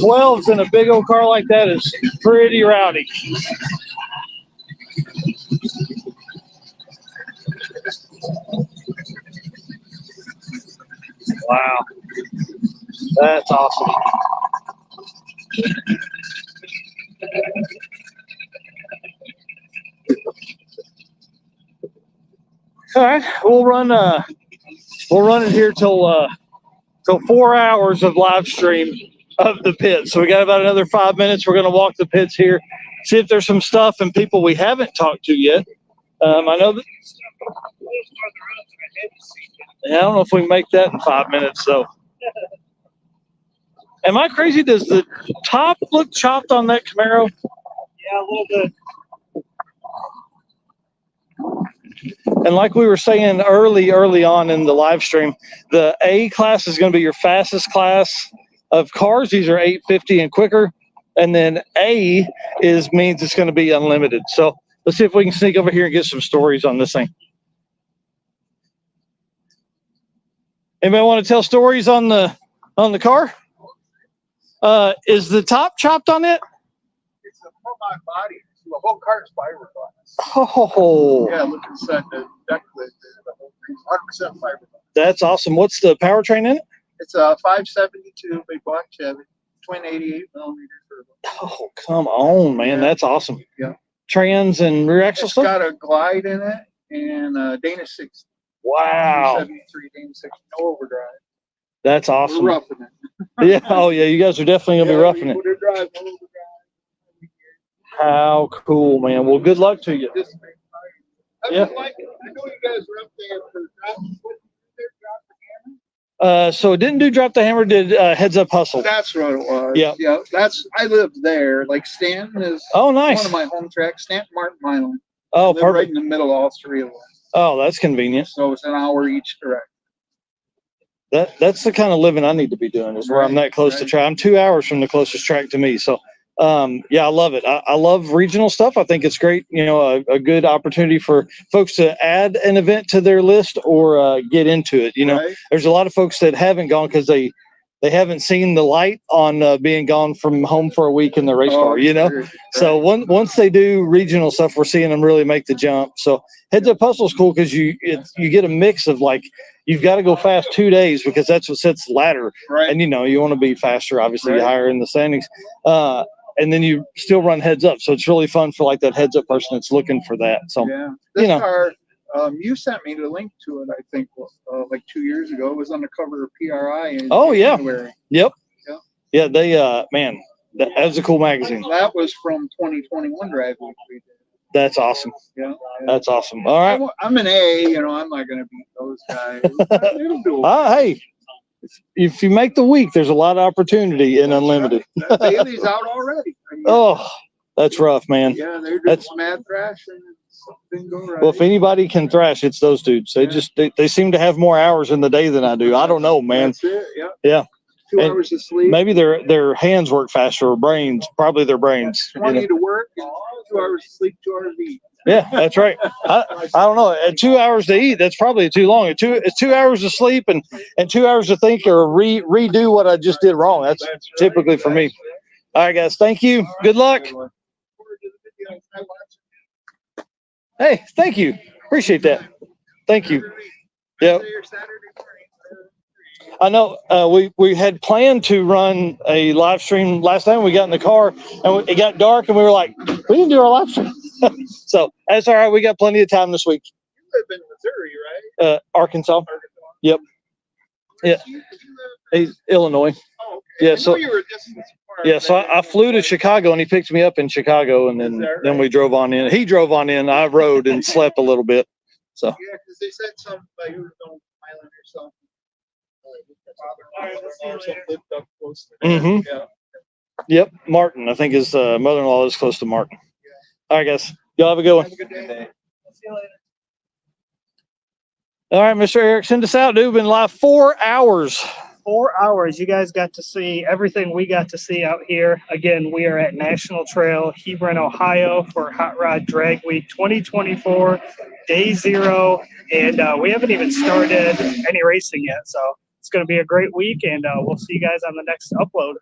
12s in a big old car like that is pretty rowdy. Wow. That's awesome. All right, we'll run it here till 4 hours of live stream of the pits. So we got about another 5 minutes. We're going to walk the pits here, see if there's some stuff and people we haven't talked to yet. I know that. Yeah, I don't know if we can make that in 5 minutes though. Am I crazy? Does the top look chopped on that Camaro? Yeah, a little bit. And like we were saying early on in the live stream, the A class is going to be your fastest class of cars. These are 850 and quicker. And then A means it's going to be unlimited. So let's see if we can sneak over here and get some stories on this thing. Anybody want to tell stories on the car? Is the top chopped on it? It's a full-on body. The whole car is fiberglass. Oh. Yeah, look inside the deck lid. The whole thing's 100% fiberglass. That's awesome. What's the powertrain in it? It's a 572 big block Chevy, twin 88 millimeter turbo. Oh, come on, man. Yeah. That's awesome. Yeah. Trans and rear axle stuff? It's got a glide in it and a Dana 60. Wow. 73 Dana 60, no overdrive. That's awesome. We're roughing it. Yeah. Oh, yeah. You guys are definitely going to be roughing it. Drive, no overdrive. How cool, man. Well, good luck to you. Yeah. I know you guys were up there for drop the So it didn't do Drop the Hammer, did Heads Up Hustle. That's what it was. Yeah. Yeah. I lived there. Like Stanton is nice. One of my home tracks. Stanton, Martin, Milan. Oh, perfect. perfect. Right in the middle of all three of them. Oh, that's convenient. So it's an hour each direction. That's the kind of living I need to be doing, is where I'm that close to track. I'm 2 hours from the closest track to me. So yeah, I love it. I love regional stuff. I think it's great. You know, a good opportunity for folks to add an event to their list or get into it. You know, there's a lot of folks that haven't gone because they haven't seen the light on being gone from home for a week in the race car, you know? Sure. So once they do regional stuff, we're seeing them really make the jump. So Heads Up Hustle is cool because you get a mix of, like, you've got to go fast 2 days because that's what sets the ladder. Right. And, you know, you want to be faster, obviously, higher in the standings. And then you still run heads up. So it's really fun for, like, that heads up person that's looking for that. So, yeah. This car, you sent me the link to it, I think, like 2 years ago. It was on the cover of PRI. In January. Yep. Yeah, they, man, that was a cool magazine. That was from 2021 Drive Week we did. That's awesome. Yeah. That's awesome. All right. I'm an A, you know, I'm not going to beat those guys. It'll do. Hey, if you make the week, there's a lot of opportunity in Unlimited. Right. Bailey's out already. Oh, that's rough, man. Yeah, they're doing some mad thrashing. Something go right. Well, if anybody can thrash, it's those dudes. They just they seem to have more hours in the day than I do. I don't know, man. That's it. Yeah. Yeah. 2 hours of sleep. Maybe their hands work faster, or brains. Probably their brains. 20 to work, and 2 hours of sleep, 2 hours to eat. Yeah, that's right. I don't know. At 2 hours to eat, that's probably too long. It's 2 hours to sleep and 2 hours to think or redo what I just did wrong. That's typically for me. All right, guys. Thank you. Good luck. Hey, thank you. Appreciate that. Thank you. Yeah. I know we had planned to run a live stream last time we got in the car, and it got dark, and we were like, we didn't do our live stream. So that's all right. We got plenty of time this week. You live in Missouri, right? Arkansas. Yep. Yeah. He's Illinois. Oh, okay. Yeah. So you were just yeah. So I flew to Chicago, and he picked me up in Chicago, and then we drove on in. He drove on in. I rode and slept a little bit. So. Yeah, because they said something like you were going island or something. Mm-hmm. Yeah. Yep, Martin. I think his mother-in-law is close to Martin. All right, guys. Y'all have a good one. Have a good day. See you later. All right, Mr. Eric, send us out, dude. We've been live 4 hours. 4 hours. You guys got to see everything we got to see out here. Again, we are at National Trail, Hebron, Ohio for Hot Rod Drag Week 2024, day 0. And we haven't even started any racing yet. So it's going to be a great week, and we'll see you guys on the next upload.